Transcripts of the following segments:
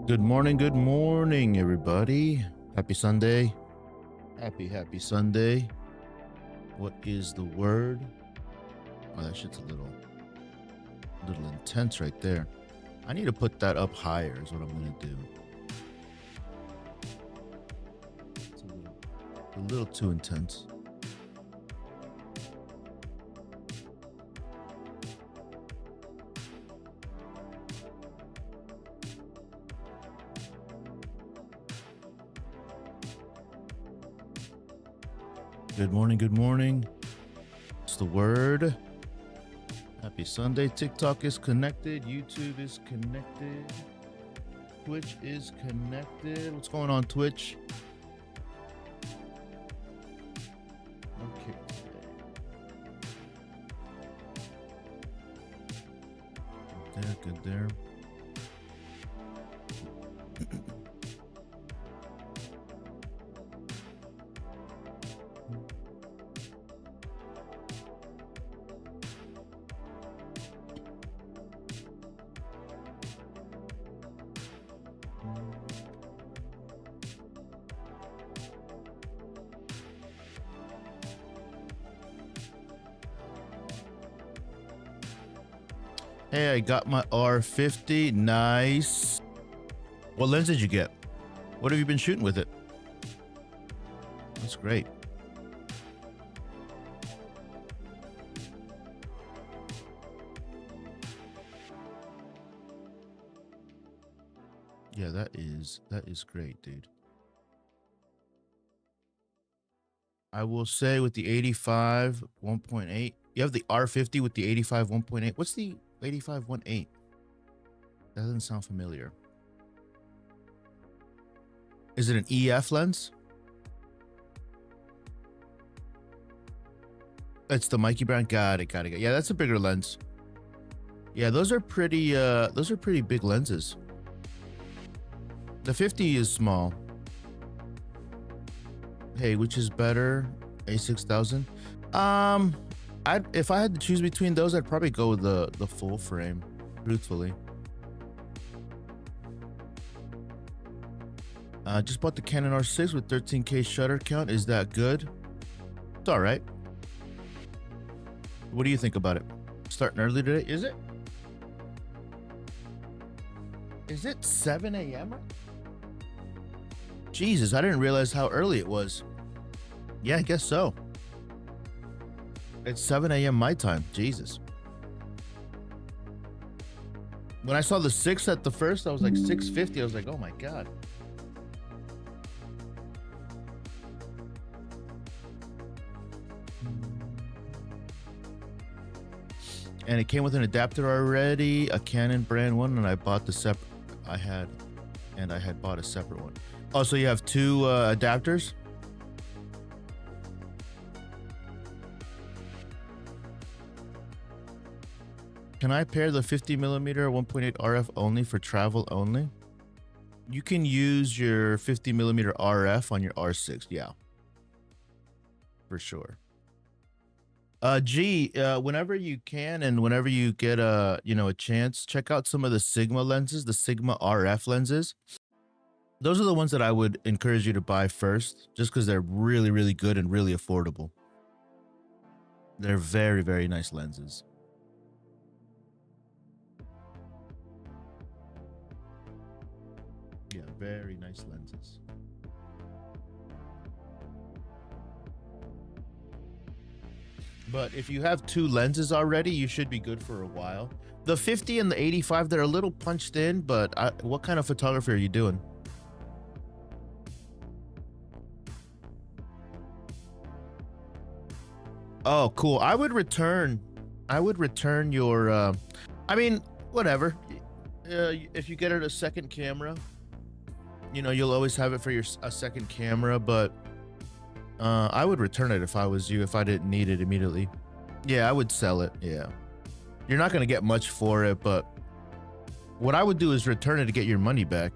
Good morning, everybody. Happy Sunday. Happy Sunday. What is the word? Oh, that shit's a little intense right there. I need to put that up higher is what I'm gonna do. It's a little too intense. Good morning. It's the word. Happy Sunday. TikTok is connected. YouTube is connected. Twitch is connected. What's going on, Twitch? Okay. Good there. Hey, I got my R50. Nice. What lens did you get? What have you been shooting with it? That's great. Yeah, that is great, dude. I will say with the 85 1.8, you have the R50 with the 85 1.8. What's the 85 1.8? That doesn't sound familiar. Is it an EF lens? It's the Mikey brand. Got it. Yeah, that's a bigger lens. Yeah, those are pretty big lenses. The 50 is small. Hey, which is better? A6000? If I had to choose between those, I'd probably go with the full frame, truthfully. Just bought the Canon R6 with 13K shutter count. Is that good? It's all right. What do you think about it? Starting early today, is it? Is it 7 a.m.? Jesus, I didn't realize how early it was. Yeah, I guess so. It's 7 a.m. my time. Jesus. When I saw the 6 at the first, I was like 6:50. I was like, oh my God. And it came with an adapter already, a Canon brand one, and I bought the separate. I had bought a separate one. Oh, so you have two adapters? Can I pair the 50mm 1.8 RF only for travel only? You can use your 50mm RF on your R6, yeah. For sure. Whenever you can and whenever you get a chance, check out some of the Sigma lenses, the Sigma RF lenses. Those are the ones that I would encourage you to buy first, just because they're really, really good and really affordable. They're very, very nice lenses. Yeah, very nice lenses. But if you have two lenses already, you should be good for a while. The 50 and the 85, they're a little punched in, but what kind of photography are you doing? Oh, cool. I would return your, I mean, whatever. If you get it a second camera, you'll always have it for a second camera, but I would return it if I was you, if I didn't need it immediately. Yeah, I would sell it. Yeah. You're not going to get much for it, but what I would do is return it to get your money back.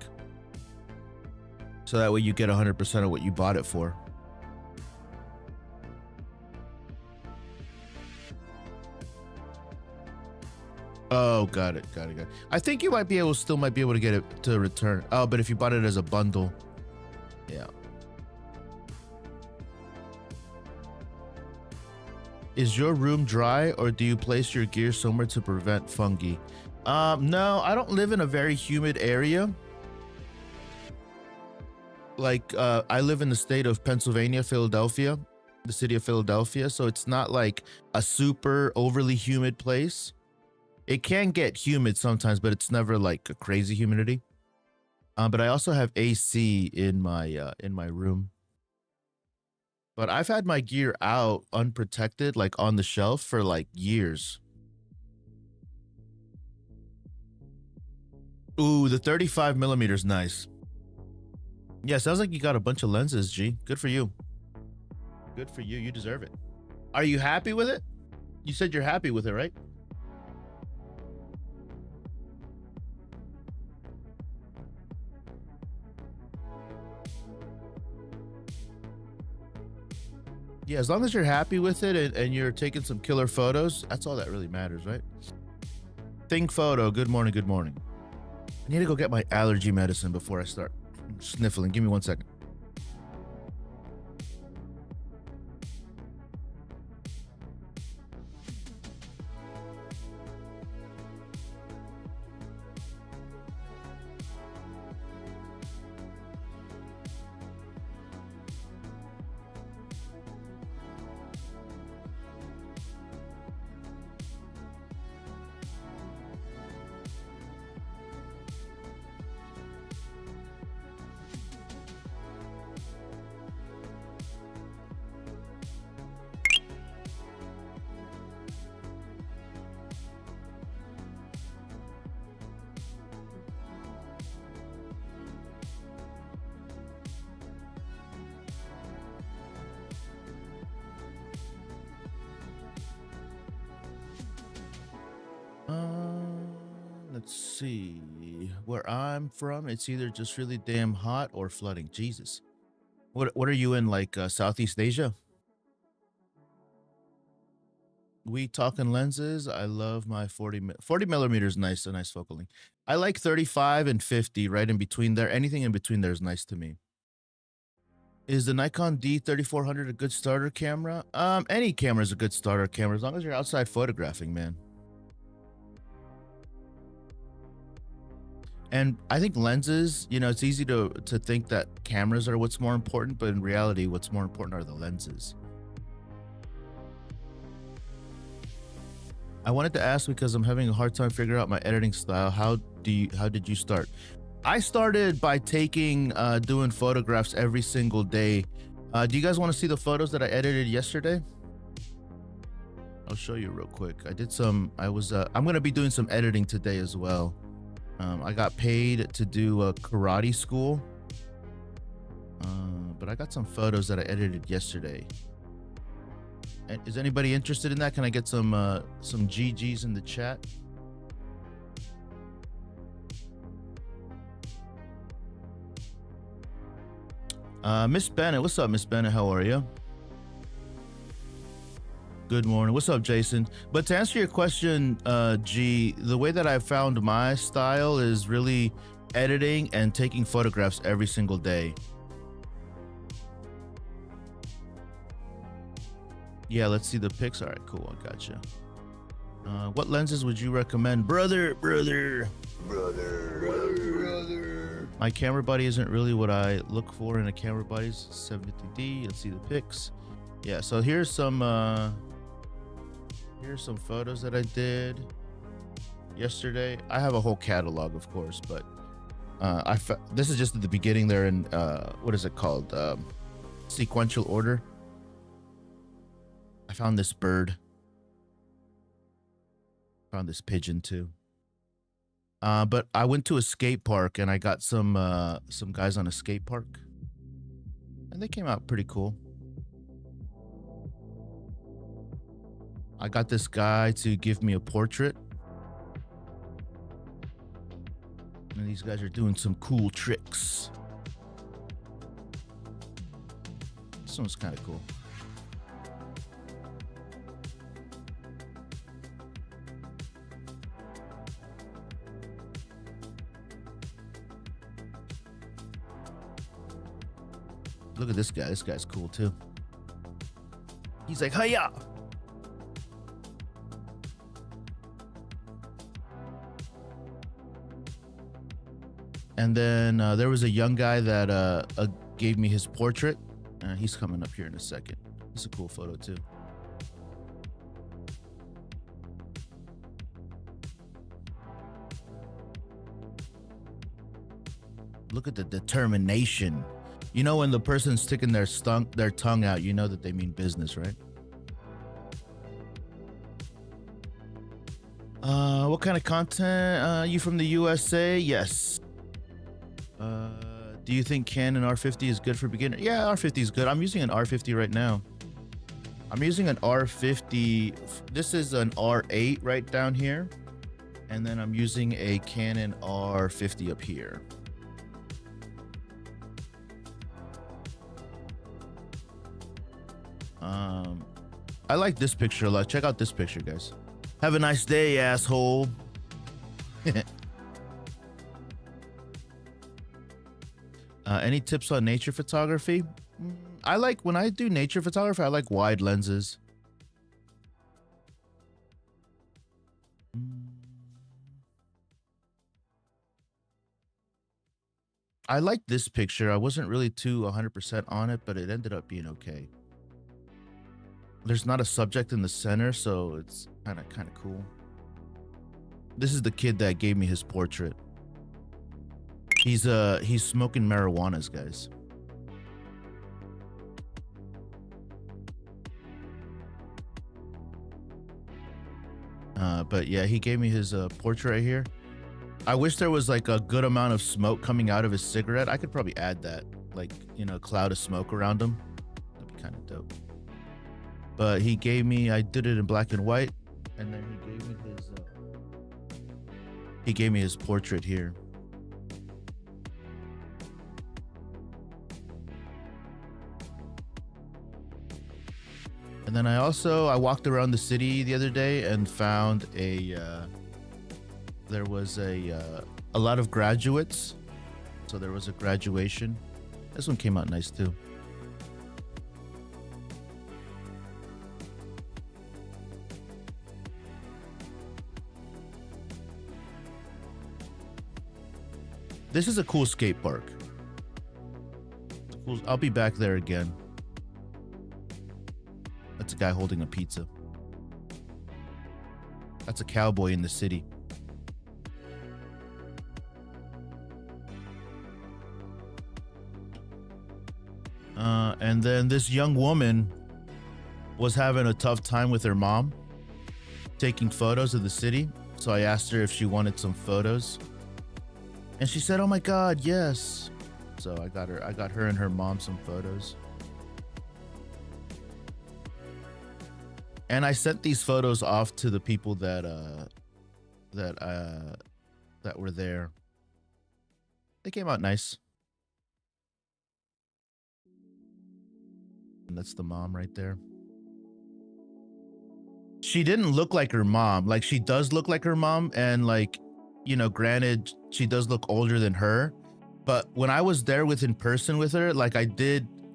So that way you get 100% of what you bought it for. Oh, Oh, got it. I think you might be able to get it to return. Oh, but if you bought it as a bundle, yeah. Is your room dry, or do you place your gear somewhere to prevent fungi? No, I don't live in a very humid area. Like, I live in the state of Pennsylvania, Philadelphia, the city of Philadelphia. So it's not like a super overly humid place. It can get humid sometimes, but it's never like a crazy humidity. But I also have AC in my room. But I've had my gear out unprotected, like on the shelf for like years. Ooh, the 35 millimeters, nice. Yeah, sounds like you got a bunch of lenses, G. Good for you. Good for you. You deserve it. Are you happy with it? You said you're happy with it, right? Yeah, as long as you're happy with it and you're taking some killer photos, that's all that really matters, right? Think photo. Good morning. Good morning. I need to go get my allergy medicine before I start sniffling. Give me 1 second. Let's see. Where I'm from, it's either just really damn hot or flooding. Jesus. What are you in, like Southeast Asia? We talking lenses. I love my 40 millimeters. Nice, a nice focal length. I like 35 and 50, right in between there. Anything in between there is nice to me. Is the Nikon D3400 a good starter camera? Any camera is a good starter camera as long as you're outside photographing, man. And I think lenses, you know, it's easy to think that cameras are what's more important, but in reality, what's more important are the lenses. I wanted to ask because I'm having a hard time figuring out my editing style. How did you start? I started by doing photographs every single day. Do you guys want to see the photos that I edited yesterday? I'll show you real quick. I'm going to be doing some editing today as well. I got paid to do a karate school, but I got some photos that I edited yesterday. And is anybody interested in that? Can I get some GGs in the chat? Miss Bennett, what's up, Miss Bennett? How are you? Good morning. What's up, Jason? But to answer your question, G, the way that I found my style is really editing and taking photographs every single day. Yeah, let's see the pics. All right, cool. I gotcha. What lenses would you recommend? Brother. My camera body isn't really what I look for in a camera body. 70D. Let's see the pics. Yeah, so here's some photos that I did yesterday. I have a whole catalog, of course, but this is just at the beginning. They're in what is it called? Sequential order. I found this bird. Found this pigeon too. But I went to a skate park and I got some guys on a skate park, and they came out pretty cool. I got this guy to give me a portrait, and these guys are doing some cool tricks. This one's kind of cool. Look at this guy. This guy's cool too. He's like, hiya. And then there was a young guy that gave me his portrait. He's coming up here in a second. It's a cool photo too. Look at the determination. You know, when the person's sticking their tongue out, you know that they mean business, right? What kind of content? You from the USA? Yes. Do you think Canon R50 is good for beginner? Yeah, R50 is good. I'm using an R50 right now. I'm using an R50. This is an R8 right down here. And then I'm using a Canon R50 up here. I like this picture a lot. Check out this picture, guys. Have a nice day, asshole. Any tips on nature photography? I like, when I do nature photography, I like wide lenses. I like this picture. I wasn't really too 100% on it, but it ended up being okay. There's not a subject in the center, so it's kind of cool. This is the kid that gave me his portrait. He's smoking marijuanas, guys. But yeah, he gave me his portrait right here. I wish there was like a good amount of smoke coming out of his cigarette. I could probably add that, like, you know, a cloud of smoke around him. That'd be kind of dope. But he gave me, I did it in black and white, and then he gave me his portrait here. And then I walked around the city the other day and found there was a lot of graduates. So there was a graduation. This one came out nice too. This is a cool skate park. I'll be back there again. That's a guy holding a pizza. That's a cowboy in the city. And then this young woman was having a tough time with her mom taking photos of the city. So I asked her if she wanted some photos. And she said, "Oh my God, yes." So I got her and her mom some photos. And I sent these photos off to the people that were there. They came out nice. And that's the mom right there. She didn't look like her mom. Like, she does look like her mom, and like, you know, granted, she does look older than her. But when I was there in person with her, like,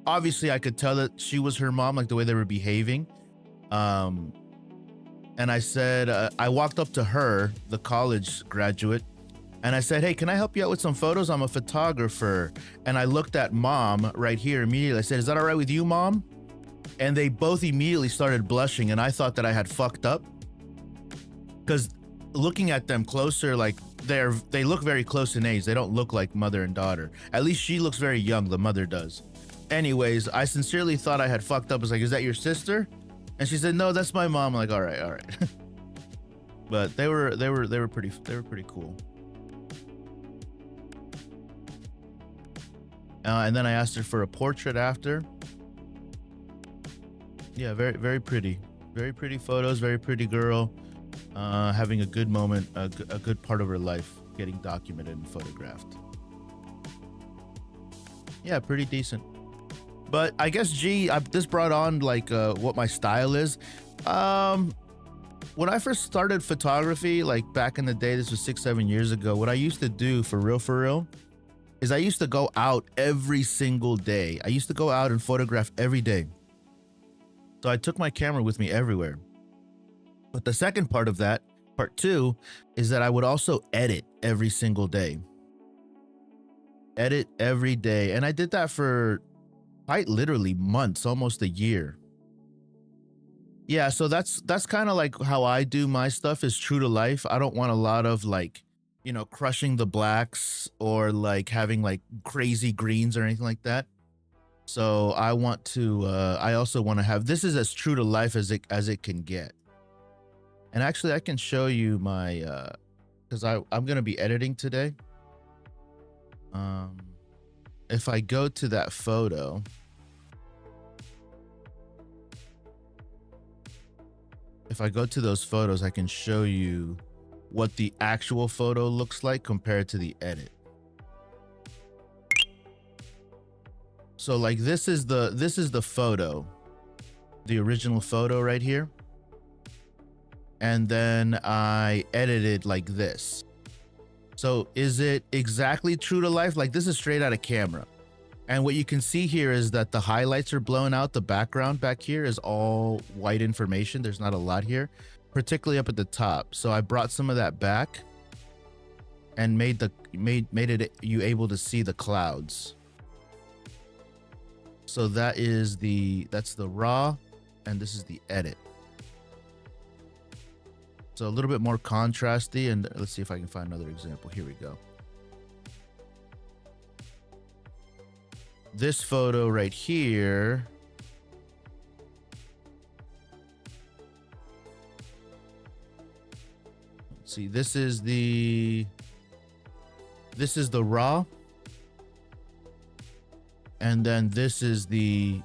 obviously I could tell that she was her mom, like the way they were behaving. And I said, I walked up to her, the college graduate, and I said, "Hey, can I help you out with some photos? I'm a photographer." And I looked at mom right here immediately. I said, "Is that all right with you, mom?" And they both immediately started blushing, and I thought that I had fucked up. Because looking at them closer, like, they look very close in age. They don't look like mother and daughter. At least she looks very young, the mother does. Anyways, I sincerely thought I had fucked up. I was like, "Is that your sister?" And she said, "No, that's my mom." I'm like, all right. But they were pretty cool. And then I asked her for a portrait after. Yeah, very pretty. Very pretty photos, very pretty girl. Having a good moment, a good part of her life getting documented and photographed. Yeah, pretty decent. But I guess, this brought on like what my style is. When I first started photography, like back in the day, this was 6-7 years ago, what I used to do for real, is I used to go out every single day. I used to go out and photograph every day. So I took my camera with me everywhere. But the second part of that, part two, is that I would also edit every single day. Edit every day. And I did that for quite literally months, almost a year. Yeah, so that's kind of like how I do my stuff, is true to life. I don't want a lot of like, you know, crushing the blacks or like having like crazy greens or anything like that. So I want to I also want to have, this is as true to life as it can get. And actually I can show you my because I'm going to be editing today. If I go to that photo, if I go to those photos, I can show you what the actual photo looks like compared to the edit. So like this is the photo, the original photo right here. And then I edited like this. So is it exactly true to life? Like this is straight out of camera. And what you can see here is that the highlights are blown out. The background back here is all white information. There's not a lot here, particularly up at the top. So I brought some of that back and made it you able to see the clouds. So that's the raw, and this is the edit. So a little bit more contrasty, and let's see if I can find another example. Here we go. This photo right here, let's see, this is the raw, and then this is the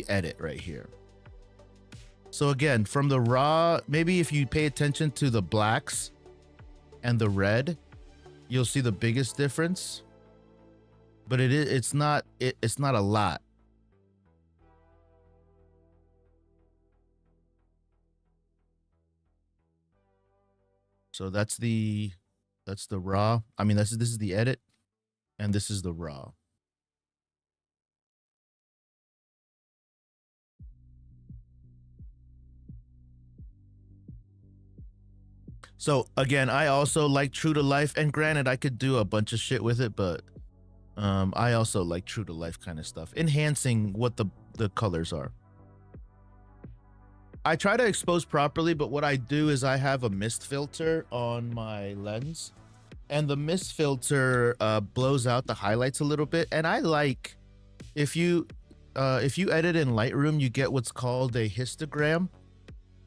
edit right here. So again, from the raw, maybe if you pay attention to the blacks and the red, you'll see the biggest difference. But it's not a lot. So that's the raw. I mean, this is the edit, and this is the raw. So again, I also like true to life, and granted, I could do a bunch of shit with it, but I also like true to life kind of stuff, enhancing what the colors are. I try to expose properly, but what I do is I have a mist filter on my lens, and the mist filter blows out the highlights a little bit. And I like, if you edit in Lightroom, you get what's called a histogram.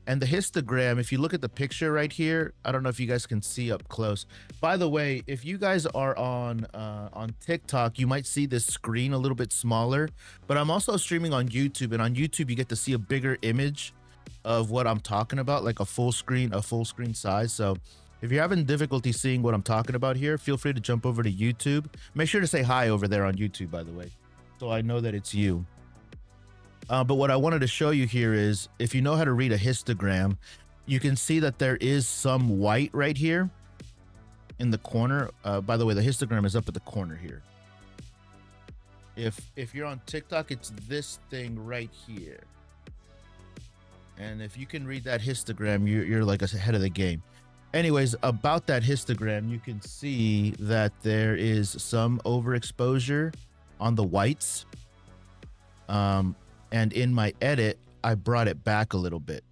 And the histogram, if you look at the picture right here, I don't know if you guys can see up close. By the way, if you guys are on TikTok, you might see this screen a little bit smaller, but I'm also streaming on YouTube, and on YouTube you get to see a bigger image of what I'm talking about, like a full screen size. So if you're having difficulty seeing what I'm talking about here, feel free to jump over to YouTube. Make sure to say hi over there on YouTube, by the way, so I know that it's you. But what I wanted to show you here is, if you know how to read a histogram, you can see that there is some white right here in the corner. By the way, the histogram is up at the corner here. If you're on TikTok, it's this thing right here. And if you can read that histogram, you're like ahead of the game. Anyways, about that histogram, you can see that there is some overexposure on the whites. And in my edit, I brought it back a little bit.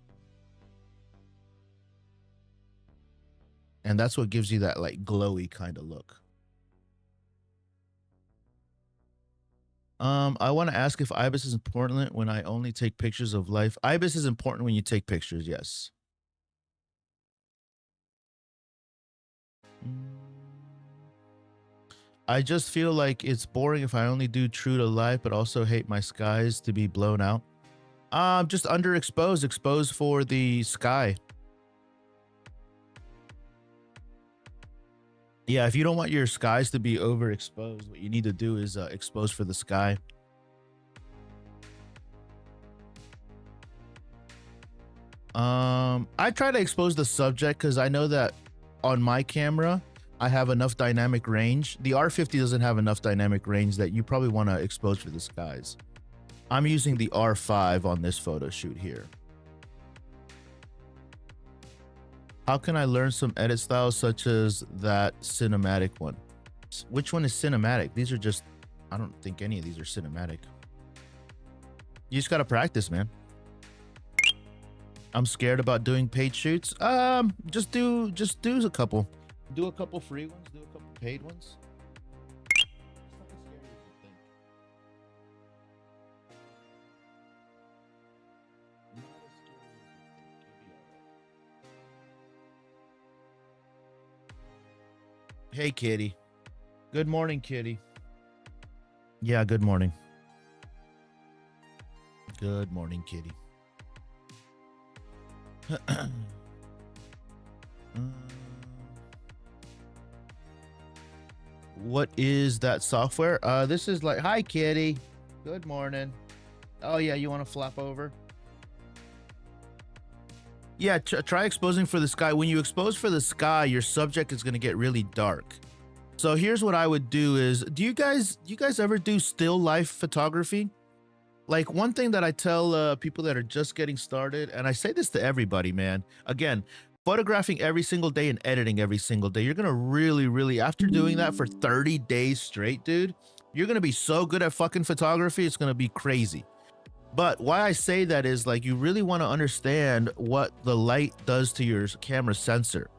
And that's what gives you that like glowy kind of look. I want to ask if IBIS is important when I only take pictures of life. IBIS is important when you take pictures, yes. I just feel like it's boring if I only do true to life, but also hate my skies to be blown out. Just underexposed, exposed for the sky. Yeah, if you don't want your skies to be overexposed, what you need to do is expose for the sky. I try to expose the subject because I know that on my camera, I have enough dynamic range. The R50 doesn't have enough dynamic range that you probably want to expose for the skies. I'm using the R5 on this photo shoot here. How can I learn some edit styles such as that cinematic one? Which one is cinematic? These are just, I don't think any of these are cinematic. You just got to practice, man. I'm scared about doing paid shoots. Just do a couple. Do a couple free ones, do a couple paid ones. It's not as scary as you think. Not as scary as you think. You'll be all right. Hey, Kitty. Good morning, Kitty. Yeah, good morning. Good morning, Kitty. What is that software? This is like, hi, Kitty. Good morning. Oh, yeah, you want to flap over? Yeah, try exposing for the sky. When you expose for the sky, your subject is going to get really dark. So here's what I would do is, do you guys ever do still life photography? Like, one thing that I tell people that are just getting started, and I say this to everybody, man, again, photographing every single day and editing every single day, you're going to really, after doing that for 30 days straight, dude, you're going to be so good at fucking photography, it's going to be crazy. But why I say that is, like, you really want to understand what the light does to your camera sensor.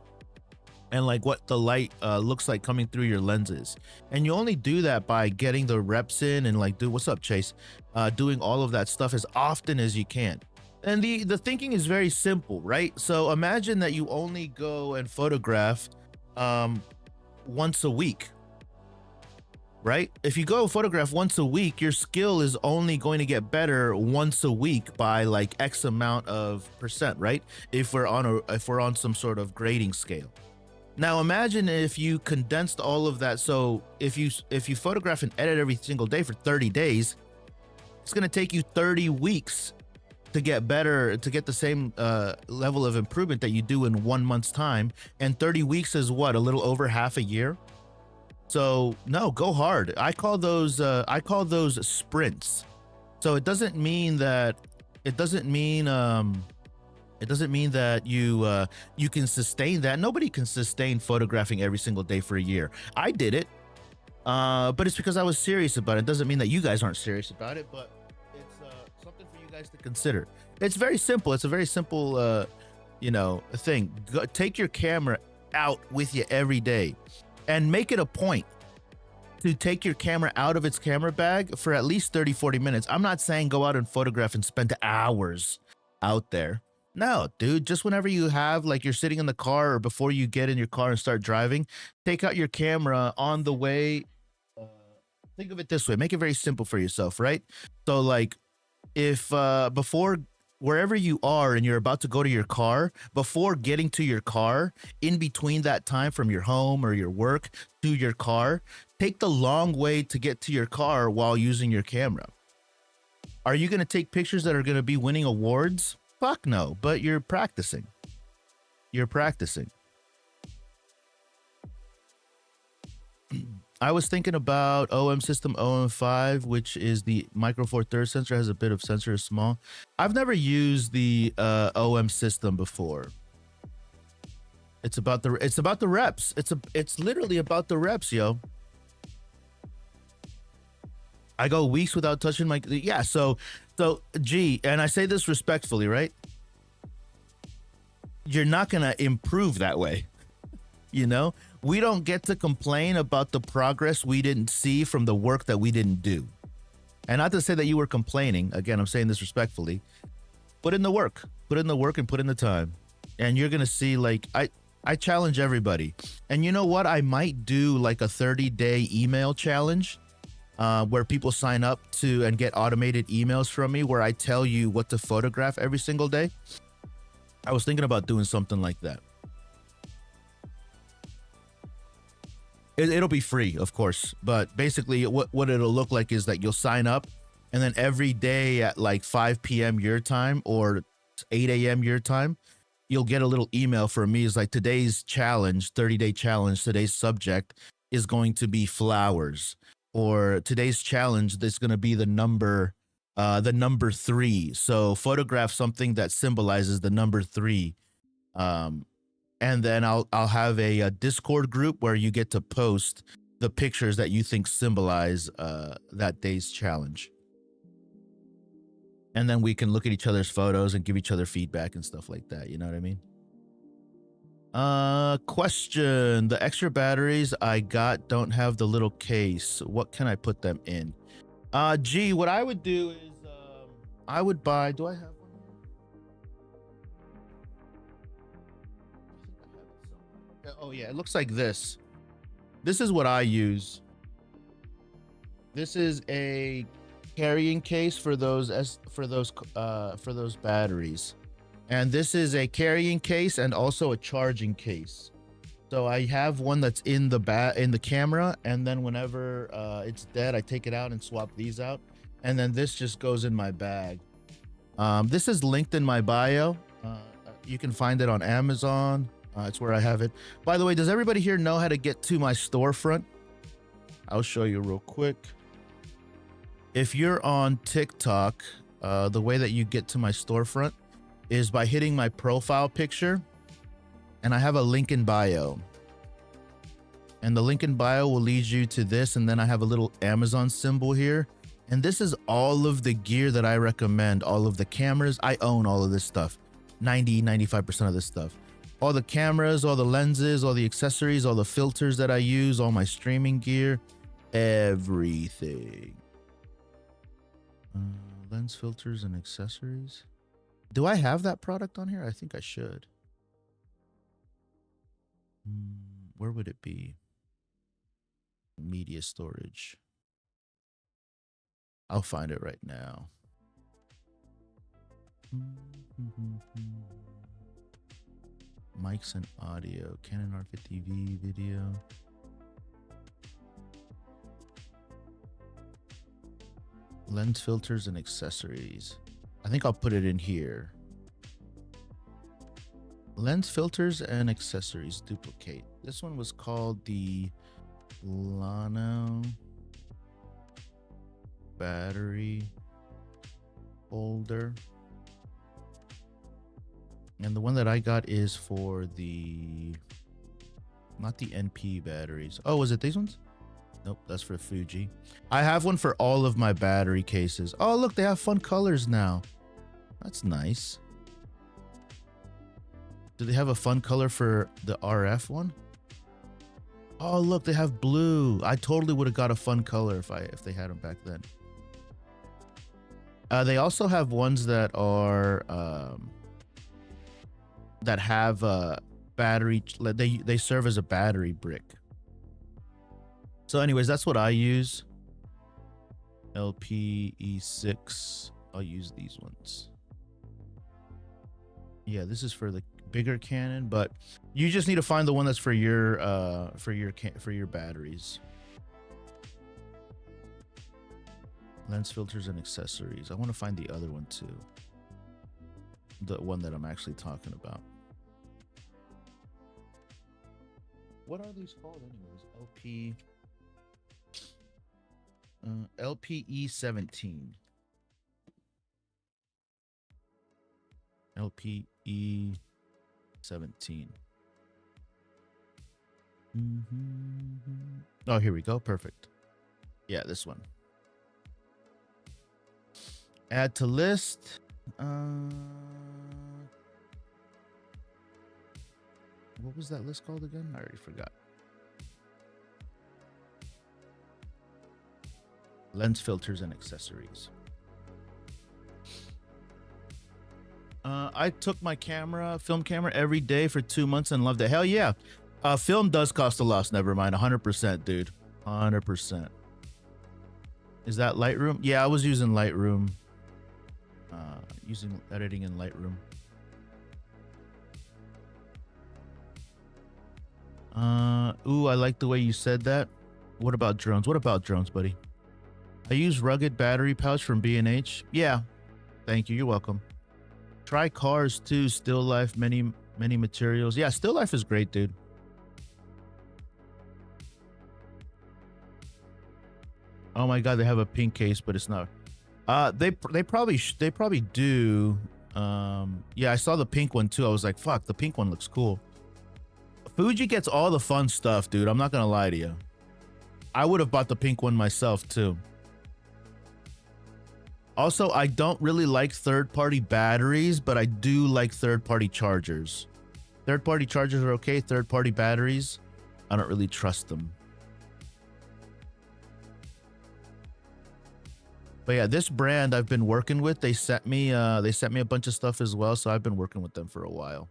And like what the light looks like coming through your lenses. And you only do that by getting the reps in and like, what's up, Chase? Doing all of that stuff as often as you can. And the thinking is very simple, right? So imagine that you only go and photograph once a week, right? If you go photograph once a week, your skill is only going to get better once a week by like X amount of %, right? If we're on some sort of grading scale. Now imagine if you condensed all of that. So if you photograph and edit every single day for 30 days, it's going to take you 30 weeks to get better, to get the same level of improvement that you do in 1 month's time. And 30 weeks is what, a little over half a year? So no, go hard. I call those sprints. So it doesn't mean that you can sustain that. Nobody can sustain photographing every single day for a year. I did it, but it's because I was serious about it. It doesn't mean that you guys aren't serious about it, but it's something for you guys to consider. It's very simple. It's a very simple, thing. Take your camera out with you every day, and make it a point to take your camera out of its camera bag for at least 30-40 minutes. I'm not saying go out and photograph and spend hours out there. No, dude, just whenever you have, like, you're sitting in the car or before you get in your car and start driving, take out your camera on the way. Think of it this way. Make it very simple for yourself, right? So, like, if before wherever you are and you're about to go to your car, before getting to your car, in between that time from your home or your work to your car, take the long way to get to your car while using your camera. Are you going to take pictures that are going to be winning awards? Fuck no, but you're practicing. You're practicing. I was thinking about OM system OM5, which is the micro four thirds sensor, has a bit of sensor is small. I've never used the OM system before. It's about the reps. It's literally about the reps, yo. I go weeks without touching my, yeah, so G, and I say this respectfully, right? You're not going to improve that way. You know, we don't get to complain about the progress we didn't see from the work that we didn't do. And not to say that you were complaining. Again, I'm saying this respectfully. Put in the work and put in the time. And you're going to see, like, I challenge everybody. And you know what? I might do like a 30-day email challenge. Where people sign up to and get automated emails from me where I tell you what to photograph every single day. I was thinking about doing something like that. It'll be free, of course, but basically what it'll look like is that you'll sign up, and then every day at like 5 p.m. your time or 8 a.m. your time, you'll get a little email from me. It's like today's challenge, 30-day challenge, today's subject is going to be flowers. Or today's challenge, there's going to be the number 3. So photograph something that symbolizes the number 3. And then I'll have a Discord group where you get to post the pictures that you think symbolize that day's challenge. And then we can look at each other's photos and give each other feedback and stuff like that. You know what I mean? Question. The extra batteries I got don't have the little case. What can I put them in? Gee, what I would do is I would buy, do I have one here? Oh yeah, it looks like this. This is what I use. This is a carrying case for those batteries. And this is a carrying case and also a charging case. So I have one that's in the camera, and then whenever it's dead, I take it out and swap these out. And then this just goes in my bag. This is linked in my bio. You can find it on Amazon. It's where I have it. By the way, does everybody here know how to get to my storefront? I'll show you real quick. If you're on TikTok, the way that you get to my storefront is by hitting my profile picture, and I have a link in bio. And the link in bio will lead you to this, and then I have a little Amazon symbol here. And this is all of the gear that I recommend, all of the cameras. I own all of this stuff, 95% of this stuff. All the cameras, all the lenses, all the accessories, all the filters that I use, all my streaming gear, everything. Lens filters and accessories. Do I have that product on here? I think I should. Where would it be? Media storage. I'll find it right now. Mics and audio. Canon RF TV video. Lens filters and accessories. I think I'll put it in here. Lens filters and accessories duplicate. This one was called the Lano battery holder. And the one that I got is for the, not the NP batteries. Oh, was it these ones? Nope, that's for Fuji. I have one for all of my battery cases. Oh, look, they have fun colors now. That's nice. Do they have a fun color for the RF one? Oh, look, they have blue. I totally would have got a fun color if they had them back then. They also have ones that are that have battery. They serve as a battery brick. So anyways, that's what I use. LPE6. I'll use these ones. Yeah, this is for the bigger Canon, but you just need to find the one that's for your batteries. Lens filters and accessories. I want to find the other one too. The one that I'm actually talking about. What are these called anyways? LPE17. LPE17. Oh, here we go. Perfect. Yeah, this one. Add to list. What was that list called again? I already forgot. Lens filters and accessories. I took my film camera every day for 2 months and loved it. Hell yeah. Film does cost a loss. Never mind. 100%, dude. 100%. Is that Lightroom? Yeah, I was using Lightroom. Using editing in Lightroom. Ooh, I like the way you said that. What about drones? What about drones, buddy? I use rugged battery pouch from B&H. Yeah. Thank you. You're welcome. Try cars too. Still life, many materials. Yeah, still life is great, dude. Oh my god, they have a pink case, but it's not. They probably do. Yeah, I saw the pink one too. I was like, fuck, the pink one looks cool. Fuji gets all the fun stuff, dude. I'm not gonna lie to you. I would have bought the pink one myself too. Also, I don't really like third-party batteries, but I do like third-party chargers. Third-party chargers are okay. Third-party batteries, I don't really trust them. But yeah, this brand I've been working with, they sent me a bunch of stuff as well, so I've been working with them for a while.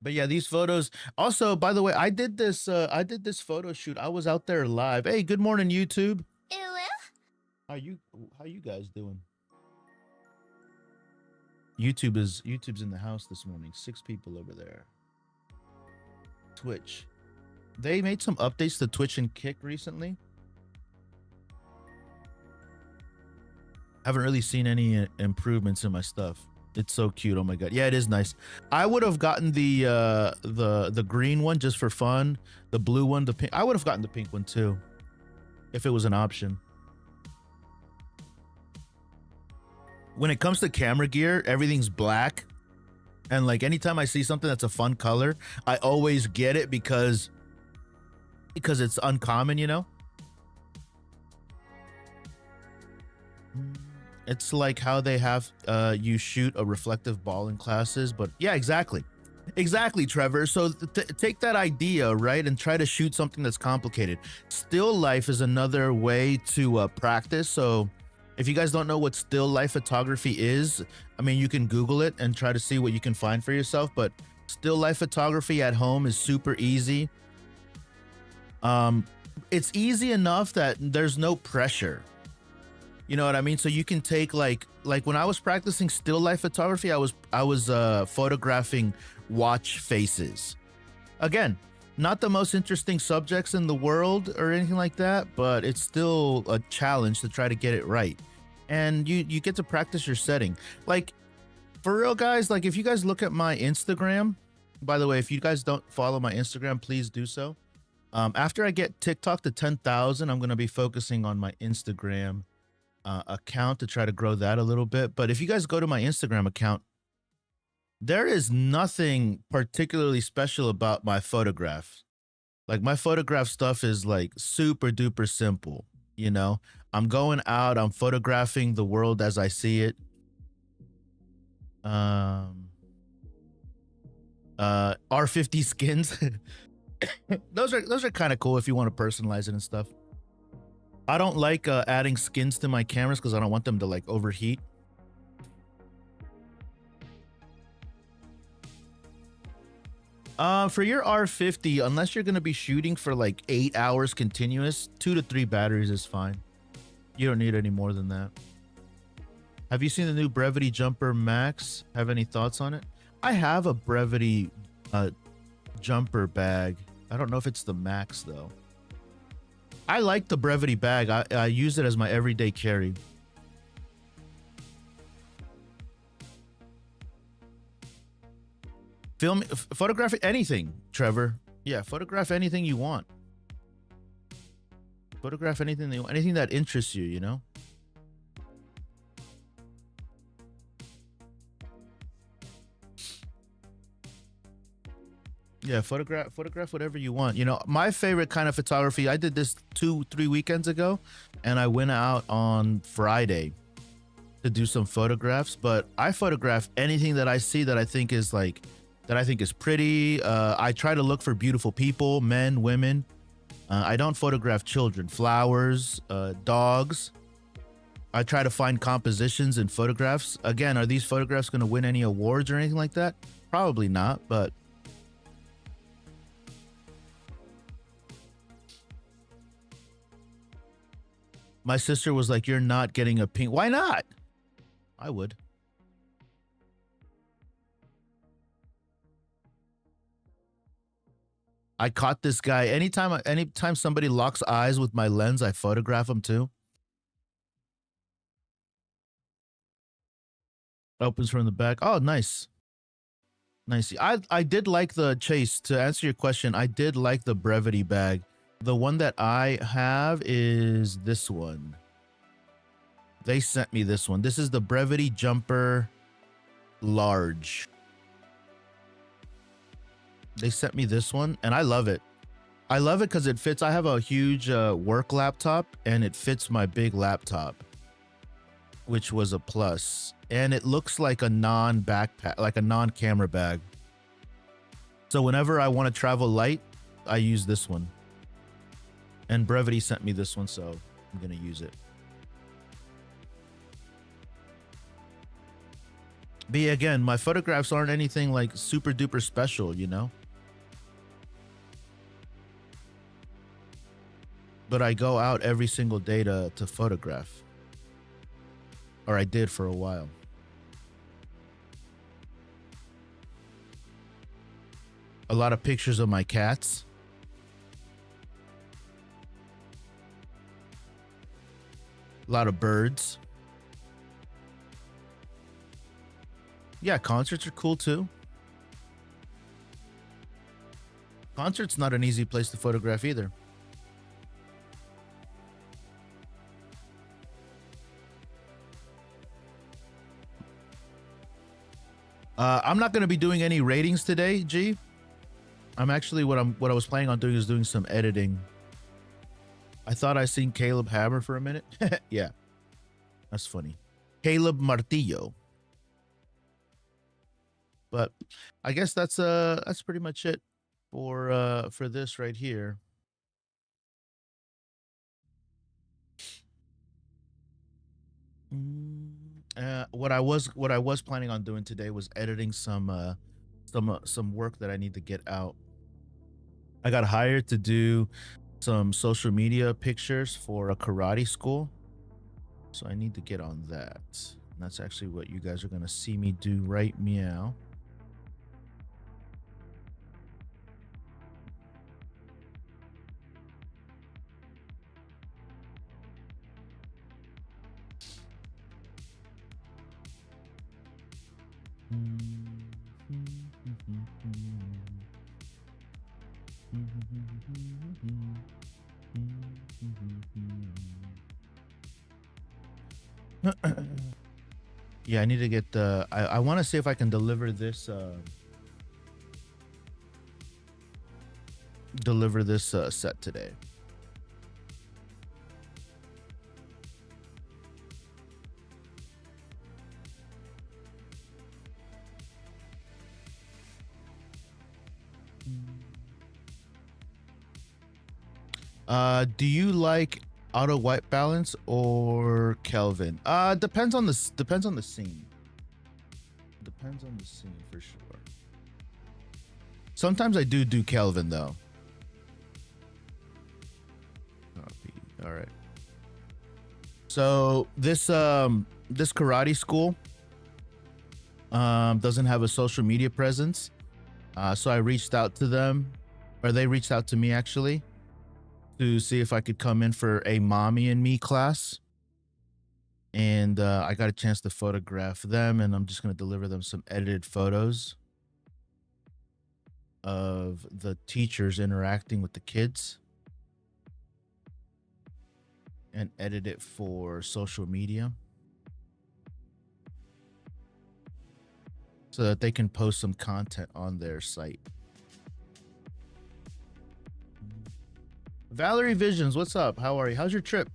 But yeah, these photos. Also, by the way, I did this photo shoot. I was out there live. Hey, good morning, YouTube. How you guys doing? YouTube's in the house this morning. 6 people over there. Twitch. They made some updates to Twitch and Kick recently. Haven't really seen any improvements in my stuff. It's so cute. Oh my god. Yeah, it is nice. I would have gotten the green one just for fun. The blue one, the pink. I would have gotten the pink one too, if it was an option. When it comes to camera gear, everything's black. And like anytime I see something that's a fun color, I always get it because it's uncommon, you know? It's like how they have you shoot a reflective ball in classes, but yeah, exactly. Exactly, Trevor. So take that idea, right, and try to shoot something that's complicated. Still life is another way to practice. So if you guys don't know what still life photography is, I mean, you can Google it and try to see what you can find for yourself, but still life photography at home is super easy. It's easy enough that there's no pressure. You know what I mean? So you can take like when I was practicing still life photography, I was photographing watch faces. Again, not the most interesting subjects in the world or anything like that, but it's still a challenge to try to get it right. And you get to practice your setting. Like, for real, guys, like if you guys look at my Instagram, by the way, if you guys don't follow my Instagram, please do so. After I get TikTok to 10,000, I'm going to be focusing on my Instagram account to try to grow that a little bit. But if you guys go to my Instagram account, there is nothing particularly special about my photographs. Like my photograph stuff is like super duper simple. You know, I'm going out, I'm photographing the world as I see it. R50 skins. those are kind of cool if you want to personalize it and stuff. I don't like adding skins to my cameras because I don't want them to like overheat. For your R50, unless you're going to be shooting for like 8 hours continuous, 2 to 3 batteries is fine. You don't need any more than that. Have you seen the new Brevity Jumper Max? Have any thoughts on it? I have a Brevity jumper bag. I don't know if it's the Max though. I like the Brevity bag. I use it as my everyday carry. Photograph anything, Trevor. Yeah, photograph anything you want. Photograph anything anything that interests you, you know? Yeah, photograph whatever you want. You know, my favorite kind of photography, I did this 2-3 weekends ago, and I went out on Friday to do some photographs, but I photograph anything that I see that I think is like pretty. I try to look for beautiful people, men, women. I don't photograph children, flowers, dogs. I try to find compositions in photographs. Again, are these photographs going to win any awards or anything like that? Probably not, but my sister was like, "You're not getting a pink." Why not? I would. I caught this guy anytime somebody locks eyes with my lens, I photograph them too. Opens from the back. Oh, nice. Nice. I did like the Chase. To answer your question, I did like the Brevity bag. The one that I have is this one. They sent me this one. This is the Brevity Jumper Large. They sent me this one, and I love it. I love it because it fits. I have a huge work laptop, and it fits my big laptop, which was a plus. And it looks like a non-backpack, like a non-camera bag. So whenever I want to travel light, I use this one. And Brevity sent me this one, so I'm going to use it. But yeah, again, my photographs aren't anything like super duper special, you know? But I go out every single day to photograph. Or I did for a while. A lot of pictures of my cats. A lot of birds. Yeah, concerts are cool too. Concerts not an easy place to photograph either. I'm not going to be doing any ratings today, G. I'm actually what I was planning on doing is doing some editing. I thought I seen Caleb Hammer for a minute. Yeah, that's funny. Caleb Martillo. But I guess that's pretty much it for this right here. What I was planning on doing today was editing some work that I need to get out. I got hired to do some social media pictures for a karate school, so I need to get on that. And that's actually what you guys are gonna see me do right meow. Yeah, I need to get the. I want to see if I can deliver this. Set today. Do you like auto white balance or Kelvin? Depends on the scene. Depends on the scene for sure. Sometimes I do Kelvin though. Copy. All right. So this karate school doesn't have a social media presence. So I reached out to them, or they reached out to me actually, to see if I could come in for a mommy and me class. And I got a chance to photograph them, and I'm just going to deliver them some edited photos of the teachers interacting with the kids and edit it for social media so that they can post some content on their site. Valerie Visions, what's up? How are you? How's your trip?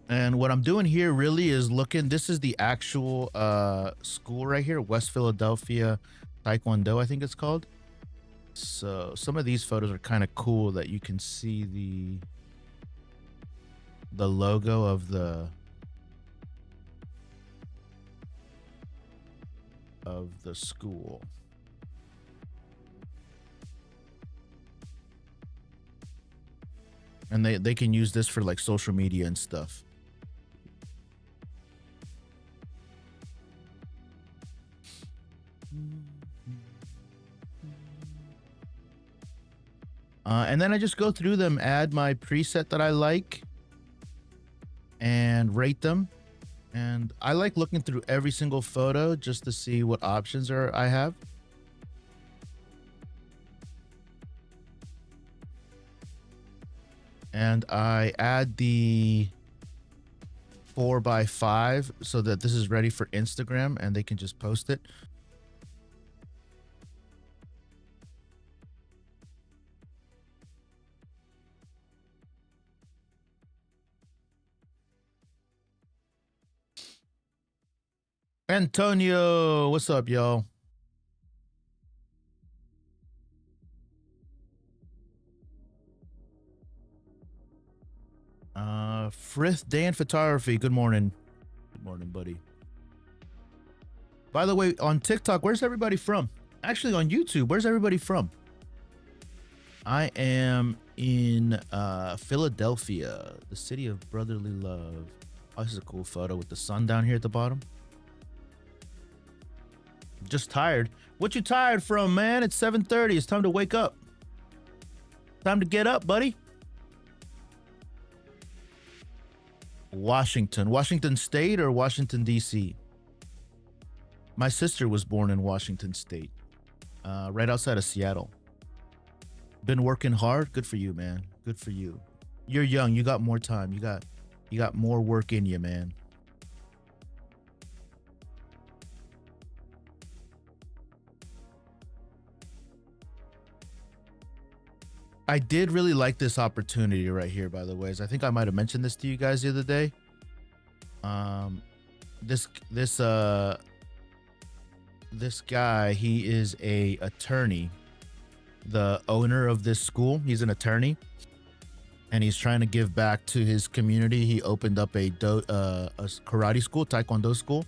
And what I'm doing here really is looking, this is the actual school right here, West Philadelphia Taekwondo, I think it's called. So some of these photos are kind of cool that you can see the logo of the of the school. And they can use this for like social media and stuff. And then I just go through them, add my preset that I like, and rate them. And I like looking through every single photo just to see what options I have. And I add the 4x5 so that this is ready for Instagram and they can just post it. Antonio, what's up, y'all? Frith Dan Photography, good morning. Good morning, buddy. By the way, on TikTok, where's everybody from? Actually, on YouTube, where's everybody from? I am in Philadelphia, the city of brotherly love. Oh, this is a cool photo with the sun down here at the bottom. Just tired. What you tired from, man? It's 7:30. It's time to wake up. Time to get up, buddy. Washington State or Washington, D.C.? My sister was born in Washington State, right outside of Seattle. Been working hard. Good for you, man. Good for you. You're young. You got more time. You got more work in you, man. I did really like this opportunity right here, by the way. I think I might have mentioned this to you guys the other day. This guy, he is a attorney, the owner of this school. He's an attorney, and he's trying to give back to his community. He opened up a karate school, taekwondo school,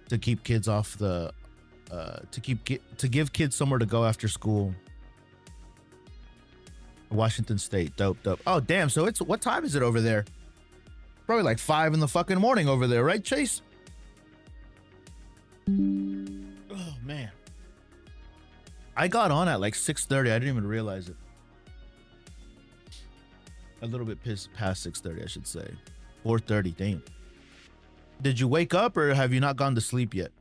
to keep kids off the, to give kids somewhere to go after school. Washington State, dope. Oh, damn. So what time is it over there? Probably like 5 in the fucking morning over there, right, Chase? Oh, man. I got on at like 6:30. I didn't even realize it. A little bit past 6:30, I should say. 4:30, damn. Did you wake up or have you not gone to sleep yet?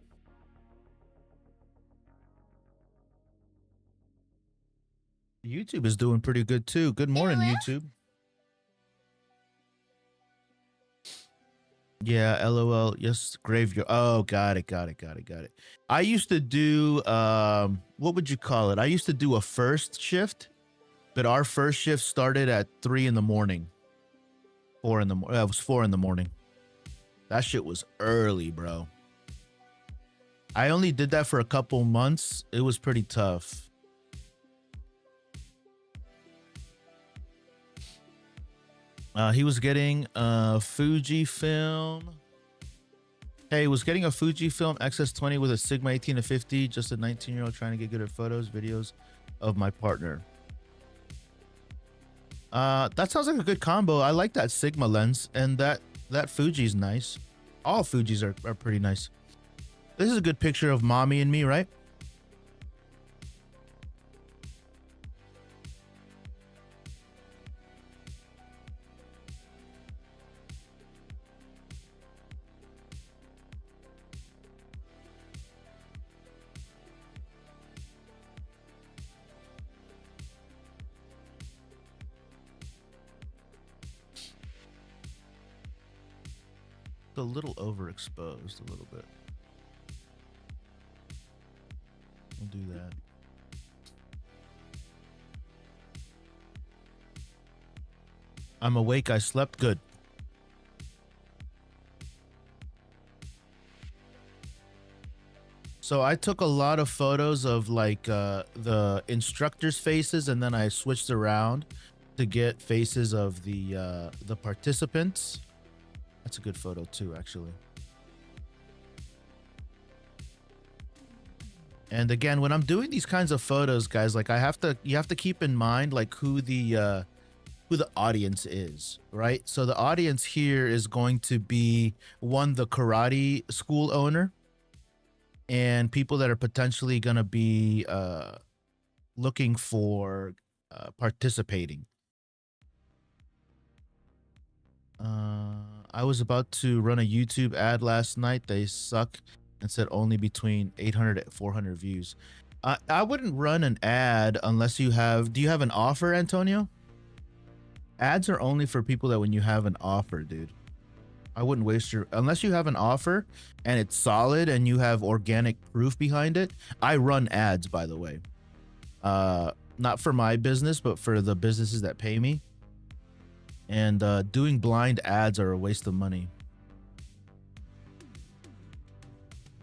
YouTube is doing pretty good too. Good morning, YouTube. Yeah, LOL. Yes, graveyard. Oh, got it. I used to do what would you call it? I used to do a first shift, but our first shift started at 3 in the morning. 4 in the morning. It was 4 in the morning. That shit was early, bro. I only did that for a couple months. It was pretty tough. He was getting a Fujifilm. Hey, was getting a Fujifilm XS20 with a Sigma 18-50. Just a 19-year-old trying to get good at photos, videos of my partner. That sounds like a good combo. I like that Sigma lens, and that Fuji's nice. All Fujis are pretty nice. This is a good picture of mommy and me, right? A little overexposed, a little bit. We'll do that. I'm awake. I slept good. So I took a lot of photos of like the instructors' faces, and then I switched around to get faces of the participants. That's a good photo too, actually. And again, when I'm doing these kinds of photos, guys, like you have to keep in mind like who the audience is, right? So the audience here is going to be one, the karate school owner, and people that are potentially going to be looking for participating. I was about to run a YouTube ad last night. They suck and said only between 800 and 400 views. I wouldn't run an ad unless you have. Do you have an offer, Antonio? Ads are only for people that when you have an offer, dude. I wouldn't waste your, unless you have an offer and it's solid and you have organic proof behind it. I run ads, by the way. Not for my business, but for the businesses that pay me. And doing blind ads are a waste of money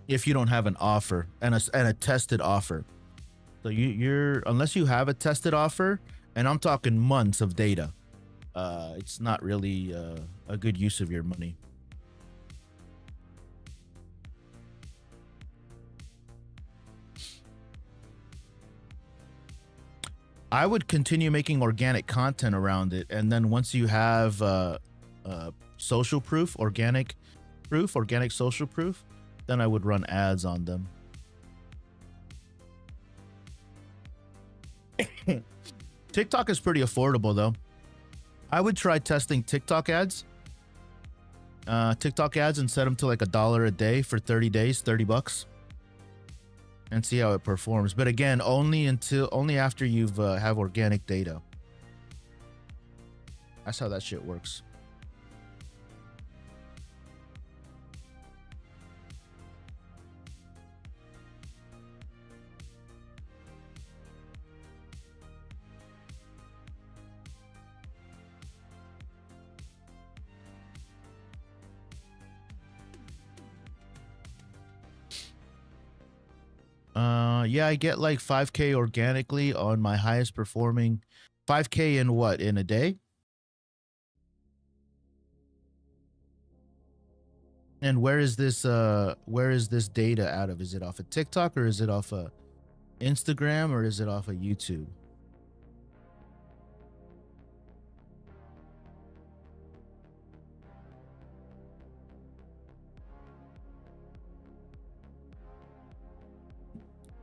if you don't have an offer and a tested offer. So you're unless you have a tested offer, and I'm talking months of data, it's not really a good use of your money. I would continue making organic content around it, and then once you have social proof, organic social proof, then I would run ads on them. TikTok is pretty affordable though. I would try testing TikTok ads. And set them to like $1 a day for 30 days, $30, and see how it performs. But again, only after you've have organic data. That's how that shit works. Yeah, I get like 5K organically on my highest performing. 5K in what? In a day? And where is this data out of? Is it off of TikTok, or is it off of Instagram, or is it off of YouTube?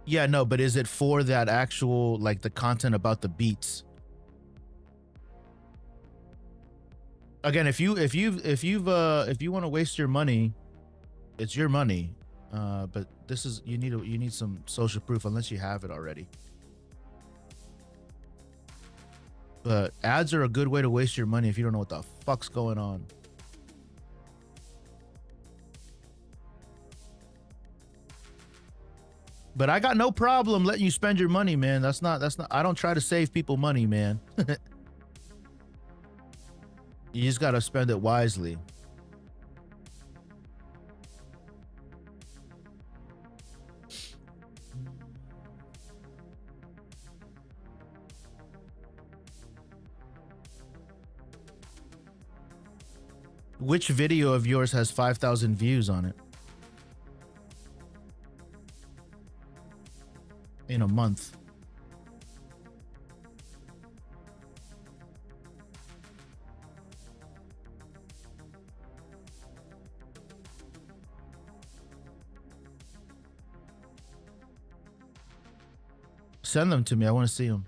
Yeah, no, but is it for that actual, like, the content about the beats? Again, if you want to waste your money, it's your money. But this is, you need some social proof unless you have it already. But ads are a good way to waste your money if you don't know what the fuck's going on. But I got no problem letting you spend your money, man. That's not, I don't try to save people money, man. You just got to spend it wisely. Which video of yours has 5,000 views on it? In a month. Send them to me. I want to see them.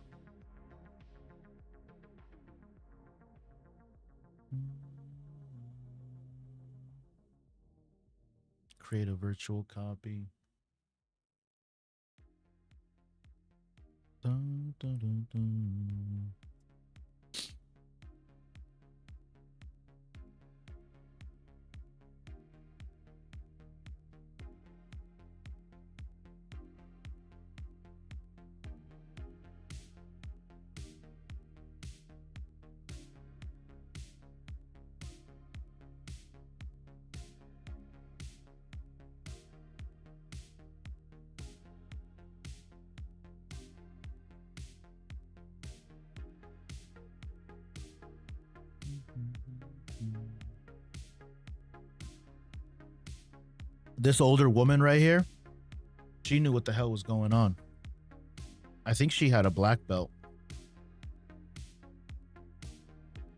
Create a virtual copy. Dun, dun, dun, dun. This older woman right here, She knew what the hell was going on. I think she had a black belt.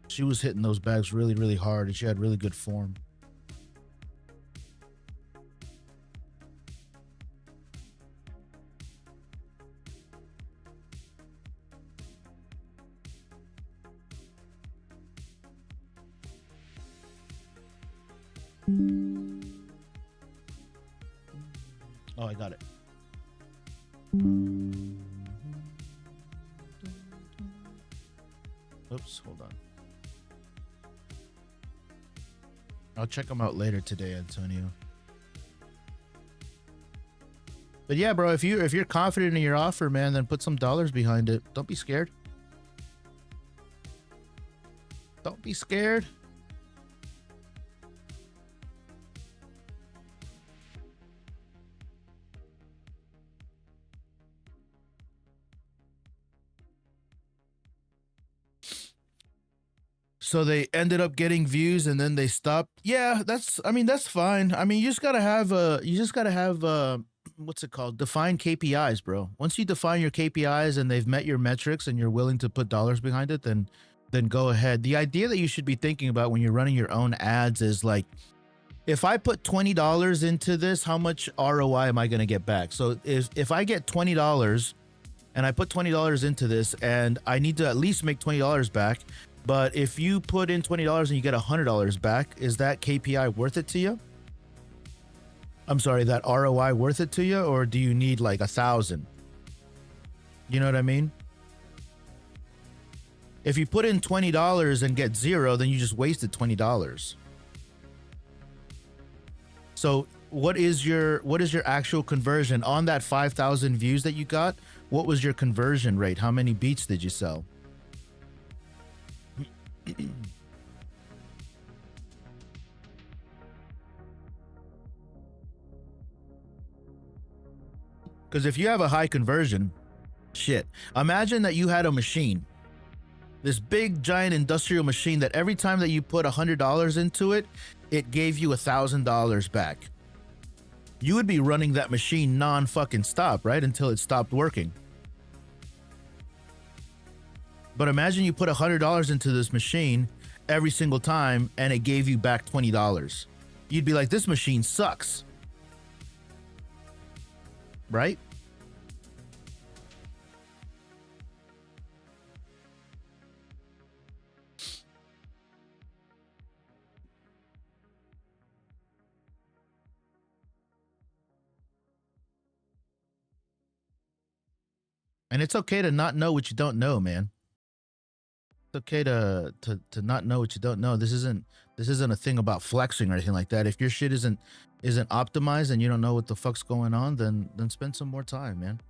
She was hitting those bags really, really hard, and she had really good form. Oh, I got it. Oops, hold on. I'll check them out later today, Antonio. But yeah, bro, if you're confident in your offer, man, then put some dollars behind it. Don't be scared. Don't be scared. So they ended up getting views and then they stopped. Yeah, I mean, that's fine. I mean, you just gotta have what's it called? Define KPIs, bro. Once you define your KPIs and they've met your metrics and you're willing to put dollars behind it, then go ahead. The idea that you should be thinking about when you're running your own ads is like, if I put $20 into this, how much ROI am I gonna get back? So if I get $20 and I put $20 into this and I need to at least make $20 back. But if you put in $20 and you get $100 back, is that KPI worth it to you? I'm sorry, that ROI worth it to you, or do you need like 1,000? You know what I mean? If you put in $20 and get zero, then you just wasted $20. So what is your actual conversion on that 5,000 views that you got? What was your conversion rate? How many beats did you sell? Because if you have a high conversion, shit, imagine that you had a machine, this big giant industrial machine that every time that you put $100 into it, it gave you $1,000 back. You would be running that machine non-fucking stop, right? Until it stopped working. But imagine you put $100 into this machine every single time and it gave you back $20. You'd be like, this machine sucks. Right? And it's okay to not know what you don't know, man. It's okay to not know what you don't know. This isn't a thing about flexing or anything like that. If your shit isn't optimized and you don't know what the fuck's going on, then spend some more time, man.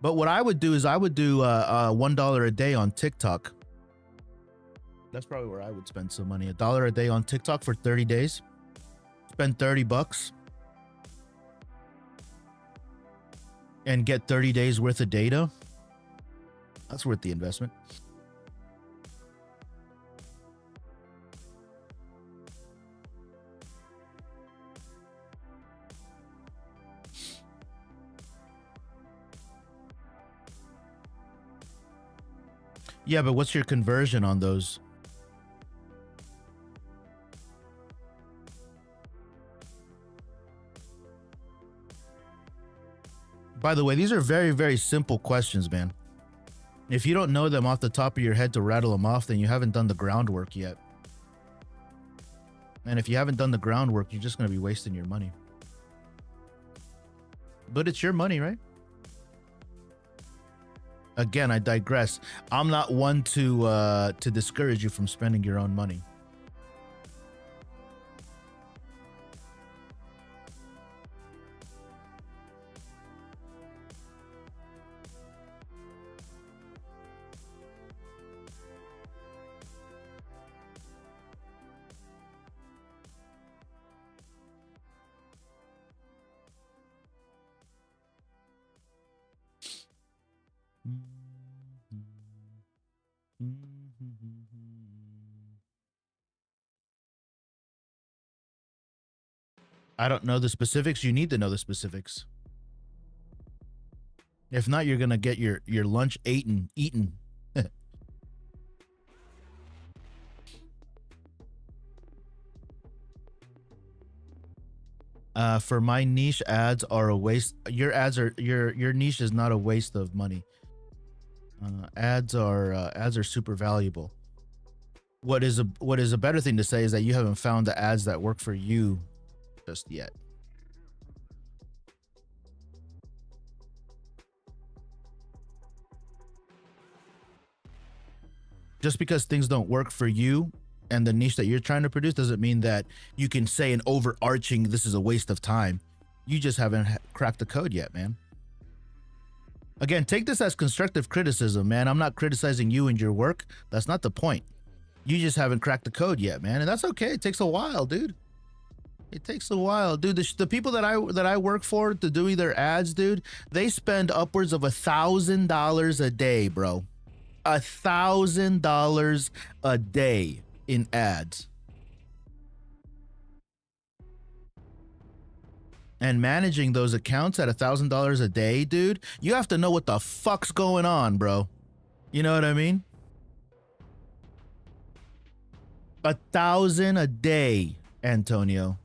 But what I would do is I would do $1 a day on TikTok. That's probably where I would spend some money. $1 a day on TikTok for 30 days. Spend $30 and get 30 days worth of data. That's worth the investment. Yeah, but what's your conversion on those? By the way, these are very, very simple questions, man. If you don't know them off the top of your head to rattle them off, then you haven't done the groundwork yet. And if you haven't done the groundwork, you're just going to be wasting your money. But it's your money, right? Again, I digress. I'm not one to discourage you from spending your own money. I don't know the specifics. You need to know the specifics. If not, you're gonna get your lunch eaten. For my niche, ads are a waste. Your ads are your niche is not a waste of money. Ads are super valuable. What is a better thing to say is that you haven't found the ads that work for you just yet. Just because things don't work for you and the niche that you're trying to produce doesn't mean that you can say an overarching this is a waste of time. You just haven't cracked the code yet, man. Again, take this as constructive criticism, man. I'm not criticizing you and your work. That's not the point. You just haven't cracked the code yet, man, and that's okay. It takes a while, dude. It takes a while, dude. The people that I work for to do their ads, dude, they spend upwards of $1,000 a day, bro. $1,000 a day in ads. And managing those accounts at $1,000 a day, dude, you have to know what the fuck's going on, bro. You know what I mean? 1,000 a day, Antonio.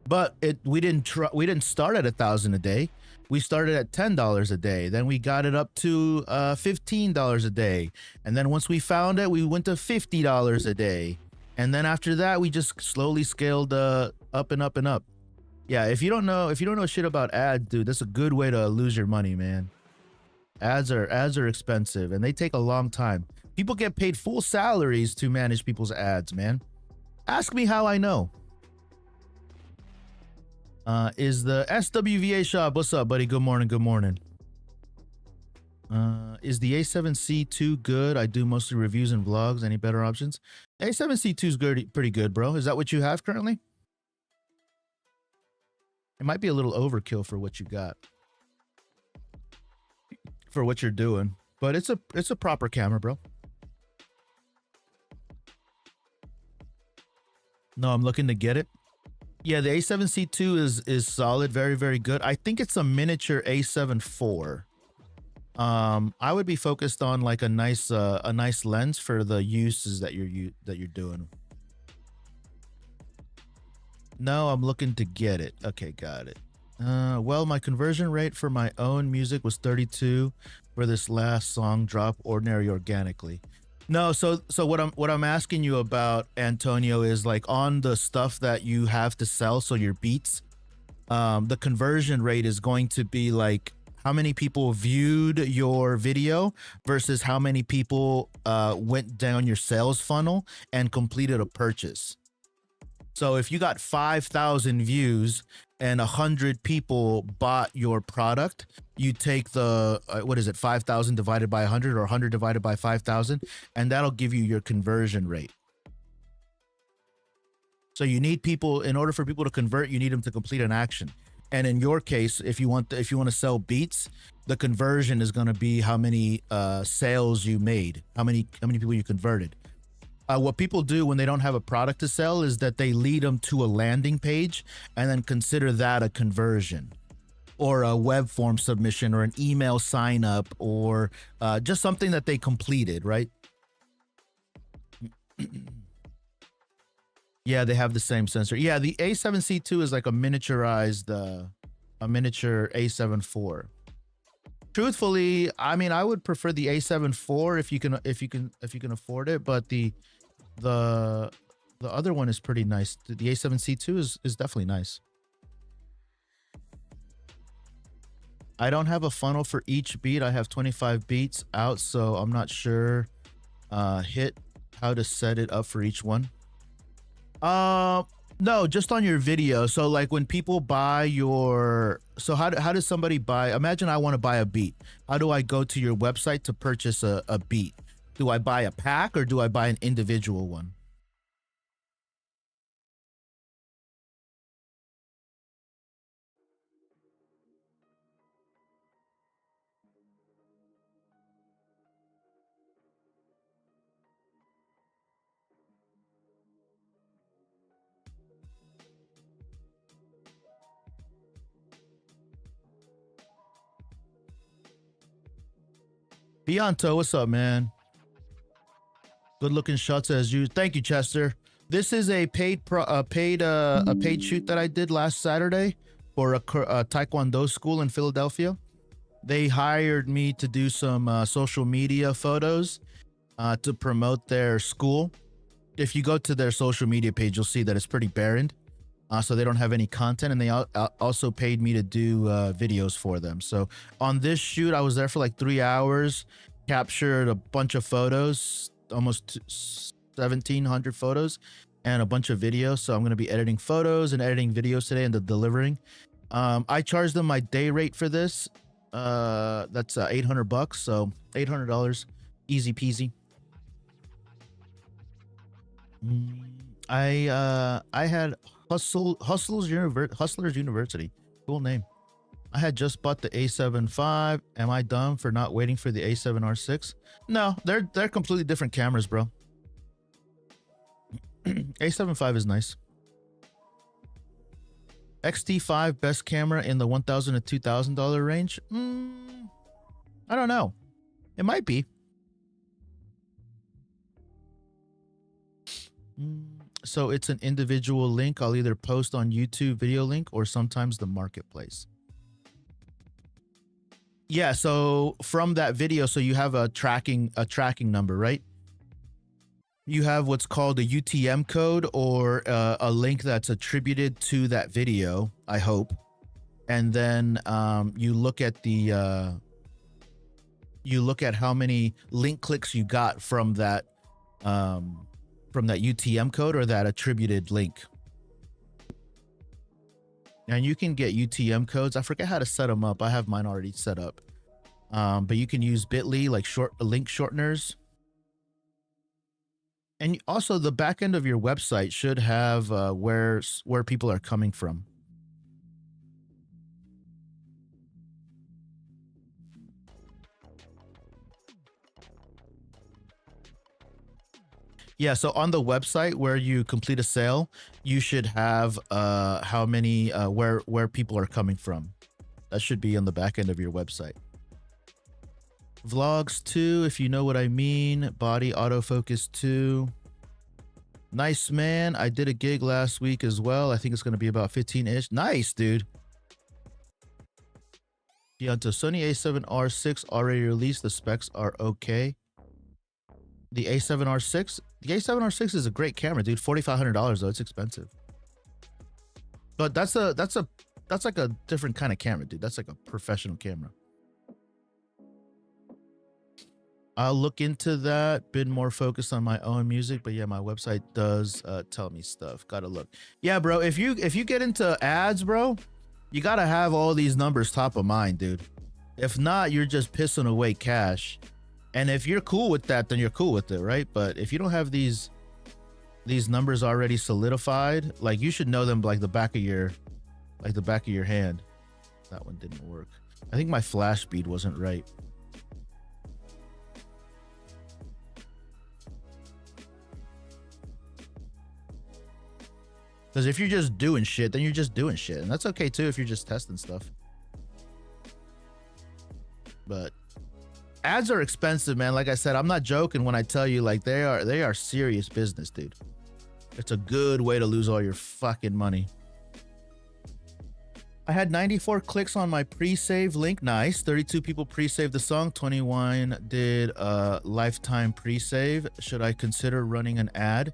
But we didn't start at 1,000 a day. We started at $10 a day. Then we got it up to $15 a day. And then once we found it, we went to $50 a day. And then after that, we just slowly scaled up and up and up. Yeah, if you don't know shit about ads, dude, that's a good way to lose your money, man. Ads are expensive and they take a long time. People get paid full salaries to manage people's ads, man. Ask me how I know. Is the SWVA shop? What's up, buddy? Good morning. Good morning. Is the A7C2 good? I do mostly reviews and vlogs. Any better options? A7C2 is good, pretty good, bro. Is that what you have currently? It might be a little overkill for what you got, for what you're doing, but it's a proper camera, bro. No, I'm looking to get it. Yeah, the A7C2 is solid, very, very good. I think it's a miniature A7 IV. I would be focused on like a nice lens for the uses that you're doing. No, I'm looking to get it. Okay, got it. Well, my conversion rate for my own music was 32 for this last song drop, Ordinary Organically. No, so what I'm asking you about, Antonio, is like on the stuff that you have to sell, so your beats, the conversion rate is going to be like how many people viewed your video versus how many people went down your sales funnel and completed a purchase. So if you got 5,000 views and 100 people bought your product, you take the, what is it, 5,000 divided by 100 or 100 divided by 5,000, and that'll give you your conversion rate. So you need people, in order for people to convert, you need them to complete an action. And in your case, if you want to sell beats, the conversion is going to be how many sales you made, how many people you converted. What people do when they don't have a product to sell is that they lead them to a landing page and then consider that a conversion or a web form submission or an email sign up or just something that they completed, right? Yeah, they have the same sensor. Yeah, the A7C2 is like a miniaturized, a miniature A7 IV. Truthfully, I mean, I would prefer the A7 IV if you can afford it, but the other one is pretty nice. The A7C2 is definitely nice. I don't have a funnel for each beat. I have 25 beats out, so I'm not sure hit how to set it up for each one. No, just on your video. So like when people buy your, so how does somebody buy, imagine I want to buy a beat. How do I go to your website to purchase a beat? Do I buy a pack or do I buy an individual one? Bionto, what's up, man? Good looking shots as you. Thank you, Chester. This is a paid shoot that I did last Saturday for a Taekwondo school in Philadelphia. They hired me to do some social media photos to promote their school. If you go to their social media page, you'll see that it's pretty barren. So they don't have any content, and they also paid me to do videos for them. So on this shoot, I was there for like 3 hours, captured a bunch of photos, almost 1,700 photos, and a bunch of videos. So I'm going to be editing photos and editing videos today and delivering. I charged them my day rate for this. That's $800, so $800, easy peasy. I had Hustlers University. Cool name. I had just bought the A7 IV. Am I dumb for not waiting for the A7R6? No, they're completely different cameras, bro. A7 V is nice. XT5 best camera in the $1,000 to $2,000 range. I don't know. It might be. So it's an individual link. I'll either post on YouTube video link or sometimes the marketplace. Yeah, so from that video, so you have a tracking number, right? You have what's called a UTM code or a link that's attributed to that video, I hope. And then you look at how many link clicks you got from that UTM code or that attributed link. And you can get UTM codes. I forget how to set them up. I have mine already set up. But you can use bit.ly, like link shorteners. And also the back end of your website should have where people are coming from. Yeah, so on the website where you complete a sale, you should have how many where people are coming from. That should be on the back end of your website. Vlogs 2, if you know what I mean. Body autofocus 2. Nice, man. I did a gig last week as well. I think it's going to be about 15-ish. Nice, dude. Yeah, to Sony A7R6 already released. The specs are okay. The A7R6? The A7R6 is a great camera, dude. $4,500 though. It's expensive. But that's like a different kind of camera, dude. That's like a professional camera. I'll look into that. Been more focused on my own music, but yeah, my website does tell me stuff. Gotta look. Yeah, bro. If you get into ads, bro, you gotta have all these numbers top of mind, dude. If not, you're just pissing away cash. And if you're cool with that, then you're cool with it, right? But if you don't have these numbers already solidified, like you should know them like the back of your hand. That one didn't work. I think my flash speed wasn't right. Because if you're just doing shit, then you're just doing shit. And that's okay too if you're just testing stuff. But ads are expensive, man. Like I said, I'm not joking when I tell you, like, they are serious business, dude. It's a good way to lose all your fucking money. I had 94 clicks on my pre-save link. Nice. 32 people pre-saved the song. 21 did a lifetime pre-save. Should I consider running an ad?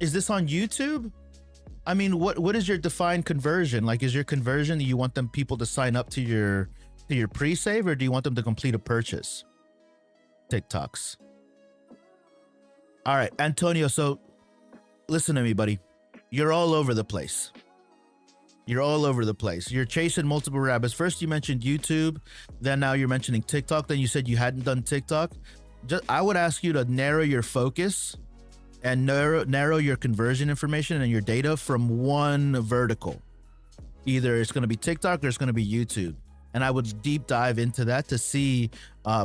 Is this on YouTube? I mean, what is your defined conversion? Like, is your conversion that you want them people to sign up to your pre-save, or do you want them to complete a purchase? TikToks. All right, Antonio. So listen to me, buddy. You're all over the place. You're all over the place. You're chasing multiple rabbits. First you mentioned YouTube, then now you're mentioning TikTok, then you said you hadn't done TikTok. I would ask you to narrow your focus and narrow your conversion information and your data from one vertical. Either it's going to be TikTok or it's going to be YouTube. And I would deep dive into that to see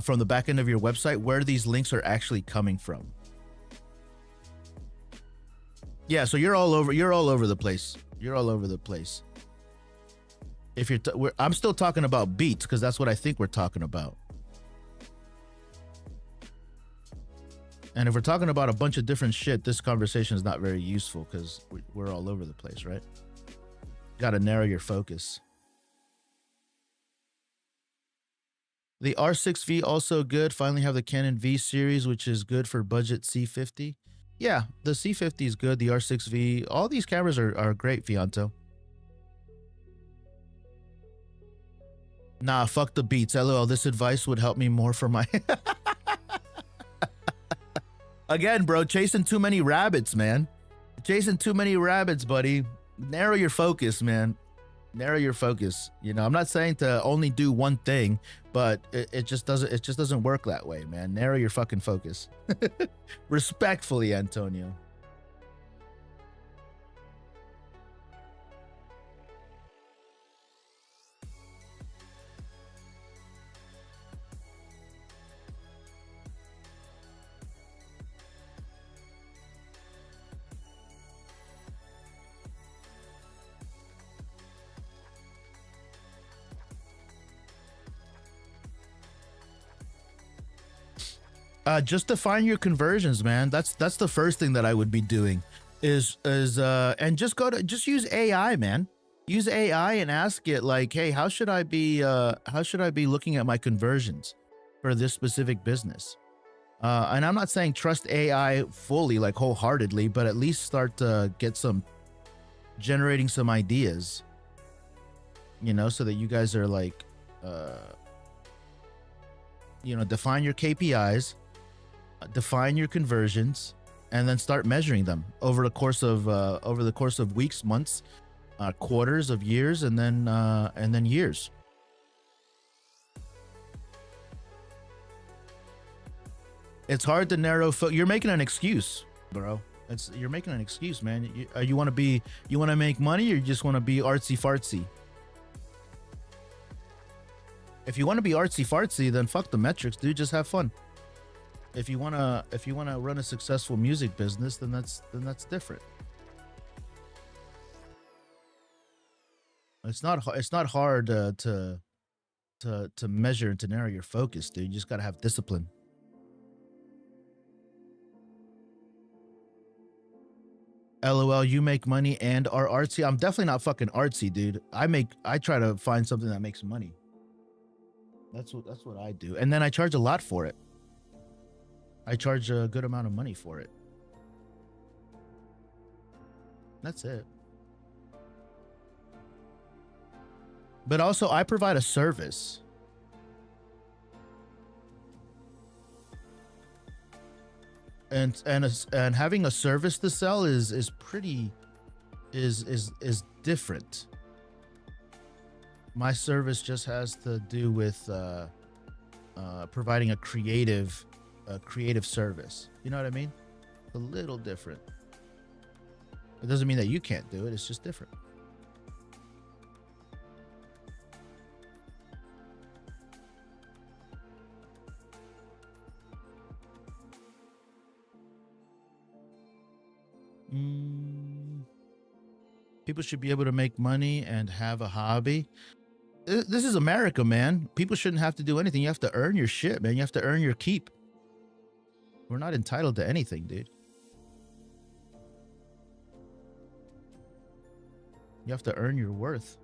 from the back end of your website where these links are actually coming from. Yeah, so you're all over the place. You're all over the place. If you're I'm still talking about beats because that's what I think we're talking about. And if we're talking about a bunch of different shit, this conversation is not very useful because we're all over the place, right? Got to narrow your focus. The R6V also good. Finally have the Canon V series, which is good for budget C50. Yeah, the C50 is good. The R6V, all these cameras are great, Fianto. Nah, fuck the beats. LOL, this advice would help me more for my... Again, bro, chasing too many rabbits, man. Chasing too many rabbits, buddy. Narrow your focus, man. Narrow your focus. You know, I'm not saying to only do one thing, but it just doesn't work that way, man. Narrow your fucking focus. Respectfully, Antonio. Just define your conversions, man. That's the first thing that I would be doing and just use AI, man. Use AI and ask it like, hey, how should I be looking at my conversions for this specific business? And I'm not saying trust AI fully, like wholeheartedly, but at least start to get generating some ideas, you know, so that you guys are like, you know, define your KPIs, define your conversions, and then start measuring them over the course of weeks, months, quarters of years, and then years. It's hard to narrow. You're making an excuse, bro. You're making an excuse, man. You want to make money, or you just want to be artsy fartsy? If you want to be artsy fartsy, then fuck the metrics, dude. Just have fun. If you wanna run a successful music business, then that's different. It's not hard to measure and to narrow your focus, dude. You just gotta have discipline. LOL, you make money and are artsy. I'm definitely not fucking artsy, dude. I try to find something that makes money. That's what I do, and then I charge a lot for it. I charge a good amount of money for it. That's it. But also, I provide a service. And having a service to sell is different. My service just has to do with providing a creative service. You know what I mean? It's a little different. It doesn't mean that you can't do it. It's just different. People should be able to make money and have a hobby. This is America, man. People shouldn't have to do anything. You have to earn your shit, man. You have to earn your keep. We're not entitled to anything, dude. You have to earn your worth.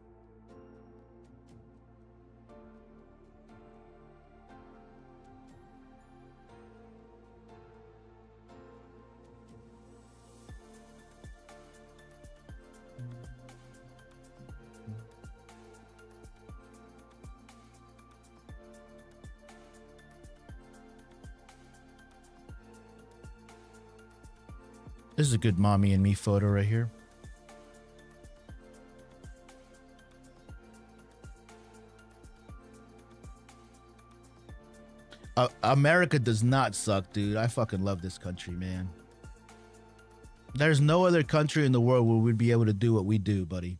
This is a good mommy and me photo right here. America does not suck, dude. I fucking love this country, man. There's no other country in the world where we'd be able to do what we do, buddy.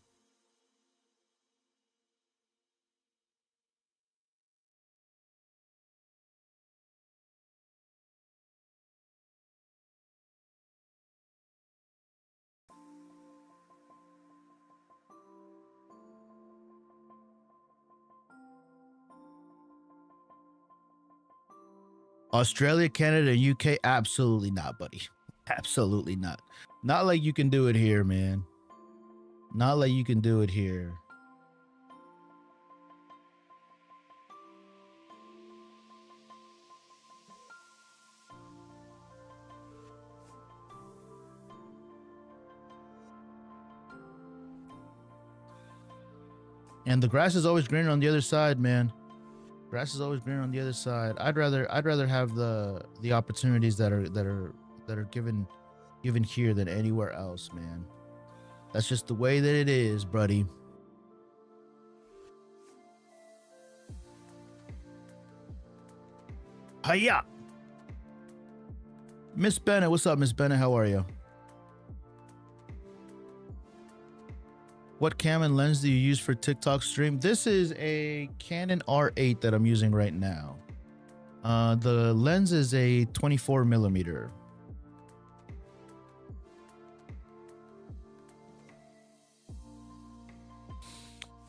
Australia, Canada, and UK, absolutely not, buddy. Absolutely not. Not like you can do it here, man. Not like you can do it here. And the grass is always greener on the other side, man. Grass is always greener on the other side. I'd rather have the opportunities that are given here than anywhere else, man. That's just the way that it is, buddy. Hiya! Miss Bennett, what's up, Miss Bennett? How are you? What cam and lens do you use for TikTok stream? This is a Canon R8 that I'm using right now. The lens is a 24 millimeter.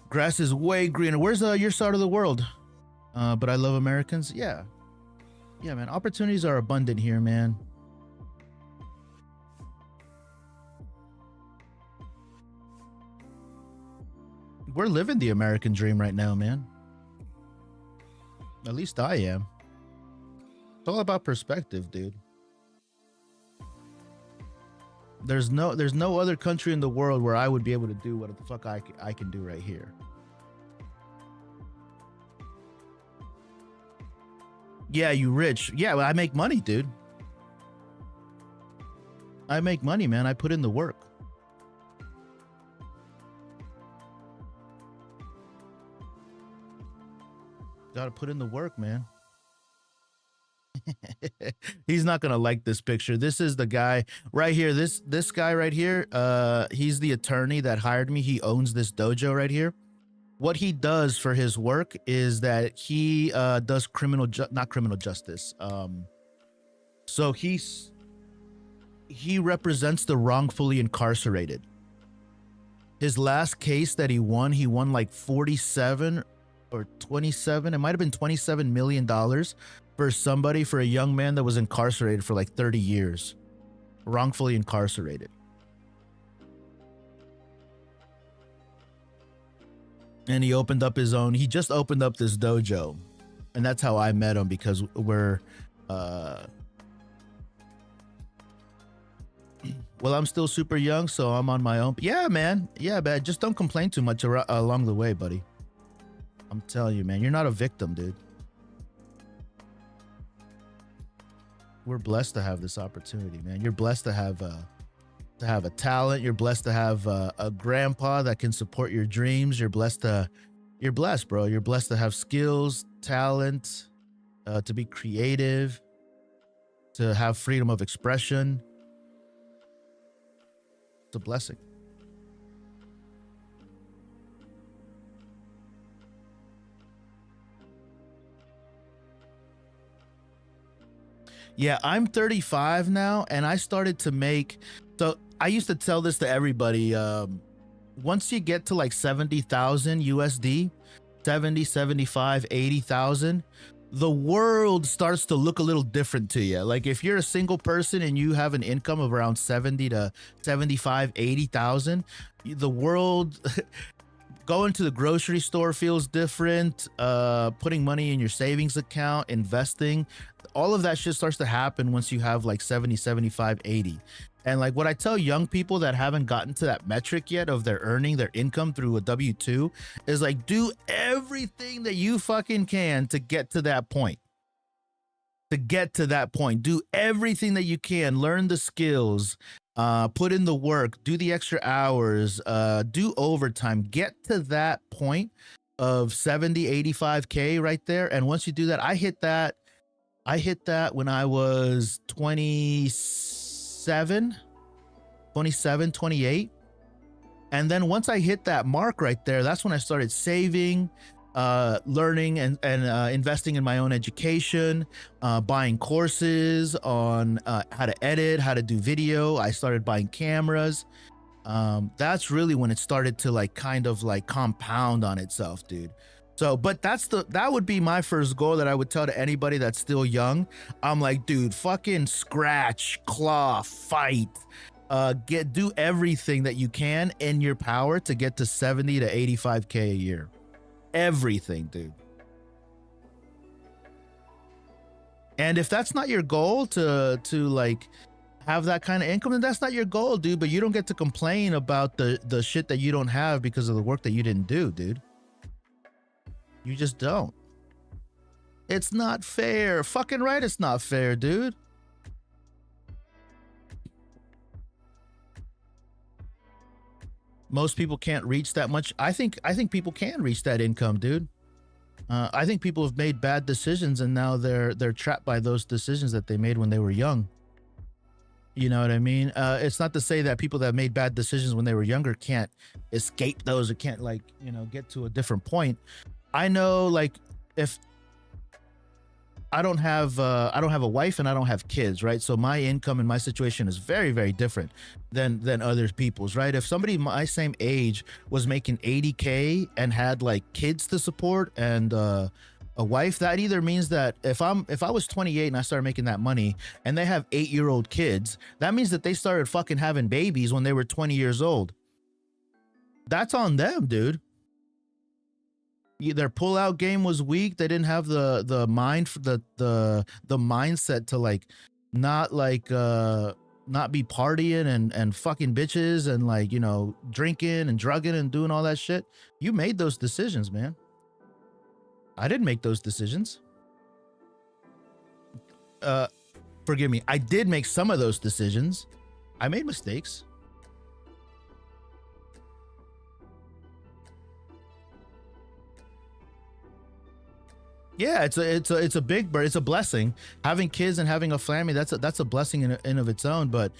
Grass is way greener. Where's your side of the world? But I love Americans. Yeah. Yeah, man. Opportunities are abundant here, man. We're living the American dream right now, man. At least I am. It's all about perspective, dude. There's no other country in the world where I would be able to do what the fuck I can do right here. Yeah, you rich. Yeah, well, I make money, dude. I make money, man. I put in the work. Gotta put in the work, man. He's not gonna like this picture. This is the guy right here. This guy right here. He's the attorney that hired me. He owns this dojo right here. What he does for his work is that he does not criminal justice. So he represents the wrongfully incarcerated. His last case that he won like 47 or 27. It might have been $27 million for a young man that was incarcerated for like 30 years, wrongfully incarcerated. And he just opened up this dojo, and that's how I met him, because we're well, I'm still super young, so I'm on my own. Yeah, man. Just don't complain too much along the way, buddy. I'm telling you, man, you're not a victim, dude. We're blessed to have this opportunity, man. You're blessed to have a talent. You're blessed to have a grandpa that can support your dreams. You're blessed, bro. You're blessed to have skills, talent, to be creative, to have freedom of expression. It's a blessing. Yeah, I'm 35 now, and I started to make, so I used to tell this to everybody. Once you get to like 70,000 USD, 70, 75, 80,000, the world starts to look a little different to you. Like if you're a single person and you have an income of around 70 to 75, 80,000, the world going to the grocery store feels different. Putting money in your savings account, investing, all of that shit starts to happen once you have like 70, 75, 80. And like what I tell young people that haven't gotten to that metric yet of their earning their income through a W-2 is like, do everything that you fucking can to get to that point. Do everything that you can. Learn the skills, put in the work, do the extra hours, do overtime, get to that point of 70, 85K right there. And once you do that, I hit that when I was 27, 28. And then once I hit that mark right there, that's when I started saving, learning and investing in my own education, buying courses on how to edit, how to do video. I started buying cameras. That's really when it started to like kind of like compound on itself, dude. So, but that would be my first goal that I would tell to anybody that's still young. I'm like, dude, fucking scratch, claw, fight, do everything that you can in your power to get to 70 to 85K a year. Everything, dude. And if that's not your goal to like have that kind of income, then that's not your goal, dude. But you don't get to complain about the shit that you don't have because of the work that you didn't do, dude. You just don't. It's not fair. Fucking right, it's not fair, dude. Most people can't reach that much. I think people can reach that income, dude. I think people have made bad decisions and now they're trapped by those decisions that they made when they were young. You know what I mean? It's not to say that people that made bad decisions when they were younger can't escape those or can't, like, you know, get to a different point. I know, like, if I don't have a wife and I don't have kids, right? So my income and my situation is very, very different than other people's, right? If somebody my same age was making 80K and had like kids to support and a wife, that either means that if I was 28 and I started making that money and they have 8-year-old kids, that means that they started fucking having babies when they were 20 years old. That's on them, dude. Their pull-out game was weak. They didn't have the mind for the mindset to like not be partying and fucking bitches and, like, you know, drinking and drugging and doing all that shit. You made those decisions, man. I didn't make those decisions. Forgive me. I did make some of those decisions. I made mistakes. Yeah, it's a big bird. It's a blessing. Having kids and having a family, that's a blessing in of its own. But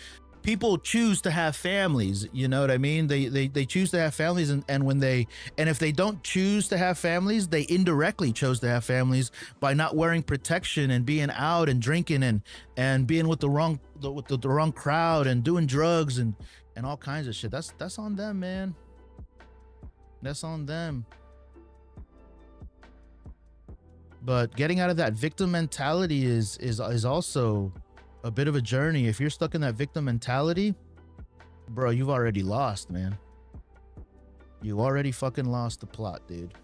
people choose to have families. You know what I mean? They choose to have families, and if they don't choose to have families, they indirectly chose to have families by not wearing protection and being out and drinking and being with the wrong crowd and doing drugs and all kinds of shit. That's on them, man. That's on them. But getting out of that victim mentality is also a bit of a journey. If you're stuck in that victim mentality, bro, you've already lost, man. You already fucking lost the plot, dude.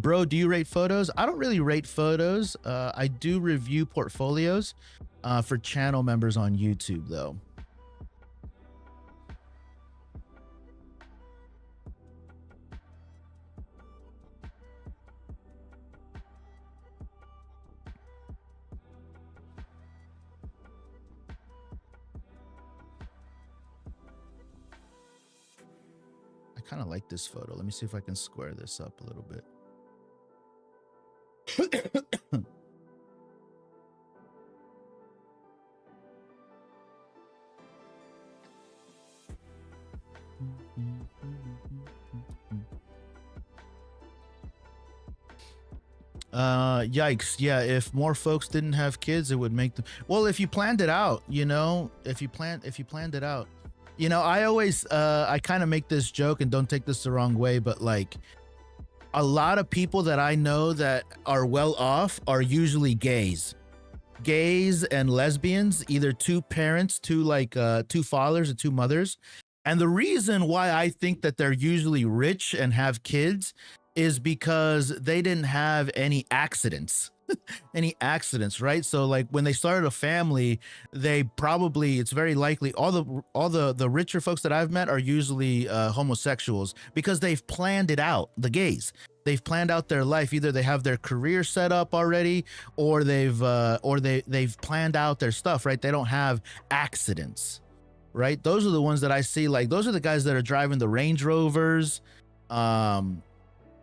Bro, do you rate photos? I don't really rate photos. I do review portfolios for channel members on YouTube, though. Kind of like this photo. Let me see if I can square this up a little bit. Yikes. Yeah, if more folks didn't have kids, it would make them, well, if you planned it out, you know, if you planned it out. You know, I always, I kind of make this joke, and don't take this the wrong way, but like a lot of people that I know that are well off are usually gays and lesbians, either two parents, two fathers and two mothers. And the reason why I think that they're usually rich and have kids is because they didn't have any accidents. Right? So like when they started a family, they probably, it's very likely all the richer folks that I've met are usually homosexuals, because they've planned it out. The gays, they've planned out their life. Either they have their career set up already, or they've planned out their stuff, right? They don't have accidents, right? Those are the ones that I see. Like, those are the guys that are driving the Range Rovers, the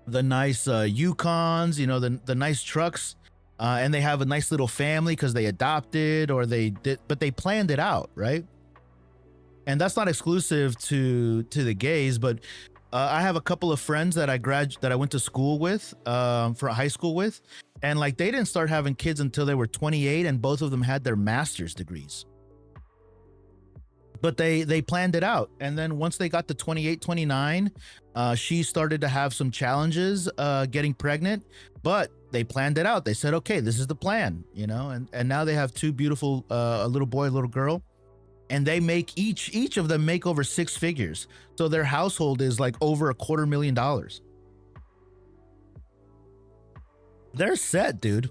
nice Yukons, you know, the nice trucks. And they have a nice little family because they adopted, or they did, but they planned it out, right? And that's not exclusive to the gays, but I have a couple of friends that I went to school with, for high school with, and like they didn't start having kids until they were 28, and both of them had their master's degrees. But they planned it out, and then once they got to 28, 29, she started to have some challenges getting pregnant, but they planned it out. They said, okay, this is the plan, you know, and now they have two beautiful, a little boy, a little girl, and they make each of them make over six figures. So their household is like over $250,000. They're set, dude.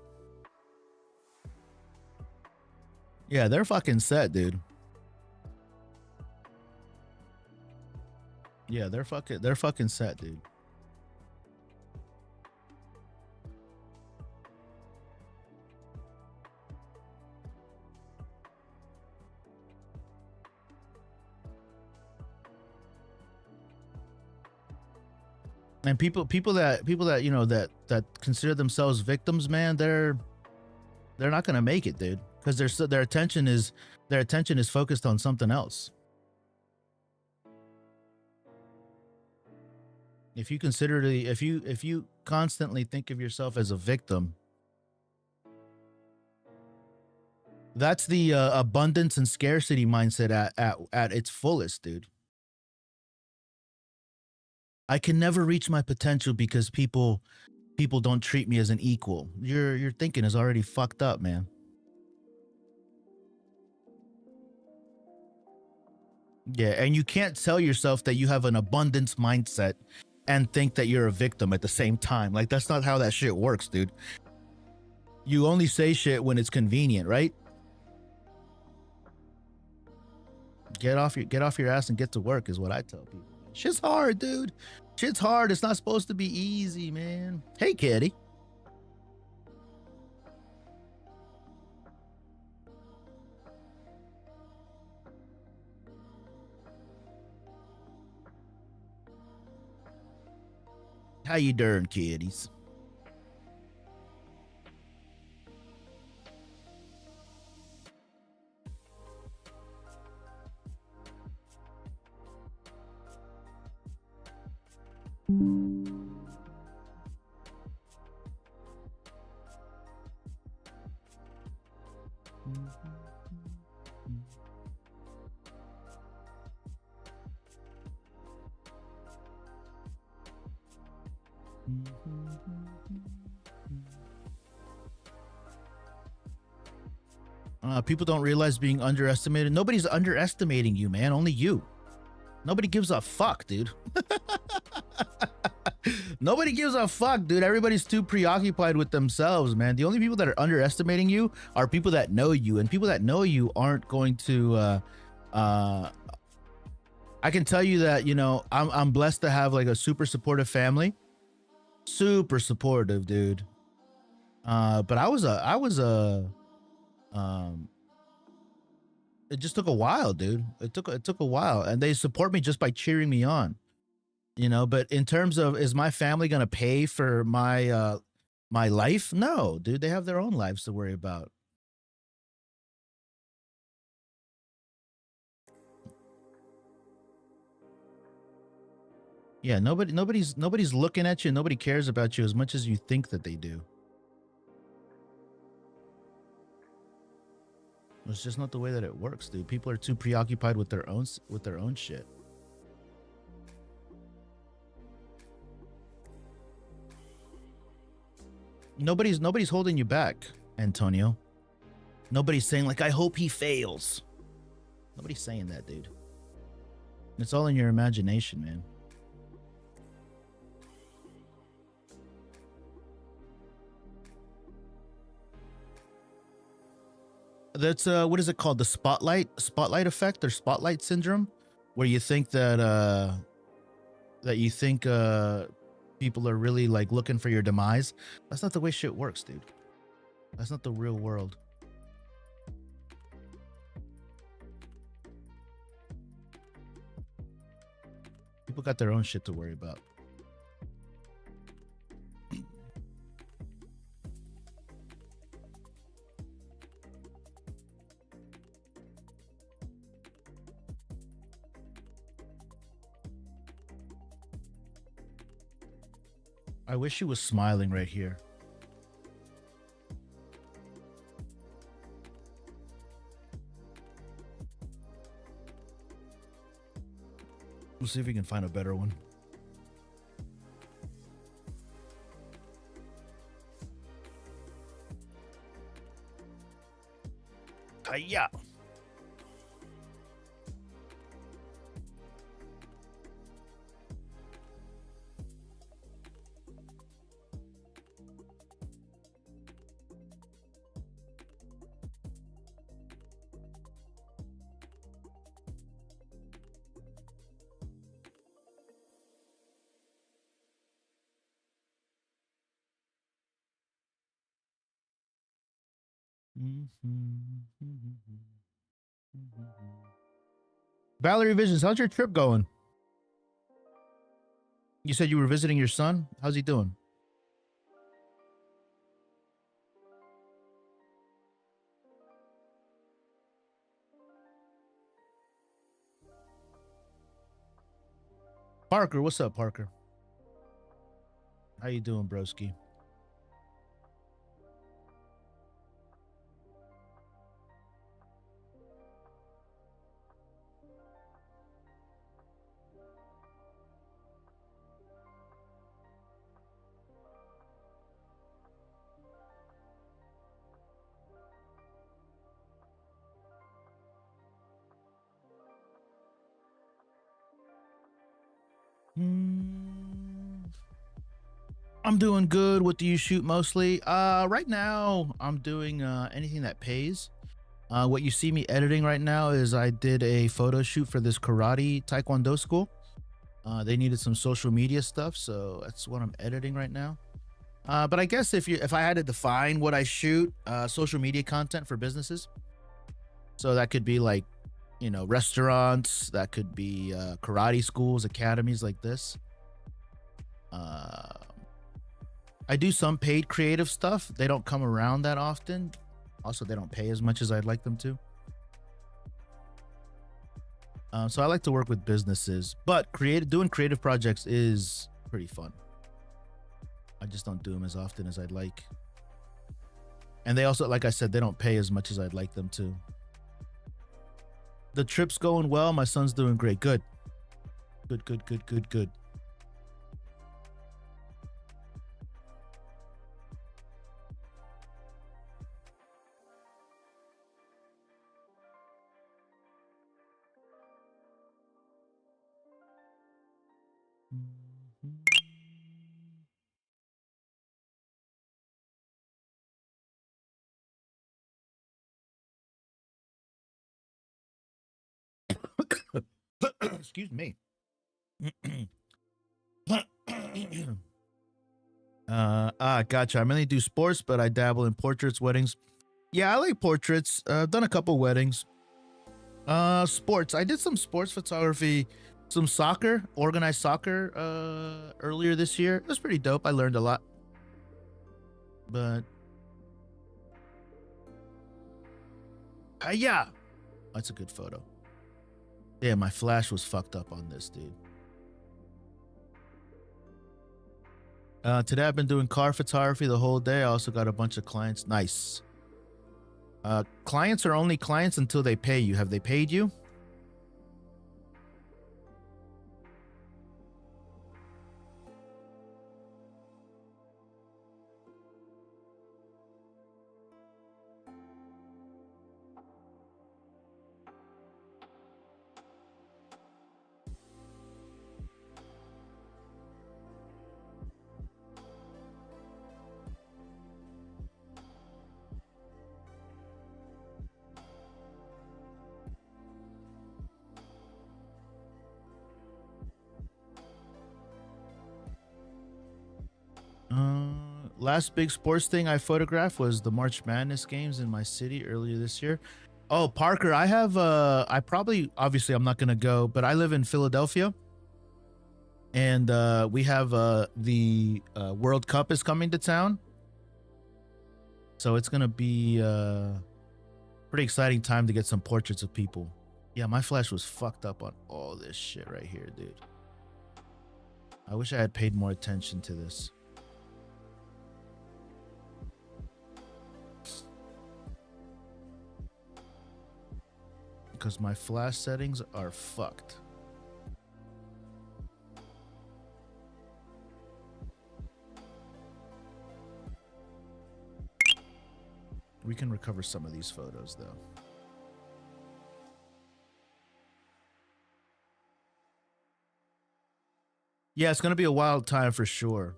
Yeah, they're fucking set, dude. Yeah, they're fucking set, dude. And people that you know that consider themselves victims, man, they're not gonna make it, dude, because their attention is focused on something else. If you consider if you constantly think of yourself as a victim, that's the abundance and scarcity mindset at its fullest, dude. I can never reach my potential because people don't treat me as an equal. Your thinking is already fucked up, man. Yeah, and you can't tell yourself that you have an abundance mindset and think that you're a victim at the same time. Like, that's not how that shit works, dude. You only say shit when it's convenient, right? Get off your ass and get to work is what I tell people. Shit's hard, dude. Shit's hard. It's not supposed to be easy, man. Hey, kitty. How you doing, kitties? People don't realize being underestimated. Nobody's underestimating you, man. Only you. Nobody gives a fuck, dude. Nobody gives a fuck, dude. Everybody's too preoccupied with themselves, man. The only people that are underestimating you are people that know you, and people that know you aren't going to I can tell you that, you know, I'm blessed to have like a super supportive family. Super supportive, dude. But I was a it just took a while, dude. It took a while, and they support me just by cheering me on, you know. But in terms of, is my family gonna pay for my my life? No, dude. They have their own lives to worry about. Yeah, nobody's looking at you. Nobody cares about you as much as you think that they do. It's just not the way that it works, dude. People are too preoccupied with their own shit. Nobody's holding you back, Antonio. Nobody's saying like, I hope he fails. Nobody's saying that, dude. It's all in your imagination, man. That's what is it called? The spotlight effect or spotlight syndrome, where you think that people are really like looking for your demise. That's not the way shit works, dude. That's not the real world. People got their own shit to worry about. I wish she was smiling right here. We'll see if we can find a better one. Hiya. Valerie Visions, how's your trip going? You said you were visiting your son. How's he doing? Parker, what's up, Parker? How you doing, broski? I'm doing good. What do you shoot mostly? Right now I'm doing anything that pays. What you see me editing right now is I did a photo shoot for this karate taekwondo school. They needed some social media stuff, so that's what I'm editing right now. But I guess if I had to define what I shoot, social media content for businesses. So that could be like, you know, restaurants, that could be karate schools, academies like this. I do some paid creative stuff. They don't come around that often. Also, they don't pay as much as I'd like them to. So I like to work with businesses, but doing creative projects is pretty fun. I just don't do them as often as I'd like. And they also, like I said, they don't pay as much as I'd like them to. The trip's going well. My son's doing great. Good. Good. Excuse me. Gotcha. I mainly do sports, but I dabble in portraits, weddings. Yeah, I like portraits. I've done a couple weddings. Sports. I did some sports photography, some soccer, organized soccer, earlier this year. It was pretty dope. I learned a lot. But yeah, that's a good photo. Yeah, my flash was fucked up on this, dude. Today I've been doing car photography the whole day. I also got a bunch of clients. Nice. Clients are only clients until they pay you. Have they paid you? Last big sports thing I photographed was the March Madness games in my city earlier this year. Oh, Parker, I have I probably, obviously I'm not gonna go, but I live in Philadelphia, and we have the World Cup is coming to town, so it's gonna be pretty exciting time to get some portraits of people. Yeah, my flash was fucked up on all this shit right here, dude. I wish I had paid more attention to this. Because my flash settings are fucked. We can recover some of these photos though. Yeah, it's gonna be a wild time for sure.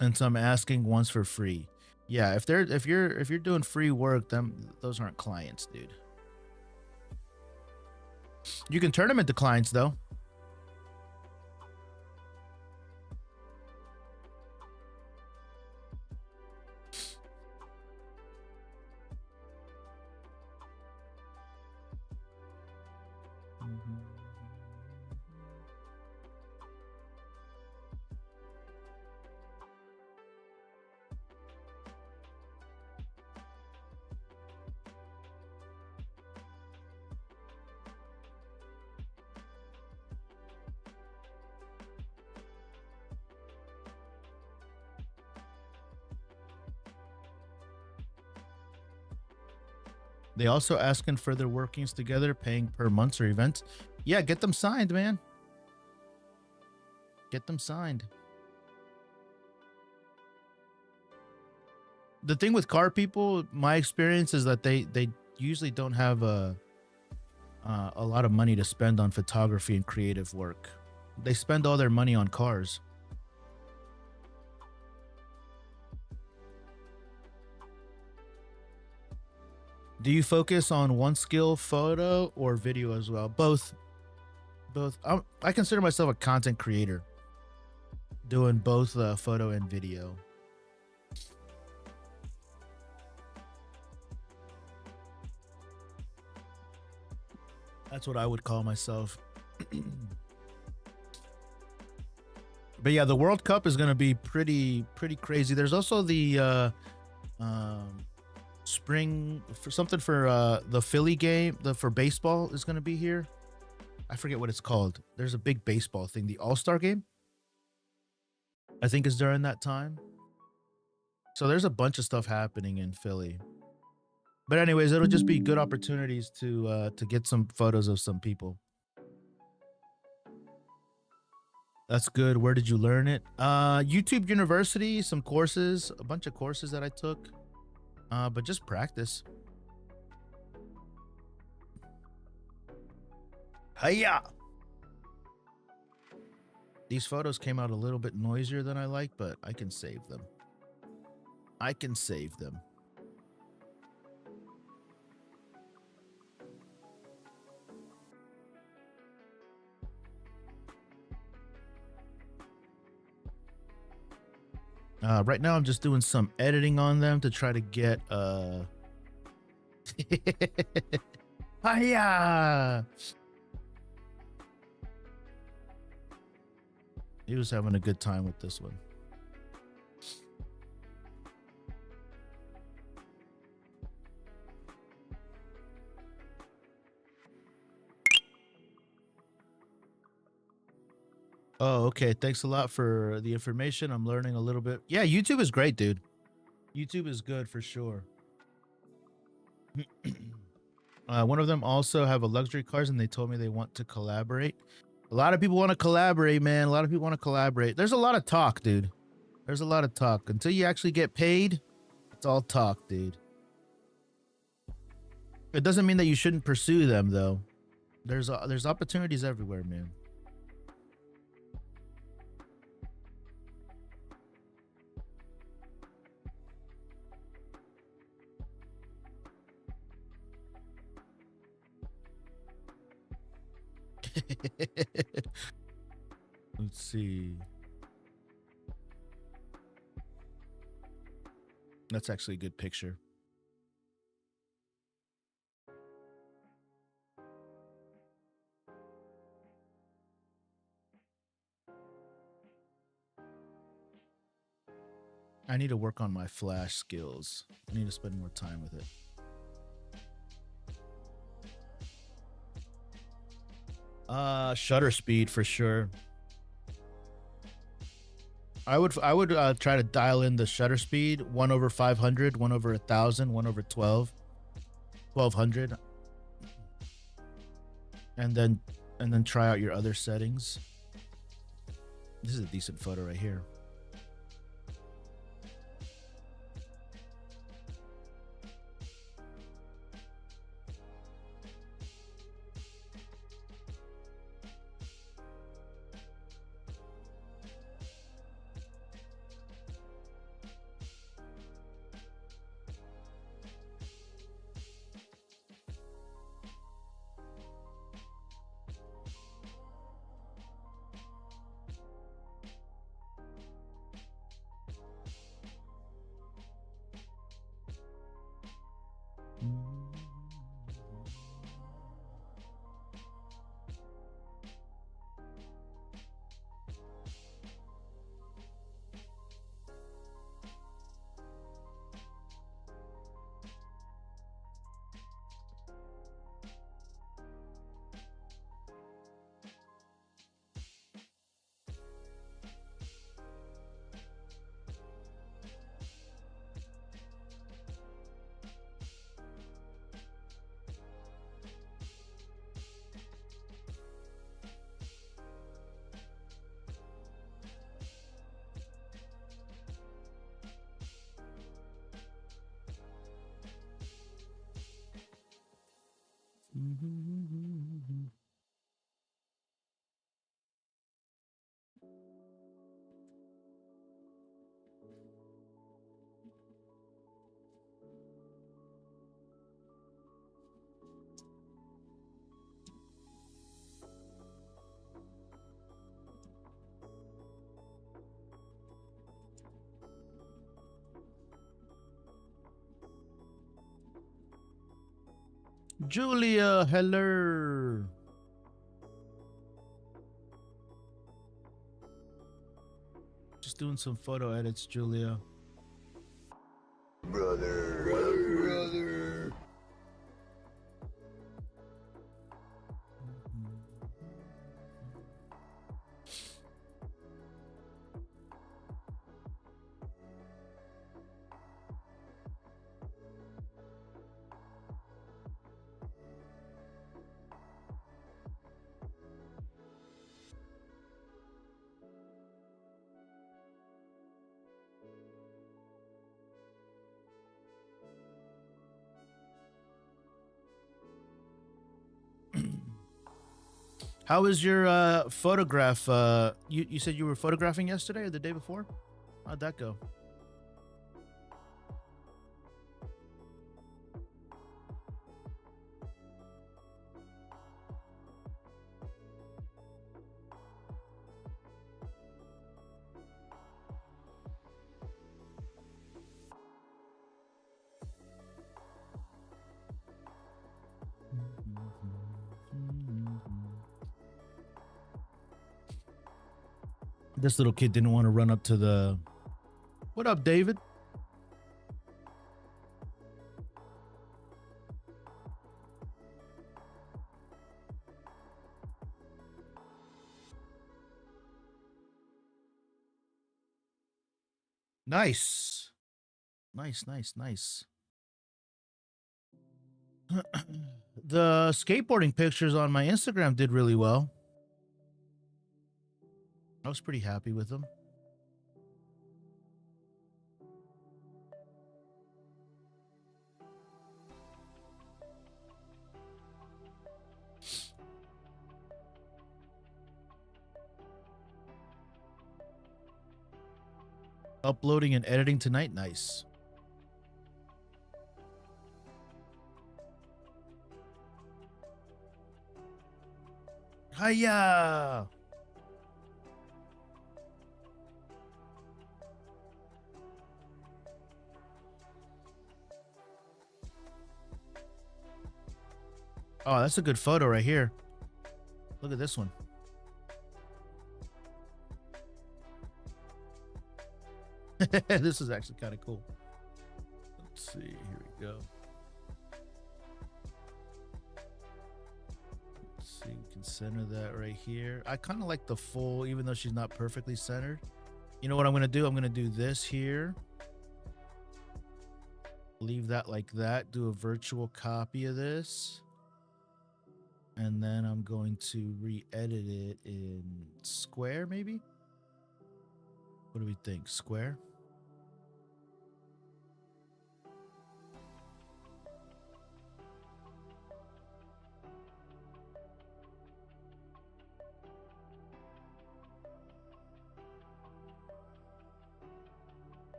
And so I'm asking once for free. Yeah, if you're doing free work, those aren't clients, dude. You can turn them into clients though. They also asking for their workings together, paying per month or event. Yeah, get them signed, man. Get them signed. The thing with car people, my experience is that they usually don't have a lot of money to spend on photography and creative work. They spend all their money on cars. Do you focus on one skill, photo or video as well? Both. I consider myself a content creator, doing both photo and video. That's what I would call myself. But yeah, the World Cup is going to be pretty crazy. There's also the spring for something for the Philly game, for baseball is going to be here. I forget what it's called. There's a big baseball thing, the All-Star game, I think, is during that time. So there's a bunch of stuff happening in Philly. But anyways, it'll just be good opportunities to get some photos of some people. That's good. Where did you learn it? YouTube University, some courses, a bunch of courses that I took. But just practice. Hiya! These photos came out a little bit noisier than I like, but I can save them. I can save them. Right now I'm just doing some editing on them to try to get Hiya! He was having a good time with this one. Oh, okay. Thanks a lot for the information. I'm learning a little bit. Yeah, YouTube is great, dude. YouTube is good for sure. One of them also have a luxury cars, and they told me they want to collaborate. A lot of people want to collaborate, man. A lot of people want to collaborate. There's a lot of talk, dude. There's a lot of talk. Until you actually get paid, it's all talk, dude. It doesn't mean that you shouldn't pursue them, though. There's opportunities everywhere, man. Let's see. That's actually a good picture. I need to work on my flash skills. I need to spend more time with it. Shutter speed for sure. I would try to dial in the shutter speed 1/500, 1/1000, 1/12, 1200, and then try out your other settings. This is a decent photo right here. Julia, hello. Just doing some photo edits, Julia. Brother. How was your photograph? You said you were photographing yesterday or the day before? How'd that go? This little kid didn't want to run up to the... What up, David? Nice. Nice. The skateboarding pictures on my Instagram did really well. I was pretty happy with them. Uploading and editing tonight, nice. Hiya! Oh, that's a good photo right here. Look at this one. This is actually kind of cool. Let's see. Here we go. Let's see. We can center that right here. I kind of like the full, even though she's not perfectly centered. You know what I'm going to do? I'm going to do this here. Leave that like that. Do a virtual copy of this. And then I'm going to re-edit it in Square, maybe? What do we think? Square?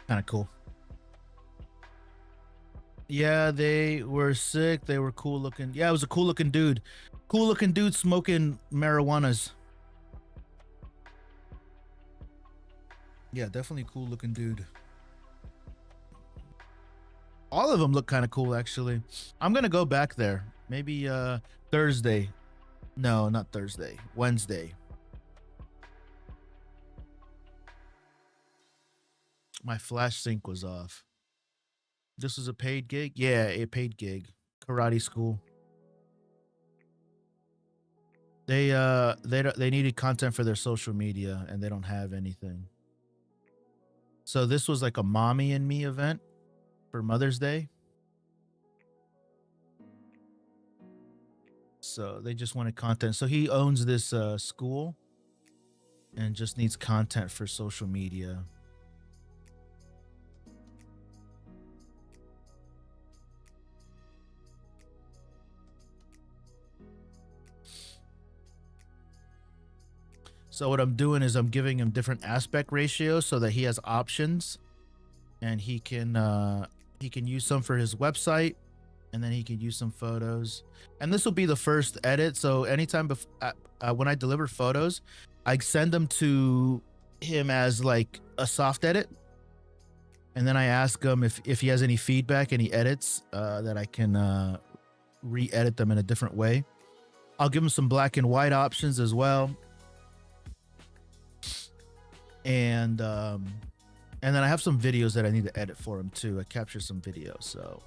Kind of cool. Yeah, they were sick. They were cool looking. Yeah, it was a cool looking dude. Cool looking dude smoking marijuanas. Yeah, definitely cool looking dude. All of them look kind of cool, actually. I'm going to go back there. Maybe Thursday. No, not Thursday. Wednesday. My flash sync was off. This was a paid gig? Yeah, a paid gig. Karate school. They needed content for their social media and they don't have anything. So this was like a mommy and me event for Mother's Day. So they just wanted content. So he owns this school and just needs content for social media. So what I'm doing is I'm giving him different aspect ratios so that he has options and he can He can use some for his website, and then he can use some photos. And this will be the first edit. So anytime when I deliver photos, I send them to him as like a soft edit. And then I ask him if he has any feedback, any edits that I can re-edit them in a different way. I'll give him some black and white options as well. And then I have some videos that I need to edit for him too. I capture some videos, so.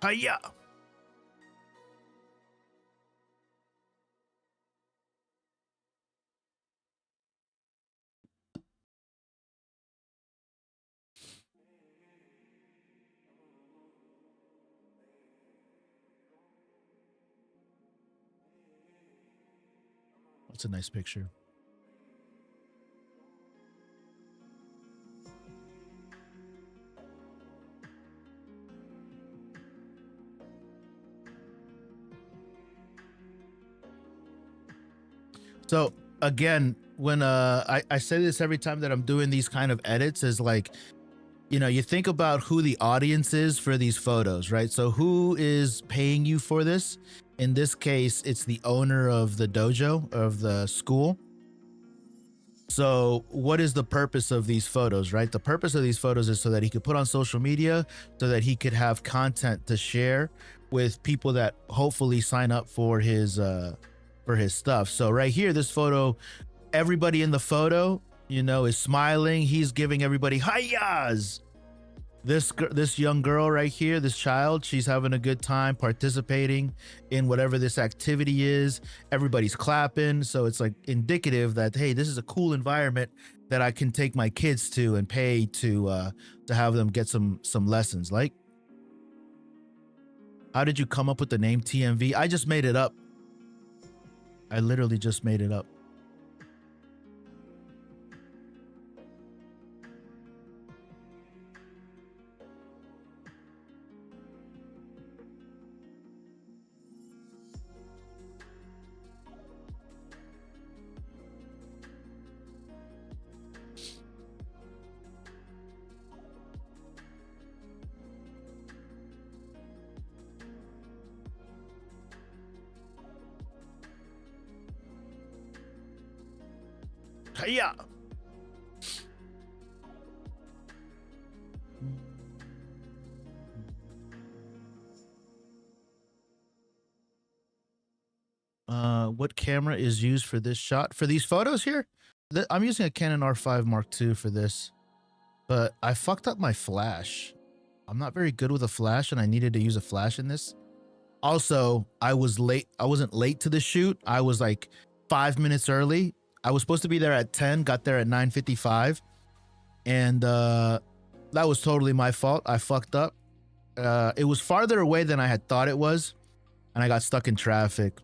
Hiya! That's a nice picture. So again, when I say this every time that I'm doing these kind of edits, is like, you know, you think about who the audience is for these photos, right? So who is paying you for this? In this case, it's the owner of the dojo, of the school. So what is the purpose of these photos, right? The purpose of these photos is so that he could put on social media, so that he could have content to share with people that hopefully sign up for his stuff. So right here, this photo, everybody in the photo, you know, is smiling. He's giving everybody hi-yas. This young girl right here, this child, she's having a good time participating in whatever this activity is. Everybody's clapping. So it's like indicative that, hey, this is a cool environment that I can take my kids to and pay to have them get some lessons. Like, how did you come up with the name TMV? I just made it up. I literally just made it up. Hiya! What camera is used for this shot? For these photos here? I'm using a Canon R5 Mark II for this, but I fucked up my flash. I'm not very good with a flash, and I needed to use a flash in this. Also, I was late. I wasn't late to the shoot. I was like 5 minutes early. I was supposed to be there at 10, got there at 9:55. And that was totally my fault. I fucked up. It was farther away than I had thought it was, and I got stuck in traffic.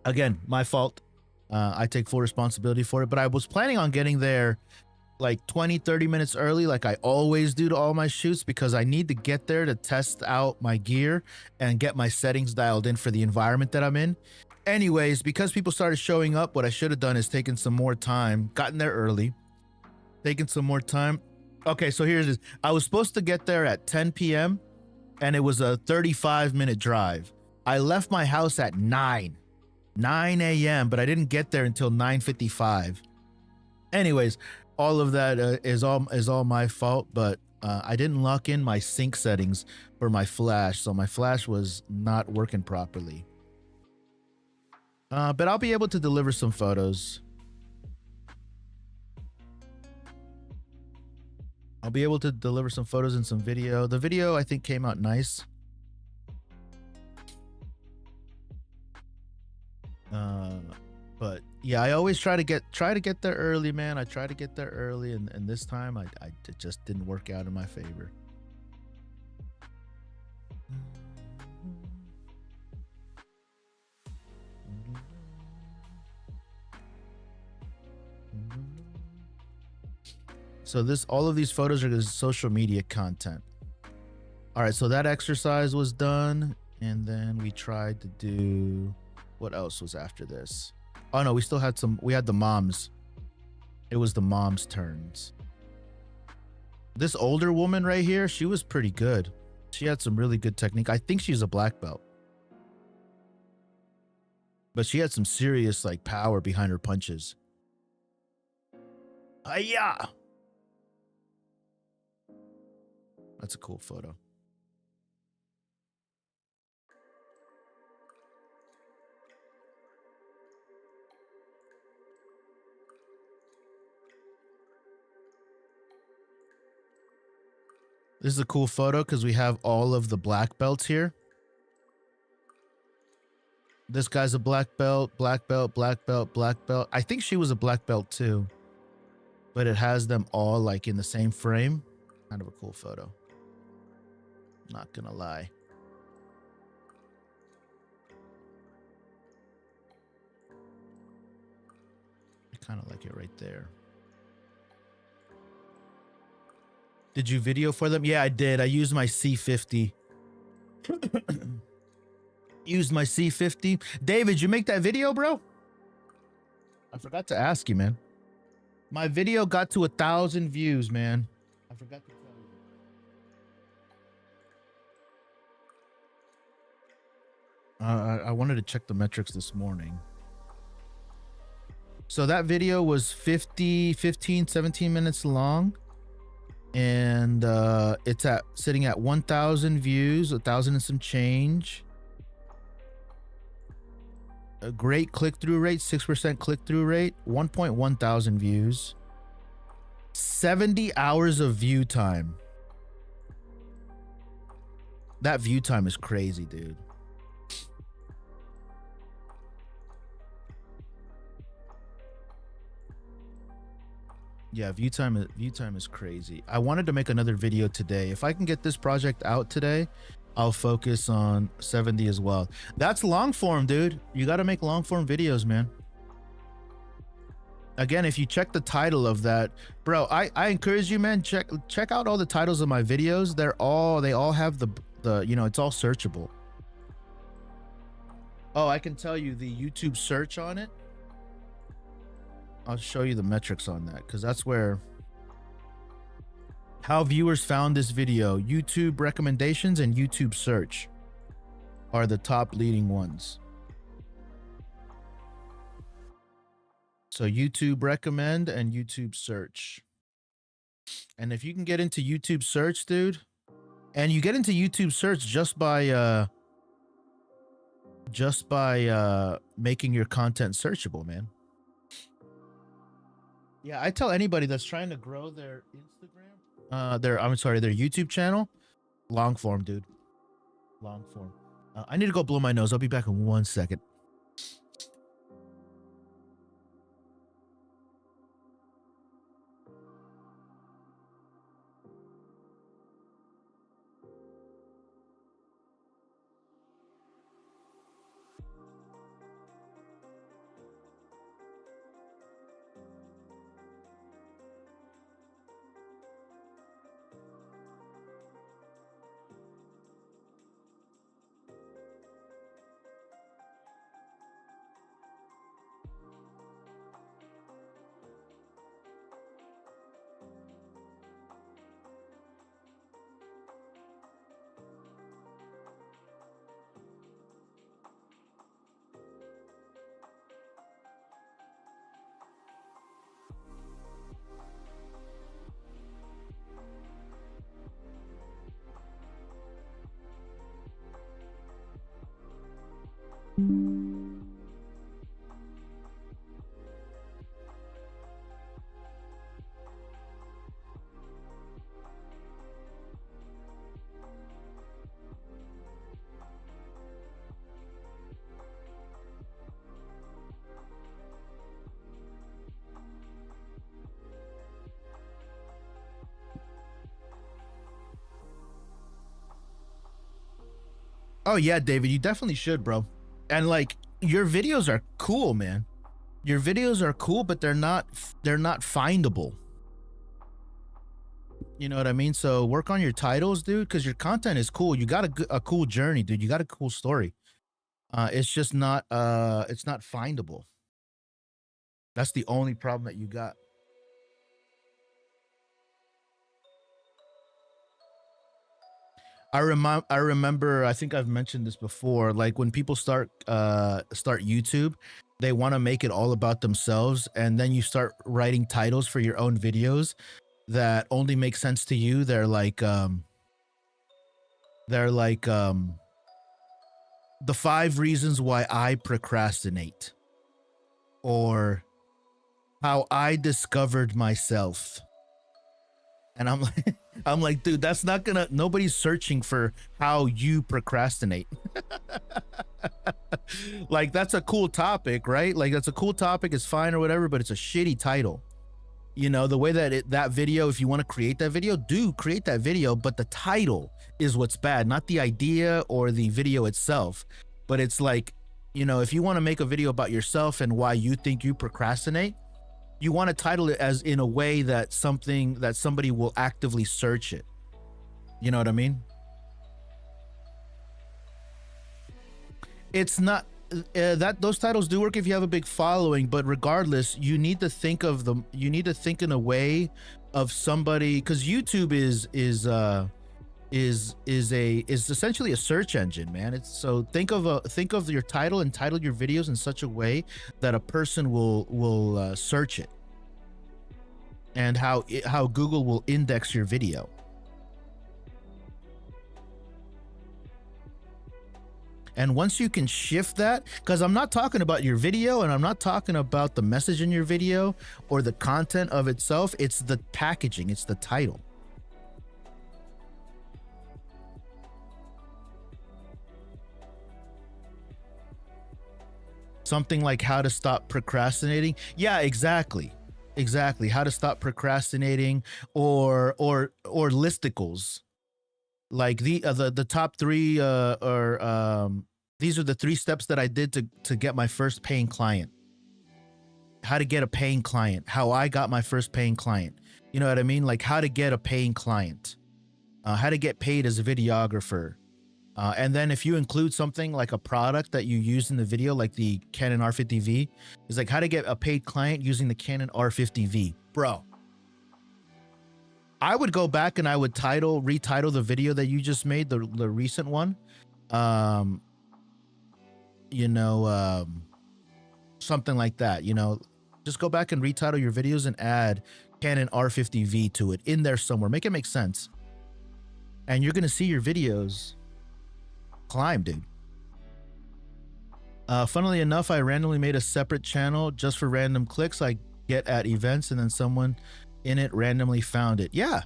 Again, my fault. I take full responsibility for it, but I was planning on getting there like 20-30 minutes early, like I always do to all my shoots, because I need to get there to test out my gear and get my settings dialed in for the environment that I'm in. Anyways, because people started showing up, what I should have done is taken some more time, gotten there early, taken some more time. Okay, so here's this. I was supposed to get there at 10 p.m. and it was a 35-minute drive. I left my house at 9 a.m., but I didn't get there until 9:55. Anyways, all of that is all my fault, but I didn't lock in my sync settings for my flash, so my flash was not working properly. But I'll be able to deliver some photos. I'll be able to deliver some photos and some video. The video, I think, came out nice. Uh, but yeah, I always try to get there early, man. I try to get there early, and this time it just didn't work out in my favor. So all of these photos are social media content. All right, so that exercise was done, and then we tried to do, what else was after this? Oh no, we had the moms. It was the moms' turns. This older woman right here, she was pretty good. She had some really good technique. I think she's a black belt. But she had some serious like power behind her punches. Yeah. That's a cool photo. This is a cool photo because we have all of the black belts here. This guy's a black belt, black belt, black belt, black belt. I think she was a black belt too. But it has them all like in the same frame. Kind of a cool photo. Not gonna lie. I kind of like it right there. Did you video for them? Yeah, I did. I used my C50. Used my C50. David, you make that video, bro? I forgot to ask you, man. My video got to 1,000 views, man. I forgot to tell you. I wanted to check the metrics this morning. So that video was 15, 17 minutes long. And it's sitting at 1,000 views, 1,000 and some change. A great click-through rate, 6% click-through rate, 1.1 thousand views, 70 hours of view time. That view time is crazy, dude. Yeah, view time is crazy. I wanted to make another video today. If I can get this project out today, I'll focus on 70 as well. That's long form, dude. You got to make long form videos, man. Again, if you check the title of that, bro, I encourage you, man, check out all the titles of my videos. They all have the it's all searchable. Oh, I can tell you the YouTube search on it. I'll show you the metrics on that because that's where how viewers found this video. YouTube recommendations and YouTube search are the top leading ones. So YouTube recommend and YouTube search. And if you can get into YouTube search, dude, and you get into YouTube search just by making your content searchable, man. Yeah, I tell anybody that's trying to grow their Instagram, their YouTube channel, long form, dude. Long form. I need to go blow my nose. I'll be back in 1 second. Oh yeah, David, you definitely should, bro. And like your videos are cool, man. Your videos are cool, but they're not findable. You know what I mean? So work on your titles, dude, because your content is cool. You got a cool journey, dude. You got a cool story. It's just not it's not findable. That's the only problem that you got. I remember, I think I've mentioned this before, like when people start YouTube, they want to make it all about themselves, and then you start writing titles for your own videos that only make sense to you. They're like the 5 reasons why I procrastinate, or how I discovered myself. And I'm like, I'm like, dude, that's not gonna, nobody's searching for how you procrastinate. Like, that's a cool topic, right? Like, that's a cool topic, it's fine or whatever, but it's a shitty title. You know, the way that that video, if you want to create that video, do create that video, but the title is what's bad, not the idea or the video itself. But it's like, you know, if you want to make a video about yourself and why you think you procrastinate, you want to title it as in a way that somebody will actively search it. You know what I mean? It's not that those titles do work if you have a big following, but regardless, you need to think of them. You need to think in a way of somebody, because YouTube is essentially a search engine, man. It's so think of your title and title your videos in such a way that a person will search it, and how Google will index your video. And once you can shift that, because I'm not talking about your video and I'm not talking about the message in your video or the content of itself, it's the packaging, it's the title. Something like how to stop procrastinating. Yeah, exactly. Exactly. How to stop procrastinating, or listicles. Like the top 3 these are the 3 steps that I did to get my first paying client. How to get a paying client, how I got my first paying client. You know what I mean? Like how to get a paying client, how to get paid as a videographer. And then if you include something like a product that you use in the video, like the Canon R50V, it's like how to get a paid client using the Canon R50V. Bro, I would go back and I would retitle the video that you just made, the recent one. Something like that, just go back and retitle your videos and add Canon R50V to it in there somewhere. Make it make sense. And you're going to see your videos climb, dude. Funnily enough, I randomly made a separate channel just for random clicks I get at events, and then someone in it randomly found it. Yeah.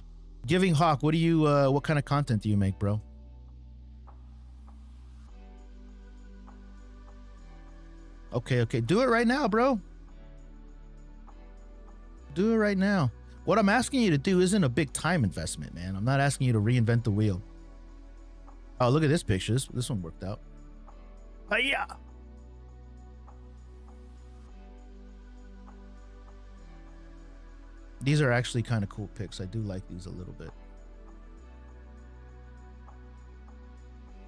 Giving Hawk, what kind of content do you make, bro? Okay. Do it right now, bro. Do it right now. What I'm asking you to do isn't a big time investment, man. I'm not asking you to reinvent the wheel. Oh, look at this picture. This one worked out. Yeah. These are actually kind of cool pics. I do like these a little bit.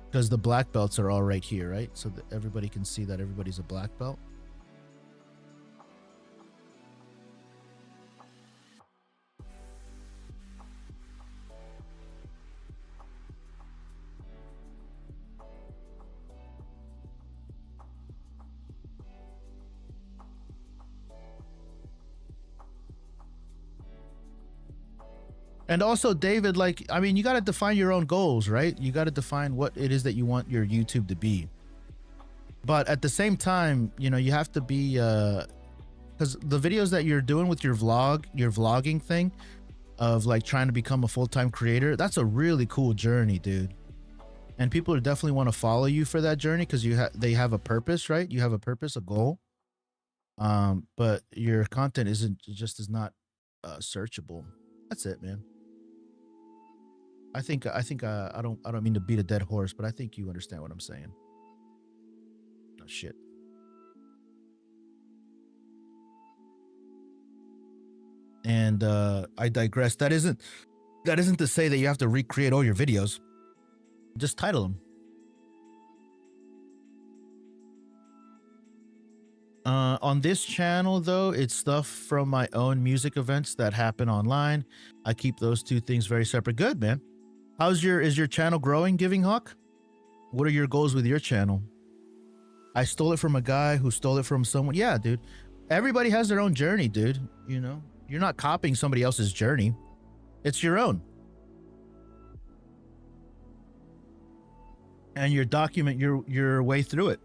Because the black belts are all right here, right? So that everybody can see that everybody's a black belt. And also, David, like, I mean, you got to define your own goals, right? You got to define what it is that you want your YouTube to be. But at the same time, you have to be, because the videos that you're doing with your vlogging thing of like trying to become a full-time creator, that's a really cool journey, dude. And people are definitely want to follow you for that journey because they have a purpose, right? You have a purpose, a goal. But your content is not searchable. That's it, man. I don't mean to beat a dead horse, but I think you understand what I'm saying. Oh shit. And I digress. That isn't to say that you have to recreate all your videos. Just title them. On this channel, though, it's stuff from my own music events that happen online. I keep those two things very separate. Good, man. Is your channel growing, Giving Hawk? What are your goals with your channel? I stole it from a guy who stole it from someone. Yeah, dude. Everybody has their own journey, dude. You know, you're not copying somebody else's journey. It's your own. And you document your way through it.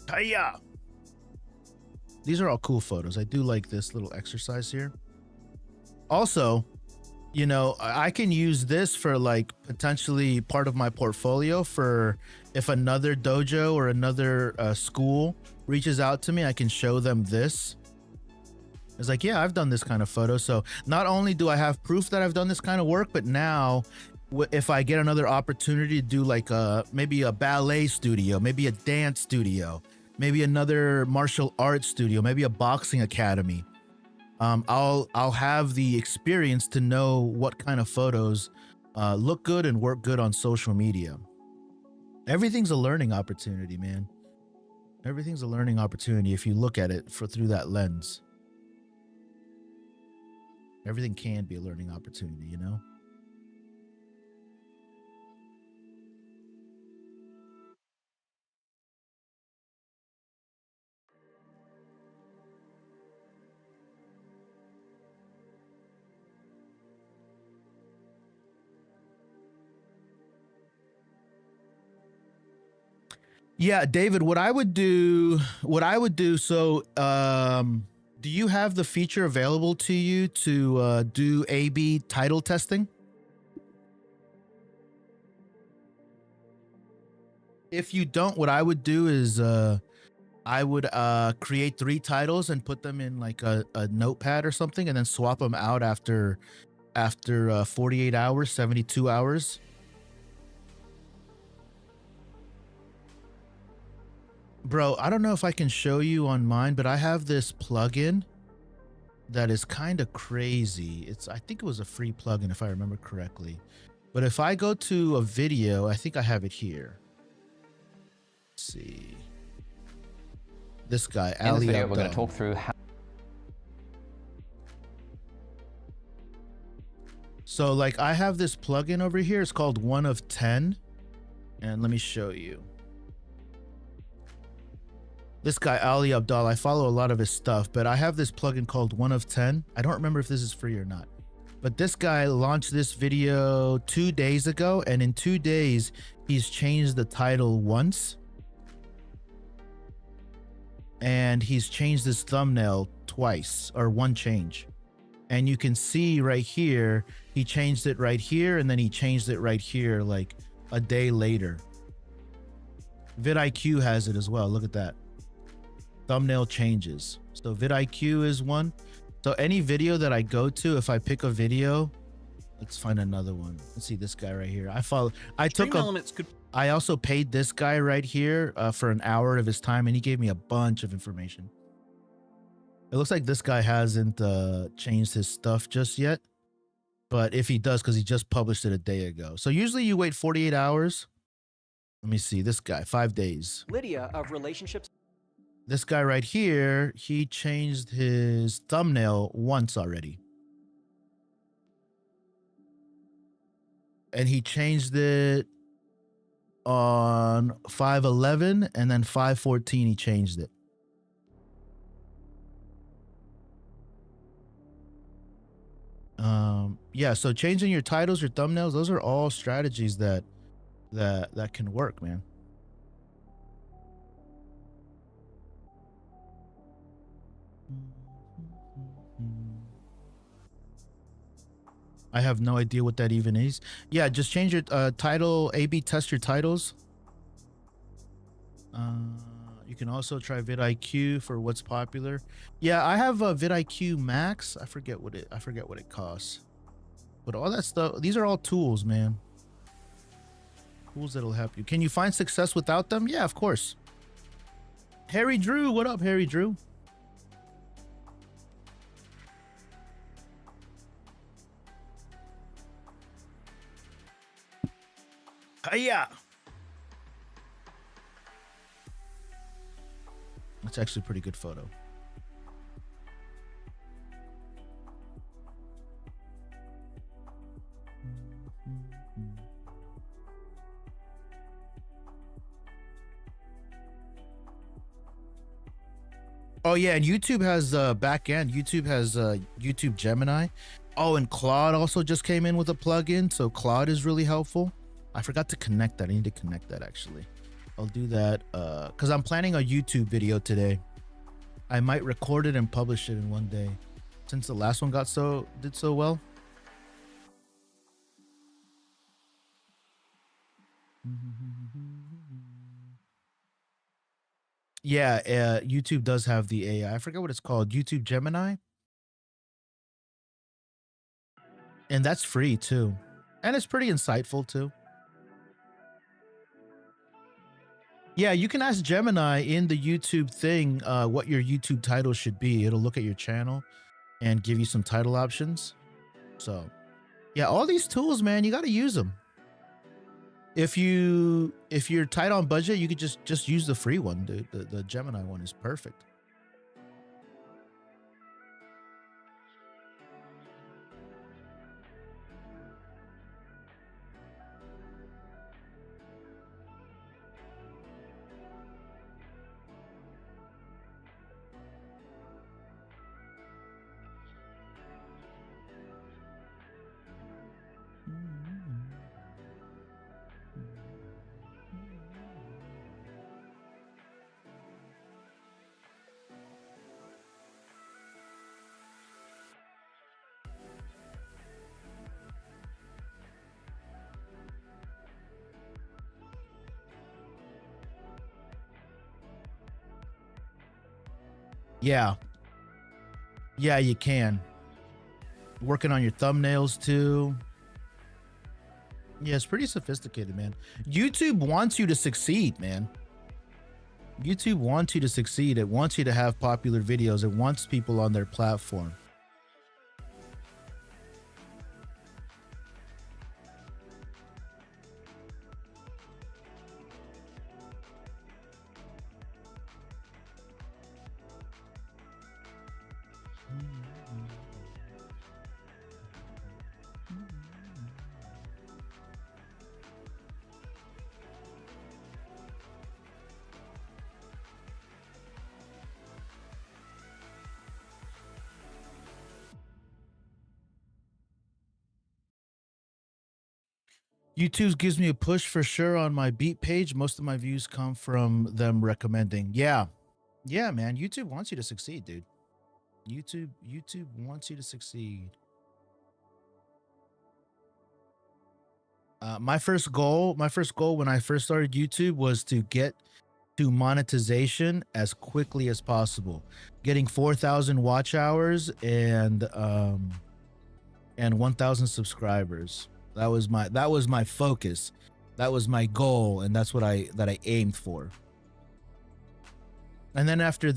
Hiya! These are all cool photos. I do like this little exercise here. Also, you know, I can use this for like potentially part of my portfolio for if another dojo or another school reaches out to me, I can show them this. It's like, yeah, I've done this kind of photo. So not only do I have proof that I've done this kind of work, but now if I get another opportunity to do like maybe a ballet studio, maybe a dance studio, maybe another martial arts studio, maybe a boxing academy, I'll have the experience to know what kind of photos look good and work good on social media. Everything's a learning opportunity, man. Everything's a learning opportunity if you look at it through that lens. Everything can be a learning opportunity, you know? Yeah, David, what I would do, so do you have the feature available to you to do A/B title testing? If you don't, what I would do is I would create 3 titles and put them in like a notepad or something, and then swap them out after 48 hours, 72 hours. Bro, I don't know if I can show you on mine, but I have this plugin that is kind of crazy. I think it was a free plugin if I remember correctly. But if I go to a video, I think I have it here. Let's see. This guy, Ali. In this video, we're going to talk through how. So like I have this plugin over here. It's called 1 of 10. And let me show you. This guy, Ali Abdal, I follow a lot of his stuff, but I have this plugin called 1 of 10. I don't remember if this is free or not. But this guy launched this video 2 days ago, and in 2 days, he's changed the title once. And he's changed his thumbnail twice, or one change. And you can see right here, he changed it right here, and then he changed it right here like a day later. vidIQ has it as well. Look at that. Thumbnail changes. So vidIQ is one. So any video that I go to, if I pick a video, let's find another one. Let's see this guy right here. I also paid this guy right here for an hour of his time, and he gave me a bunch of information. It looks like this guy hasn't changed his stuff just yet, but if he does, because he just published it a day ago. So usually you wait 48 hours. Let me see this guy, 5 days. Lydia of Relationships. This guy right here, he changed his thumbnail once already. And he changed it on 5/11, and then 5/14 he changed it. Yeah, so changing your titles, your thumbnails, those are all strategies that can work, man. I have no idea what that even is. Yeah, just change your title, A/B test your titles. You can also try vidIQ for what's popular. Yeah, I have a vidIQ Max. I forget what it costs. But all that stuff, these are all tools, man. Tools that'll help you. Can you find success without them? Yeah, of course. Harry Drew, what up, Harry Drew? Yeah. That's actually a pretty good photo. Oh yeah, and YouTube has back end. YouTube has YouTube Gemini. Oh, and Claude also just came in with a plugin, so Claude is really helpful. I forgot to connect that. I need to connect that actually. I'll do that because I'm planning a YouTube video today. I might record it and publish it in one day, since the last one did so well. Yeah, YouTube does have the AI. I forget what it's called. YouTube Gemini. And that's free too. And it's pretty insightful too. Yeah, you can ask Gemini in the YouTube thing what your YouTube title should be. It'll look at your channel and give you some title options. So, yeah, all these tools, man, you got to use them. If you're tight on budget, you could just use the free one. The Gemini one is perfect. Yeah. Yeah, you can. Working on your thumbnails too. Yeah, it's pretty sophisticated, man. YouTube wants you to succeed, man. YouTube wants you to succeed. It wants you to have popular videos. It wants people on their platform. YouTube gives me a push for sure on my beat page. Most of my views come from them recommending. Yeah. Yeah, man. YouTube wants you to succeed, dude. YouTube wants you to succeed. My first goal when I first started YouTube was to get to monetization as quickly as possible. Getting 4,000 watch hours and 1,000 subscribers. That was my focus. That was my goal, and that's what I aimed for. And then after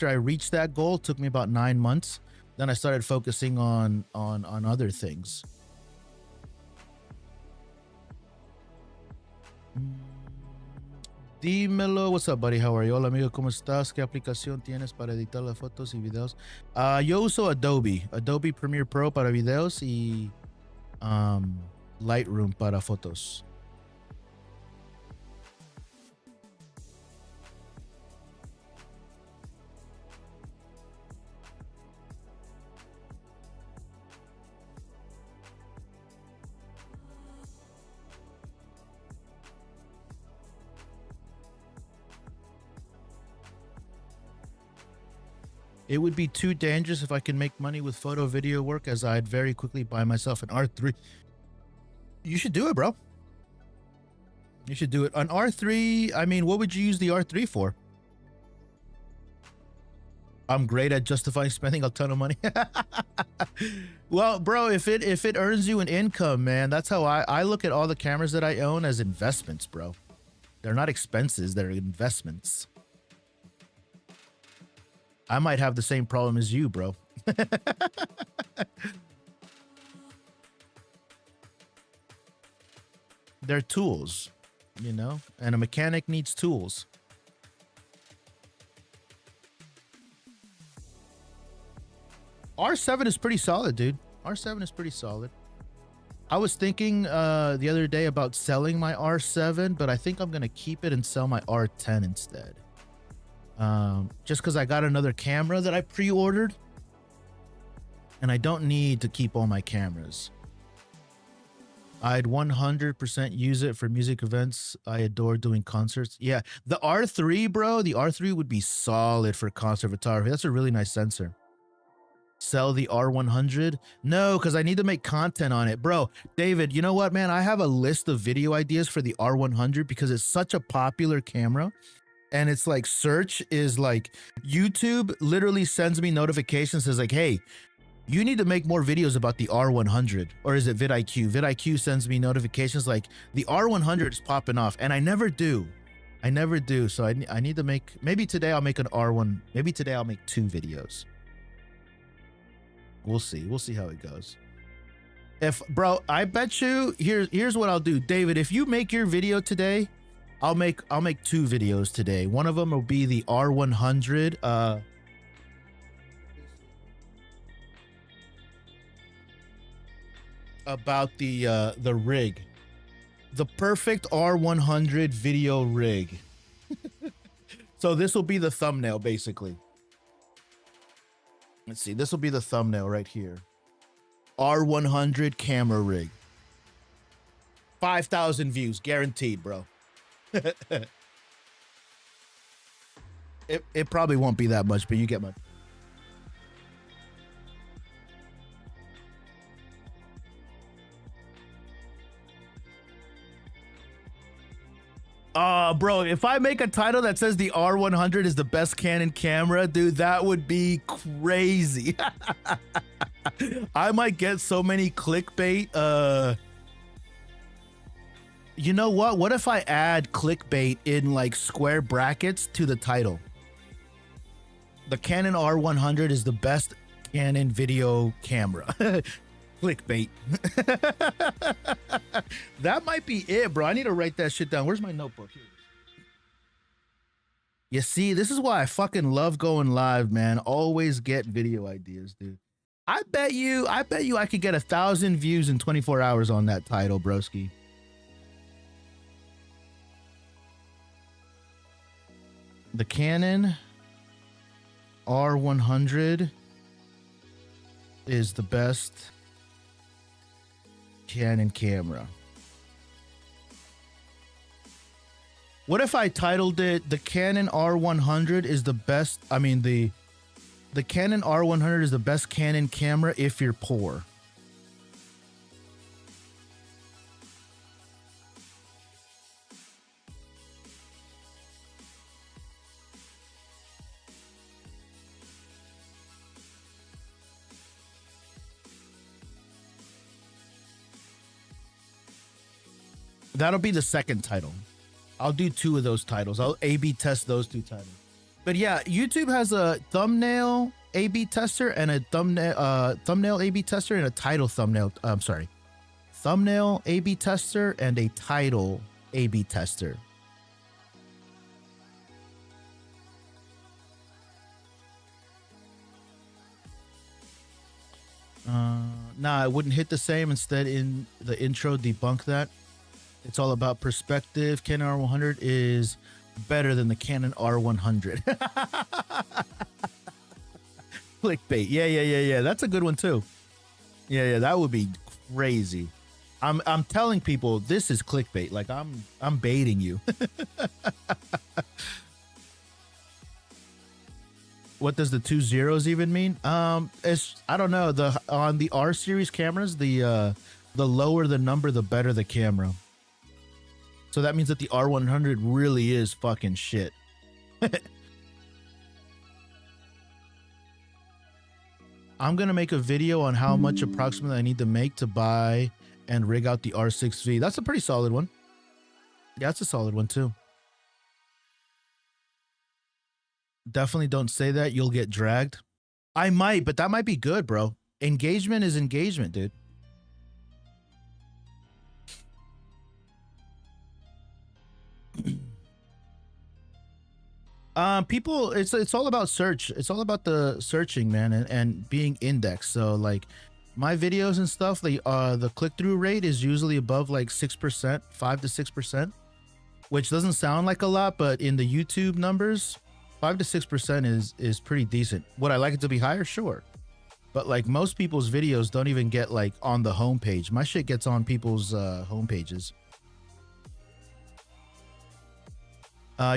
I reached that goal, it took me about 9 months. Then I started focusing on other things. Dímelo, what's up, buddy? How are you? Hola, amigo, ¿cómo estás? ¿Qué aplicación tienes para editar las fotos y videos? Yo uso Adobe Premiere Pro para videos y Lightroom para fotos. It would be too dangerous if I can make money with photo video work, as I'd very quickly buy myself an R3. You should do it, bro. You should do it. An R3, I mean, what would you use the R3 for? I'm great at justifying spending a ton of money. Well, bro, if it earns you an income, man, that's how I look at all the cameras that I own as investments, bro. They're not expenses, they're investments. I might have the same problem as you, bro. They're tools, you know, and a mechanic needs tools. R7 is pretty solid, dude. R7 is pretty solid. I was thinking the other day about selling my R7, but I think I'm going to keep it and sell my R10 instead. Just because I got another camera that I pre-ordered. And I don't need to keep all my cameras. I'd 100% use it for music events. I adore doing concerts. Yeah, the R3, bro, the R3 would be solid for concert photography. That's a really nice sensor. Sell the R100? No, because I need to make content on it. Bro, David, you know what, man? I have a list of video ideas for the R100 because it's such a popular camera. And it's like search is like YouTube literally sends me notifications, says like, hey, you need to make more videos about the R100. Or is it vidIQ? vidIQ sends me notifications like the R100 is popping off. And I never do. I never do. So I need to make, maybe today I'll make an R1. Maybe today I'll make 2 videos. We'll see. We'll see how it goes. If, bro, I bet you, here's what I'll do. David, if you make your video today, I'll make 2 videos today. One of them will be the R100. About the rig. The perfect R100 video rig. So this will be the thumbnail, basically. Let's see. This will be the thumbnail right here. R100 camera rig. 5,000 views, guaranteed, bro. It probably won't be that much, but you get my. Bro, if I make a title that says the R100 is the best Canon camera, dude, that would be crazy. I might get so many clickbait. You know what? What if I add clickbait in like square brackets to the title? The Canon R100 is the best Canon video camera. Clickbait. That might be it, bro. I need to write that shit down. Where's my notebook? Here. You see, this is why I fucking love going live, man. Always get video ideas, dude. I bet you I could get 1,000 views in 24 hours on that title, broski. The Canon R100 is the best Canon camera. What if I titled it the Canon R100 is the best, I mean the Canon R100 is the best Canon camera if you're poor. That'll be the second title. I'll do 2 of those titles. I'll A/B test those 2 titles. But yeah, YouTube has a thumbnail A/B tester and a thumbnail A/B tester and a title thumbnail. I'm sorry, thumbnail A/B tester and a title A/B tester. Nah, it wouldn't hit the same. Instead, in the intro, debunk that. It's all about perspective. Canon R100 is better than the Canon R100. Clickbait. Yeah. That's a good one too. Yeah. That would be crazy. I'm telling people this is clickbait. Like I'm baiting you. What does the 2 zeros even mean? It's, I don't know. On the R series cameras, the lower the number, the better the camera. So that means that the R100 really is fucking shit. I'm gonna make a video on how much approximately I need to make to buy and rig out the R6V. That's a pretty solid one. Yeah, that's a solid one too. Definitely don't say that. You'll get dragged. I might, but that might be good, bro. Engagement is engagement, dude. People, it's all about search. It's all about the searching, man, and being indexed. So like my videos and stuff, the click-through rate is usually above like 6%, 5 to 6%, which doesn't sound like a lot, but in the YouTube numbers, 5 to 6% is pretty decent. Would I like it to be higher? Sure. But like most people's videos don't even get like on the homepage. My shit gets on people's homepages.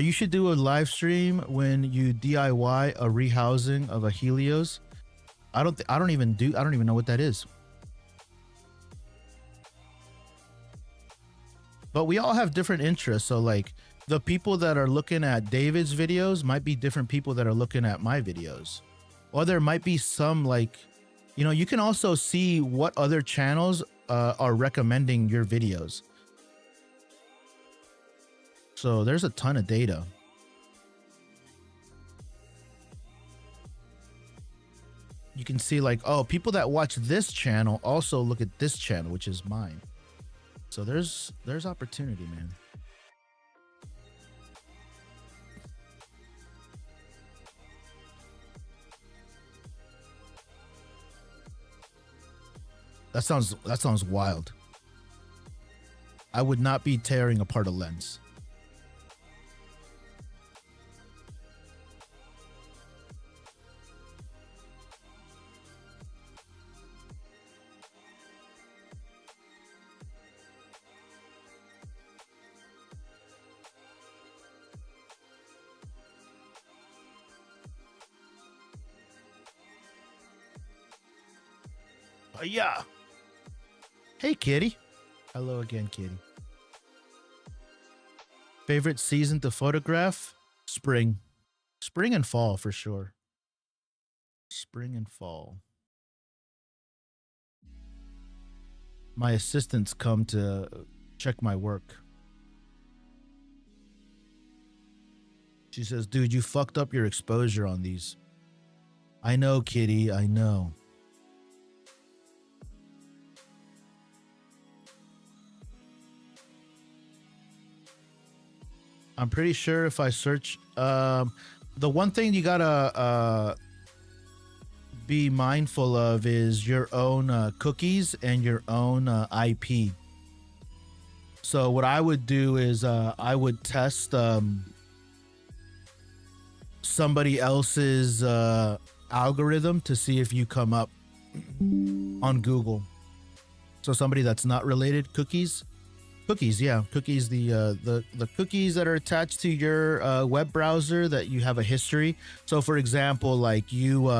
You should do a live stream when you DIY a rehousing of a Helios. I don't even know what that is. But we all have different interests. So like the people that are looking at David's videos might be different people that are looking at my videos. Or there might be some like, you know, you can also see what other channels are recommending your videos. So there's a ton of data. You can see like, oh, people that watch this channel also look at this channel, which is mine. So there's opportunity, man. That sounds wild. I would not be tearing apart a lens. Yeah. Hey, kitty. Hello again, kitty. Favorite season to photograph? Spring. Spring and fall for sure. Spring and fall. My assistants come to check my work. She says, dude, you fucked up your exposure on these. I know, kitty, I know. I'm pretty sure if I search, the one thing you gotta be mindful of is your own cookies and your own IP. So what I would do is I would test somebody else's algorithm to see if you come up on Google. So somebody that's not related, cookies, yeah, cookies. The cookies that are attached to your web browser that you have a history. So for example, like you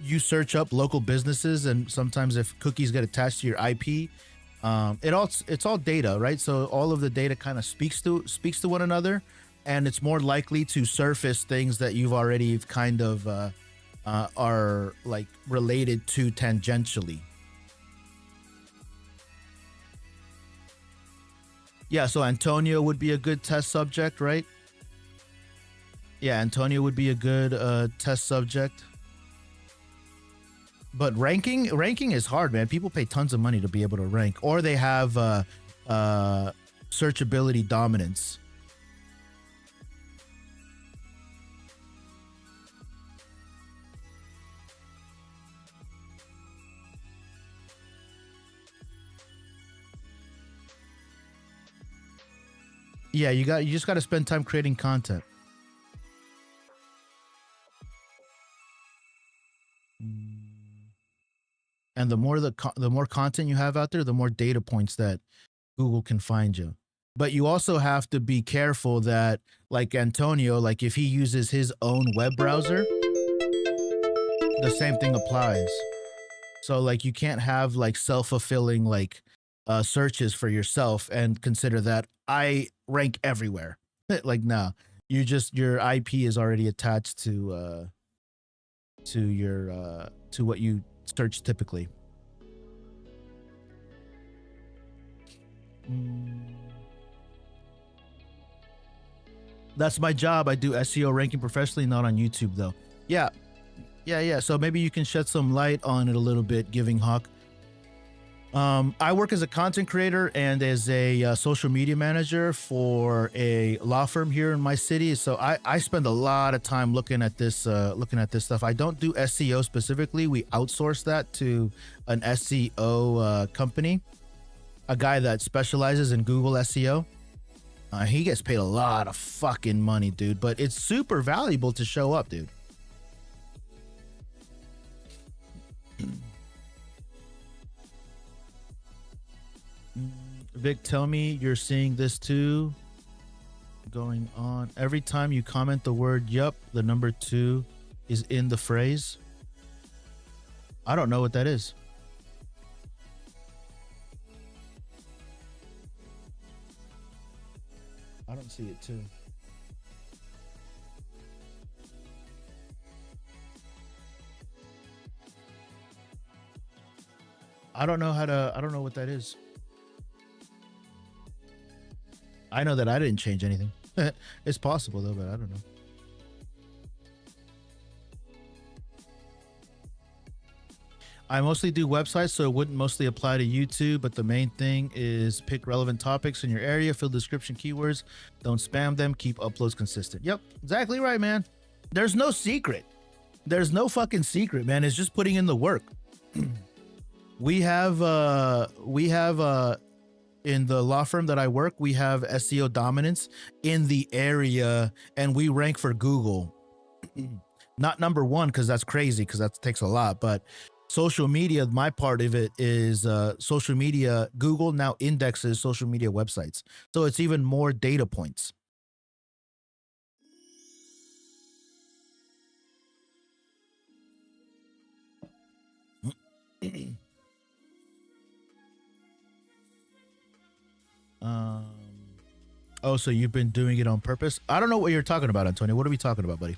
you search up local businesses, and sometimes if cookies get attached to your IP, it's all data, right? So all of the data kind of speaks to one another, and it's more likely to surface things that you've already kind of are like related to tangentially. Yeah, so Antonio would be a good test subject, right? Yeah, Antonio would be a good test subject. But ranking is hard, man. People pay tons of money to be able to rank, or they have searchability dominance. Yeah, you just got to spend time creating content. And the more content you have out there, the more data points that Google can find you. But you also have to be careful that, like Antonio, like if he uses his own web browser, the same thing applies. So like you can't have like self-fulfilling like searches for yourself and consider that I rank everywhere. Like no, you just your IP is already attached to your to what you search typically. That's my job. I do SEO ranking professionally, not on YouTube though. Yeah. Yeah. So maybe you can shed some light on it a little bit, Giving Hawk. I work as a content creator and as a social media manager for a law firm here in my city. So I spend a lot of time looking at this stuff. I don't do SEO specifically. We outsource that to an SEO company, a guy that specializes in Google SEO. He gets paid a lot of fucking money, dude, but it's super valuable to show up, dude. Vic, tell me you're seeing this too. Going on. Every time you comment the word yup, the number 2 is in the phrase. I don't know what that is. I don't see it too. I don't know what that is. I know that I didn't change anything. It's possible though, but I don't know. I mostly do websites, so it wouldn't mostly apply to YouTube, but the main thing is pick relevant topics in your area, fill description keywords, don't spam them, keep uploads consistent. Yep, exactly right, man. There's no secret. There's no fucking secret, man. It's just putting in the work. we have in the law firm that I work, we have SEO dominance in the area, and we rank for Google. Not number 1, because that's crazy, because that takes a lot, but social media, my part of it is social media. Google now indexes social media websites, so it's even more data points. Oh, so you've been doing it on purpose? I don't know what you're talking about, Antonio. What are we talking about, buddy?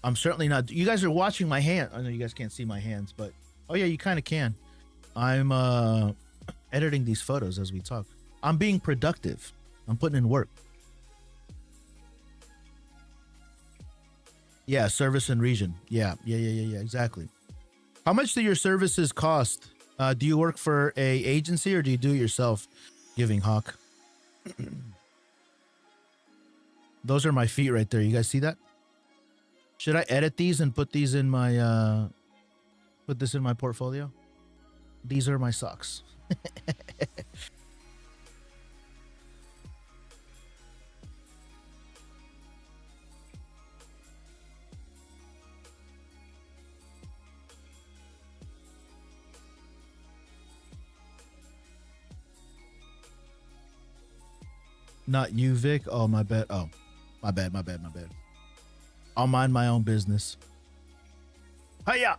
I'm certainly not. You guys are watching my hand. I know you guys can't see my hands, but oh yeah, you kind of can. I'm editing these photos as we talk. I'm being productive. I'm putting in work. Yeah, service and region. Yeah, exactly. How much do your services cost? Do you work for a agency or do you do it yourself? Giving Hawk. Those are my feet right there. You guys see that? Should I edit these and put these in my put this in my portfolio? These are my socks. Not you, Vic. Oh, my bad. Oh, my bad. I'll mind my own business. Hiya!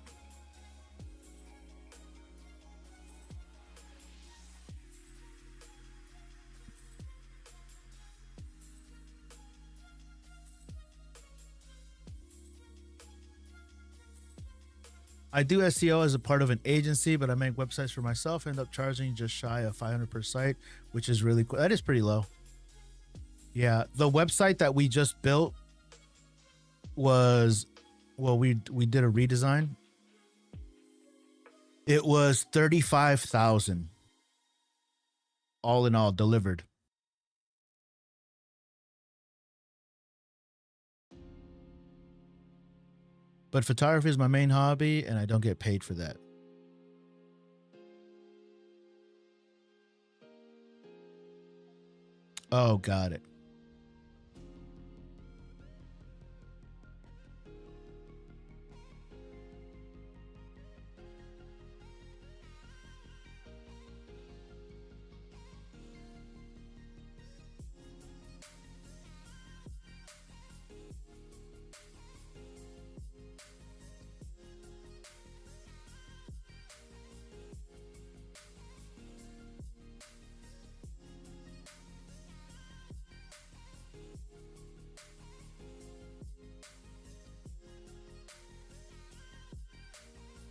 I do SEO as a part of an agency, but I make websites for myself. End up charging just shy of 500 per site, which is really cool. That is pretty low. Yeah, the website that we just built was, well, we did a redesign. It was 35,000 all in all delivered. But photography is my main hobby and I don't get paid for that. Oh, got it.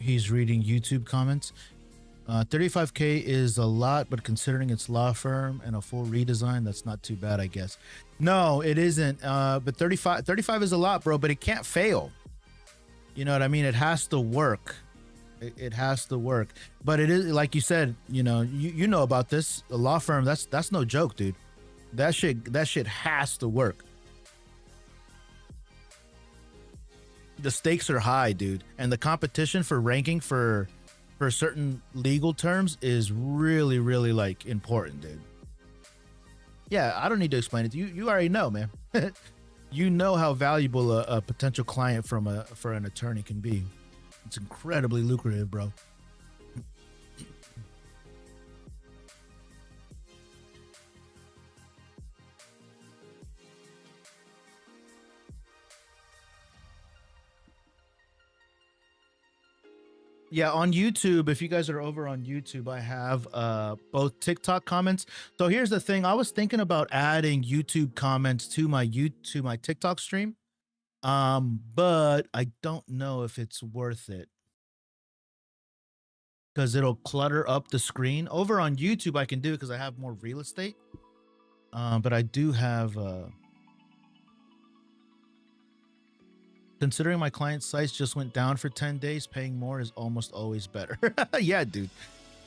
He's reading YouTube comments. 35K is a lot, but considering it's law firm and a full redesign, that's not too bad, I guess. No, it isn't. But 35 is a lot, bro, but it can't fail. You know what I mean? It has to work. It has to work. But it is, like you said, you know, you know about this. A law firm, that's no joke, dude. That shit has to work. The stakes are high, dude, and the competition for ranking for certain legal terms is really, really like important, dude. Yeah, I don't need to explain it to you. You already know, man. You know how valuable a potential client for an attorney can be. It's incredibly lucrative, bro. Yeah, on YouTube, if you guys are over on YouTube, I have both TikTok comments. So here's the thing. I was thinking about adding YouTube comments to my TikTok stream. But I don't know if it's worth it because it'll clutter up the screen. Over on YouTube, I can do it because I have more real estate. But I do have considering my client sites just went down for 10 days, paying more is almost always better. Yeah, dude.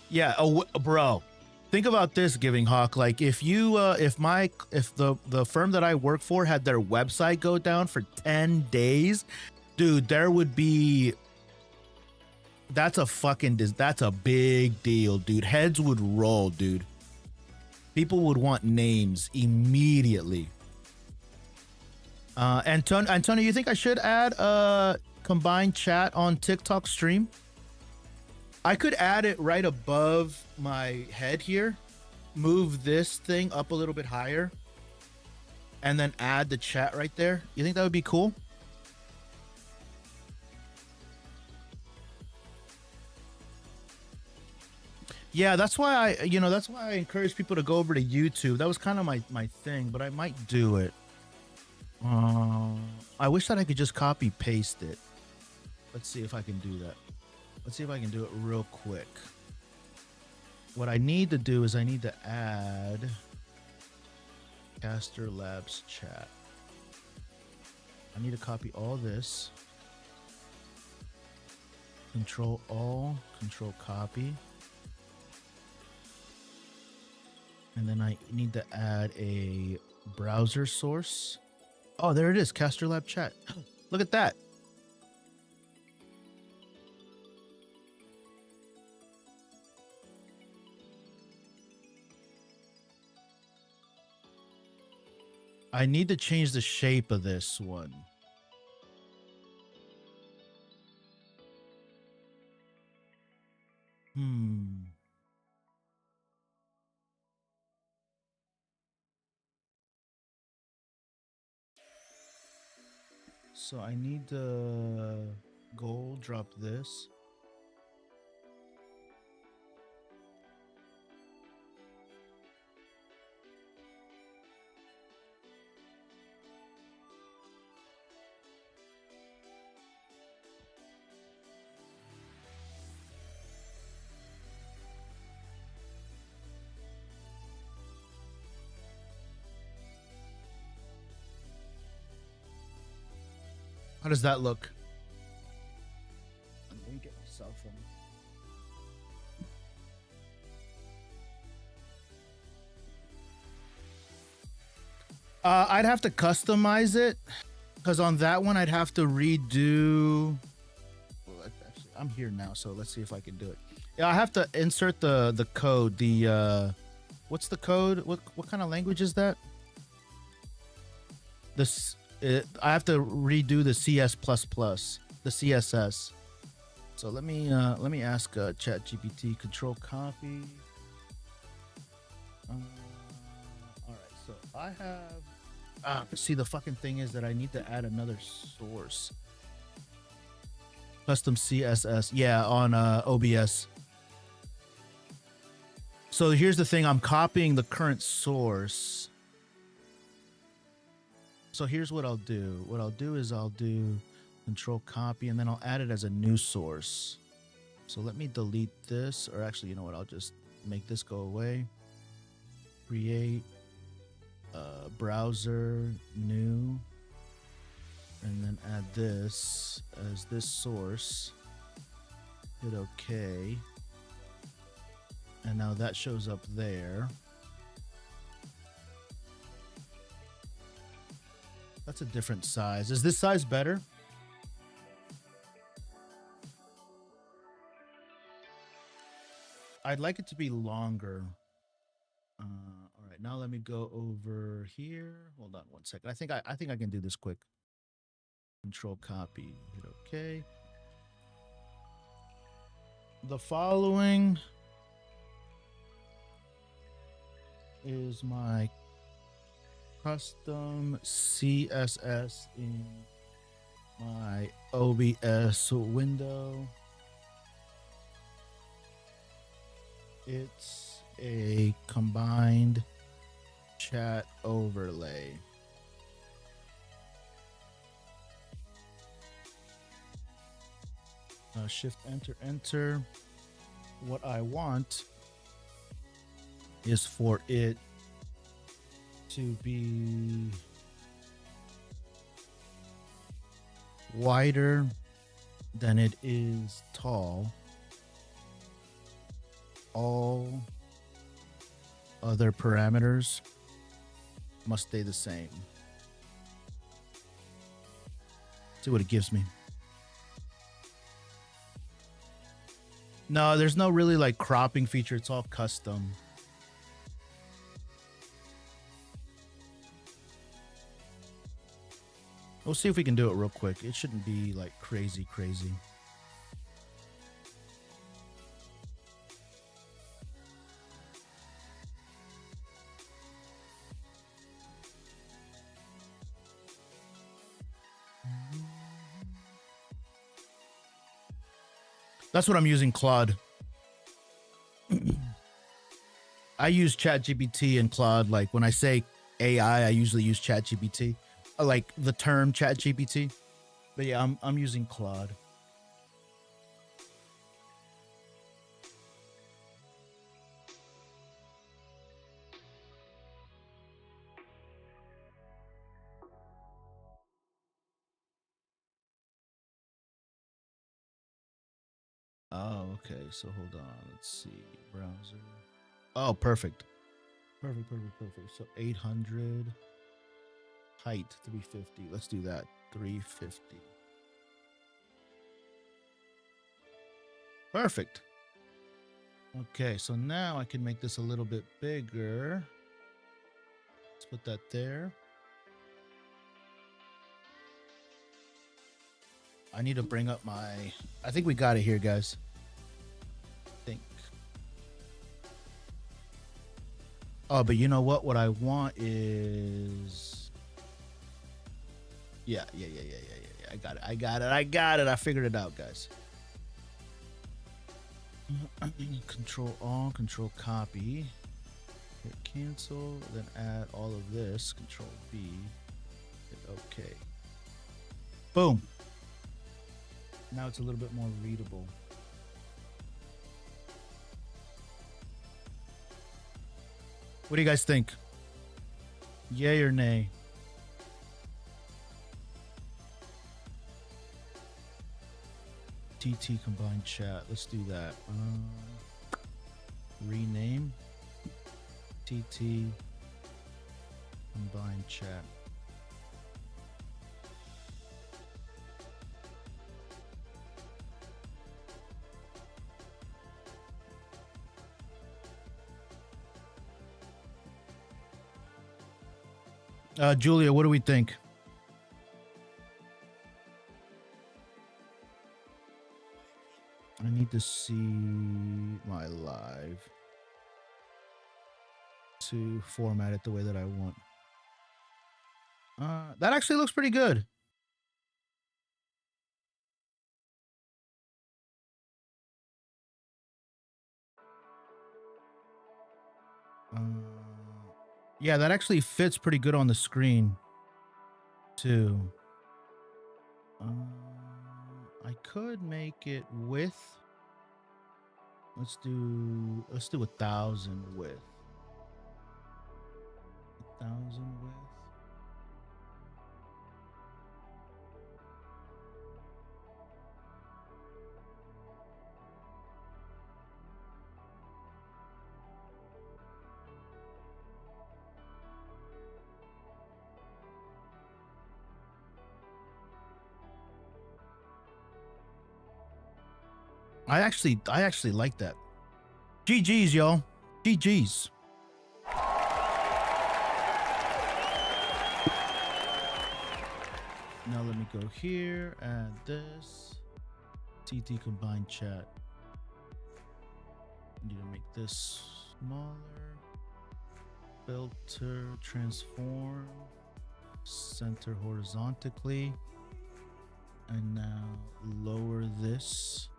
Yeah, bro. Think about this, Giving Hawk. Like if you if the firm that I work for had their website go down for 10 days, dude, there would be that's a big deal, dude. Heads would roll, dude. People would want names immediately. Antonio, you think I should add combined chat on TikTok stream? I could add it right above my head here, move this thing up a little bit higher, and then add the chat right there. You think that would be cool? Yeah, that's why I encourage people to go over to YouTube. That was kind of my thing, but I might do it. I wish that I could just copy paste it. Let's see if I can do that. Let's see if I can do it real quick. What I need to do is I need to add Caster Labs chat. I need to copy all this. Control all, control copy. And then I need to add a browser source. Oh, there it is, Caster Lab chat. Look at that. I need to change the shape of this one. So I need to gold drop this. How does that look? Let me get my cell phone. I'd have to customize it because on that one I'd have to redo. Well, actually, I'm here now, so let's see if I can do it. Yeah, I have to insert the code. The what's the code? What kind of language is that? I have to redo the CS++, the CSS. So let me ask ChatGPT. Control copy. All right, so I have. See, the fucking thing is that I need to add another source. Custom CSS, yeah, on OBS. So here's the thing: I'm copying the current source. So here's what I'll do. What I'll do is I'll do control copy and then I'll add it as a new source. So let me delete this, or actually, you know what? I'll just make this go away. Create browser new, and then add this as this source. Hit OK. And now that shows up there. That's a different size. Is this size better? I'd like it to be longer. All right, now let me go over here. Hold on one second. I think I can do this quick. Control copy. Hit OK. The following is my custom CSS in my OBS window. It's a combined chat overlay. Shift enter enter. What I want is for it to be wider than it is tall. All other parameters must stay the same. See what it gives me. No, there's no really like cropping feature. It's all custom. We'll see if we can do it real quick. It shouldn't be like crazy. That's what I'm using, Claude. I use ChatGPT and Claude. Like when I say AI, I usually use ChatGPT. I like the term ChatGPT. But yeah, I'm using Claude. Oh, okay. So hold on. Let's see. Browser. Oh, perfect. Perfect. So 800. Height 350. Let's do that. 350. Perfect. Okay, so now I can make this a little bit bigger. Let's put that there. I need to bring up my... I think we got it here, guys. I think. Oh, but you know what? What I want is... Yeah. I got it. I figured it out, guys. Control all, control copy. Hit cancel, then add all of this. Control B. Hit OK. Boom. Now it's a little bit more readable. What do you guys think? Yay or nay? TT combined chat. Let's do that. Rename. TT combined chat. Julia, what do we think? I need to see my live to format it the way that I want. That actually looks pretty good. Yeah, that actually fits pretty good on the screen too. I could make it width Let's do 1,000 width. 1,000 width. I actually like that. GG's, y'all. GG's. Now let me go here, add this. TT combined chat. Need to make this smaller. Filter, transform, center horizontally. And now lower this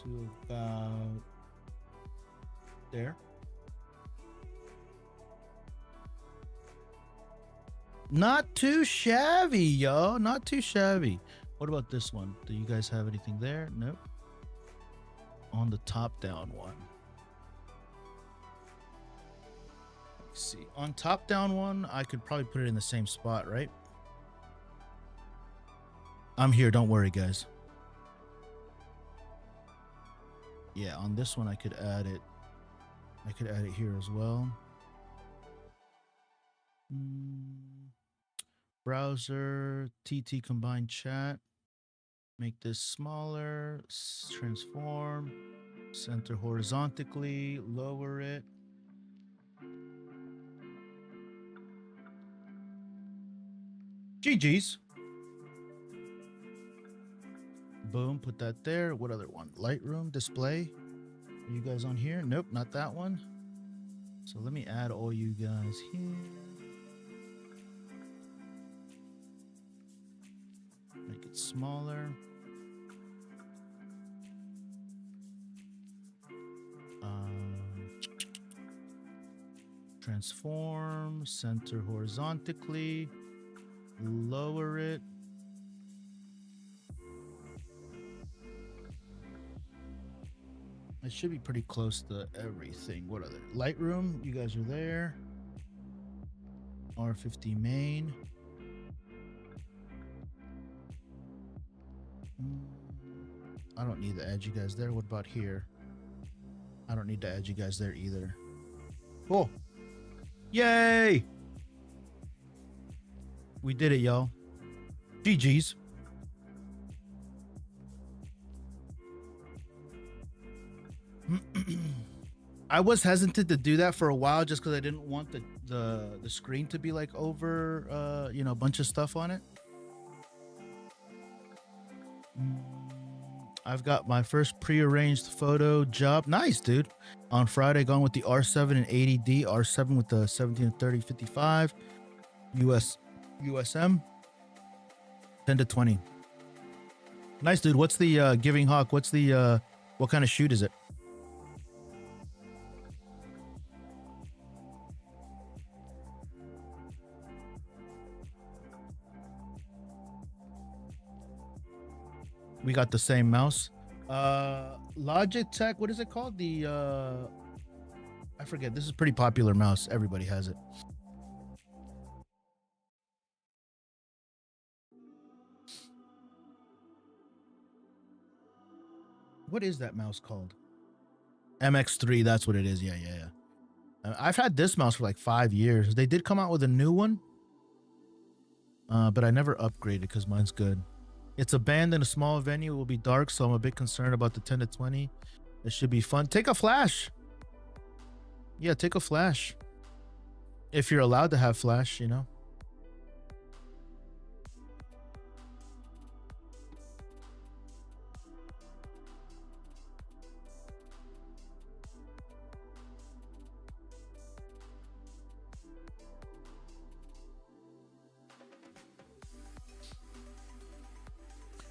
to about there. Not too shabby, yo. Not too shabby. What about this one? Do you guys have anything there? Nope. On the top down one. Let's see. On top down one, I could probably put it in the same spot, right? I'm here. Don't worry, guys. Yeah, on this one, I could add it. I could add it here as well. Browser, TT combined chat. Make this smaller. Transform. Center horizontally. Lower it. GG's. Boom, put that there. What other one? Lightroom display. Are you guys on here? Nope, not that one. So let me add all you guys here. Make it smaller. Transform, center horizontally, lower it. It should be pretty close to everything. What other? Lightroom, you guys are there. R50 main. I don't need to add you guys there. What about here? I don't need to add you guys there either. Cool. Yay! We did it, y'all. GG's. I was hesitant to do that for a while just because I didn't want the screen to be like over you know, a bunch of stuff on it. I've got my first prearranged photo job. Nice, dude. On Friday, going with the R7 and 80D, R7 with the 17-30-55, USM, 10-20. Nice, dude. What's the Giving Hawk? What's the what kind of shoot is it? We got the same mouse. Logitech, what is it called? The I forget. This is a pretty popular mouse. Everybody has it. What is that mouse called? MX3, that's what it is. Yeah. I've had this mouse for like 5 years. They did come out with a new one. But I never upgraded because mine's good. It's a band in a small venue. It will be dark, so I'm a bit concerned about the 10-20. It should be fun. Take a flash. Yeah, take a flash. If you're allowed to have flash, you know.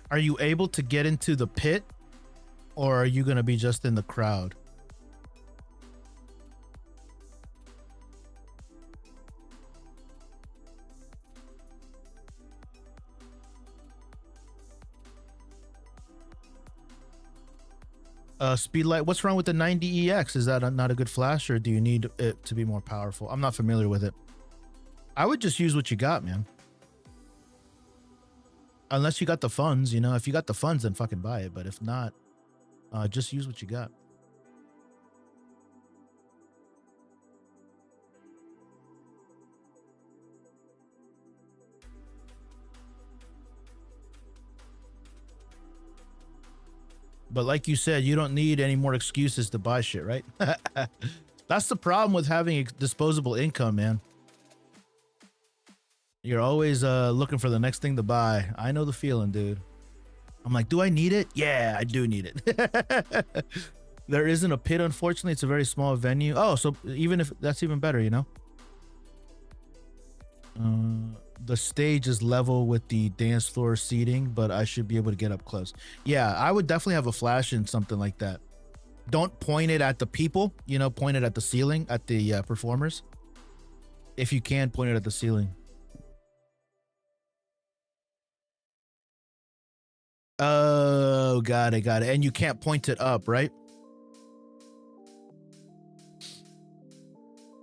Are you able to get into the pit, or are you going to be just in the crowd? Speedlight. What's wrong with the 90EX? Is that not a good flash, or do you need it to be more powerful? I'm not familiar with it. I would just use what you got, man. Unless you got the funds, you know. If you got the funds, then fucking buy it. But if not, just use what you got. But like you said, you don't need any more excuses to buy shit, right? That's the problem with having disposable income, man. You're always looking for the next thing to buy. I know the feeling, dude. I'm like, do I need it? Yeah, I do need it. There isn't a pit, unfortunately. It's a very small venue. Oh, so even if that's even better, you know? The stage is level with the dance floor seating, but I should be able to get up close. Yeah, I would definitely have a flash in something like that. Don't point it at the people, you know, point it at the ceiling, at the performers. If you can, point it at the ceiling. Oh, got it. And you can't point it up, right?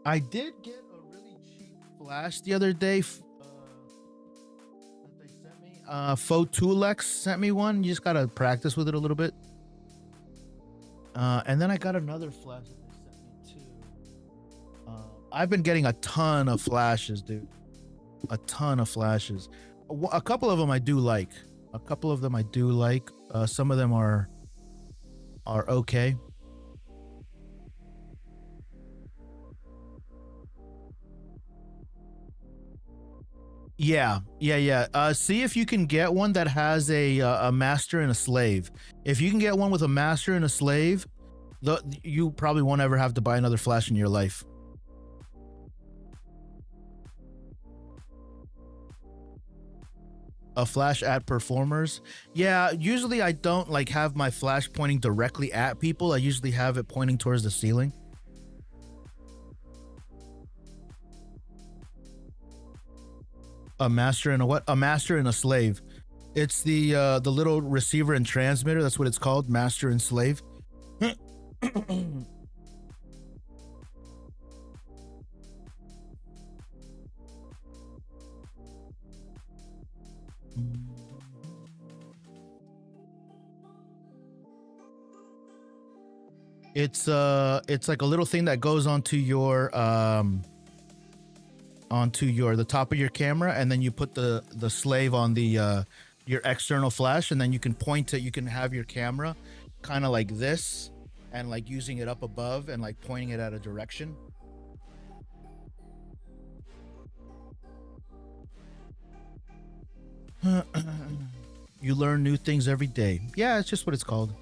I did get a really cheap flash the other day that they sent me. Photulex sent me one. You just gotta practice with it a little bit. And then I got another flash that they sent me too. I've been getting a ton of flashes, dude. A ton of flashes. A couple of them I do like. Some of them are okay. Yeah. See if you can get one that has a master and a slave. If you can get one with a master and a slave, you probably won't ever have to buy another flash in your life. A flash at performers. Yeah, usually I don't like have my flash pointing directly at people. I usually have it pointing towards the ceiling. A master and a what? A master and a slave. It's the little receiver and transmitter. That's what it's called, master and slave. It's like a little thing that goes onto the top of your camera, and then you put the slave on the your external flash, and then you can point it. You can have your camera kind of like this, and like using it up above and like pointing it at a direction. You learn new things every day. Yeah, it's just what it's called.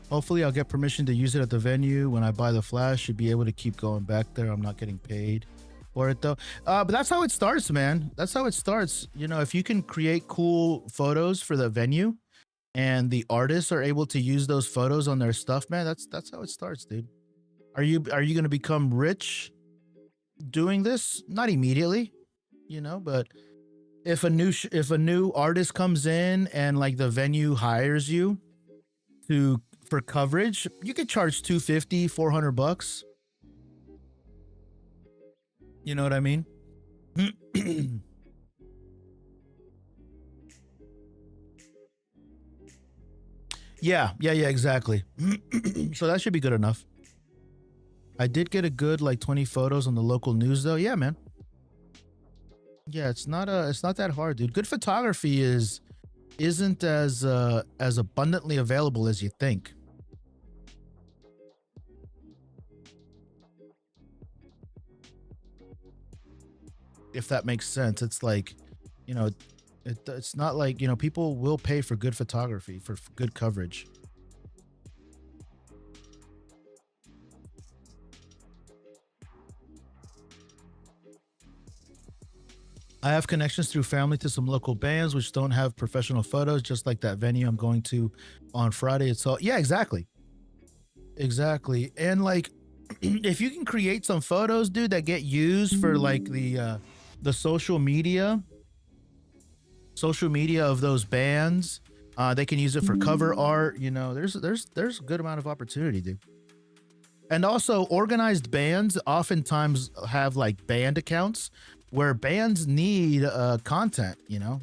Hopefully I'll get permission to use it at the venue. When I buy the flash, should be able to keep going back there. I'm not getting paid for it though. But that's how it starts, man. That's how it starts. You know, if you can create cool photos for the venue and the artists are able to use those photos on their stuff, man, that's how it starts, dude. Are you going to become rich doing this? Not immediately, you know, but if a new artist comes in and like the venue hires you for coverage, you could charge $250, $400. You know what I mean? Yeah, exactly. So that should be good enough. I did get a good like 20 photos on the local news though. Yeah, man. Yeah, it's not that hard, dude. Good photography isn't as abundantly available as you think. If that makes sense. It's like, you know, it's not like, you know, people will pay for good photography, for good coverage. I have connections through family to some local bands which don't have professional photos, just like that venue I'm going to on Friday. It's all, yeah, exactly. And like, if you can create some photos, dude, that get used for like the social media of those bands, They can use it for cover art. You know, there's a good amount of opportunity, dude. And also, organized bands oftentimes have like band accounts where bands need content. You know,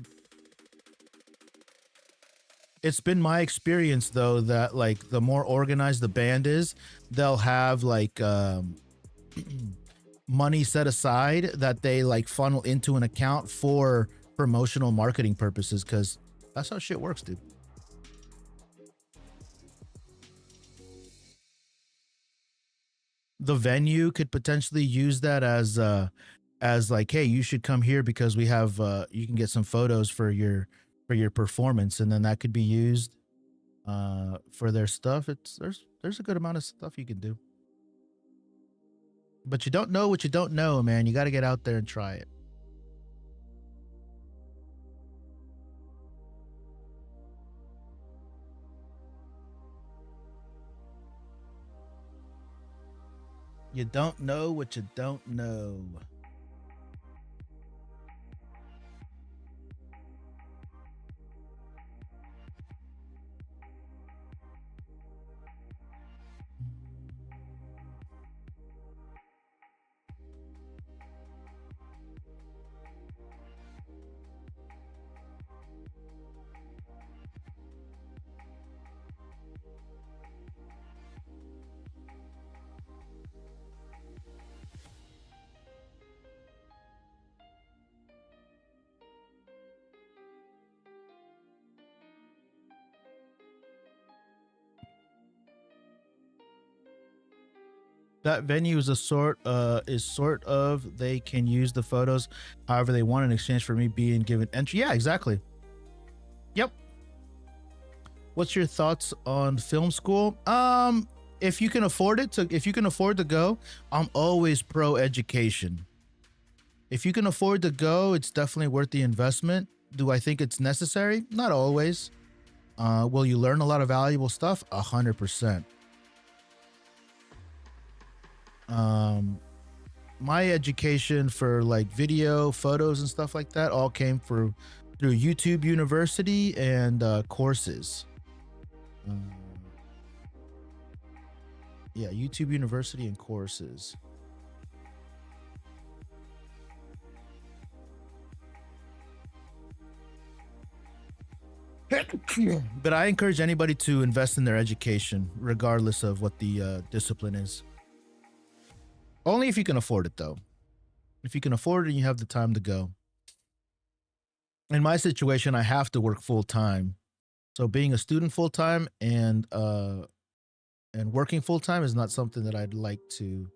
it's been my experience though that like the more organized the band is, they'll have like money set aside that they like funnel into an account for promotional marketing purposes, because that's how shit works, dude. The venue could potentially use that as like, hey, you should come here because we have you can get some photos for your performance, and then that could be used for their stuff. It's there's a good amount of stuff you can do. But you don't know what you don't know, man. You got to get out there and try it. You don't know what you don't know. That venue is a sort of, they can use the photos however they want in exchange for me being given entry. Yeah, exactly. Yep. What's your thoughts on film school? If you can afford it to, if you can afford to go, I'm always pro education. If you can afford to go, it's definitely worth the investment. Do I think it's necessary? Not always. Will you learn a lot of valuable stuff? 100%. My education for like video, photos, and stuff like that all came through YouTube University and courses. Yeah, YouTube University and courses. But I encourage anybody to invest in their education, regardless of what the discipline is. Only if you can afford it, though. If you can afford it and you have the time to go. In my situation, I have to work full time. So being a student full time and working full time is not something that I'd like to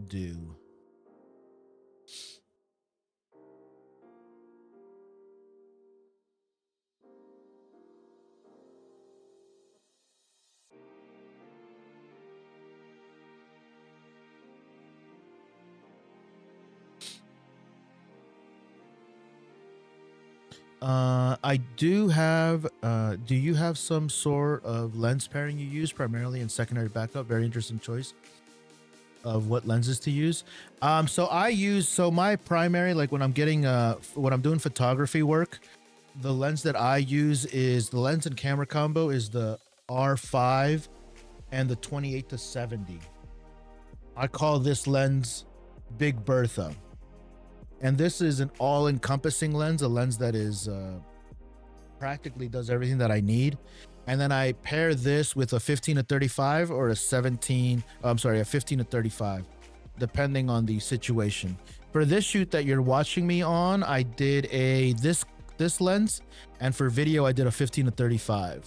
do. I do have. Do you have some sort of lens pairing you use primarily in secondary backup? Very interesting choice of what lenses to use. So I use, so my primary, like when I'm getting when I'm doing photography work, the lens that I use is the lens and camera combo is the R5 and the 28-70. I call this lens Big Bertha. And this is an all-encompassing lens, a lens that is practically does everything that I need. And then I pair this with a 15-35 or a 17, I'm sorry, a 15-35, depending on the situation. For this shoot that you're watching me on, I did this lens, and for video, I did a 15-35.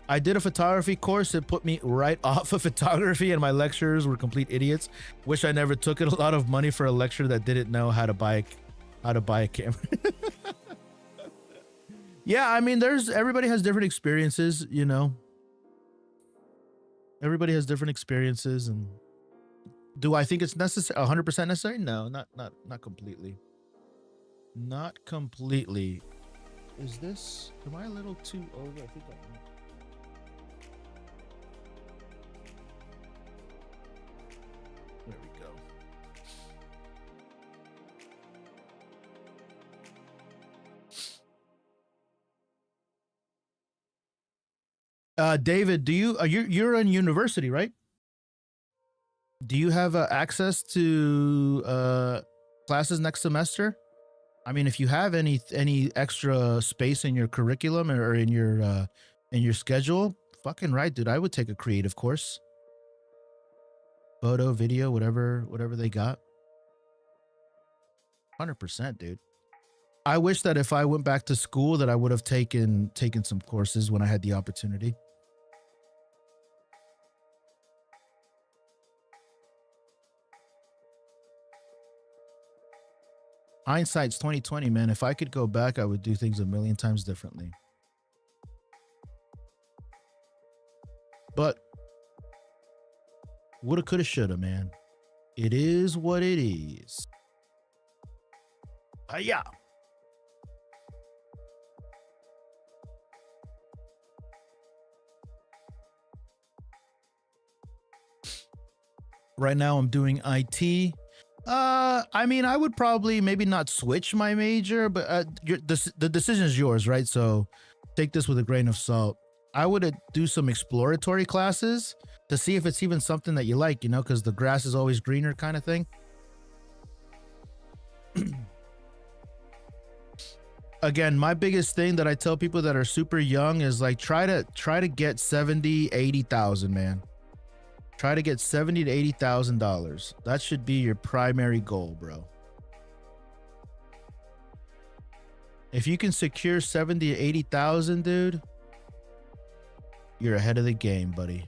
I did a photography course. It put me right off of photography, and my lecturers were complete idiots. Wish I never took it. A lot of money for a lecturer that didn't know how to buy a camera. Yeah, I mean, everybody has different experiences, you know. Everybody has different experiences, and do I think it's necessary? 100% necessary? No, not completely. Not completely. Is this? Am I a little too over? I think I am. There we go. David, do you you're in university, right? Do you have access to classes next semester? I mean, if you have any extra space in your curriculum or in your schedule, fucking right, dude. I would take a creative course, photo, video, whatever they got. 100%, dude. I wish that if I went back to school, that I would have taken some courses when I had the opportunity. Hindsight's 2020, man. If I could go back, I would do things a million times differently. But woulda, coulda, shoulda, man. It is what it is. Yeah. Right now, I'm doing IT. I mean, I would probably maybe not switch my major, but the decision is yours, right? So take this with a grain of salt. I would do some exploratory classes to see if it's even something that you like, you know, because the grass is always greener kind of thing. Again, my biggest thing that I tell people that are super young is like try to get 70, 80,000, man. Try to get 70 to $80,000. That should be your primary goal, bro. If you can secure 70 to 80,000, dude, you're ahead of the game, buddy.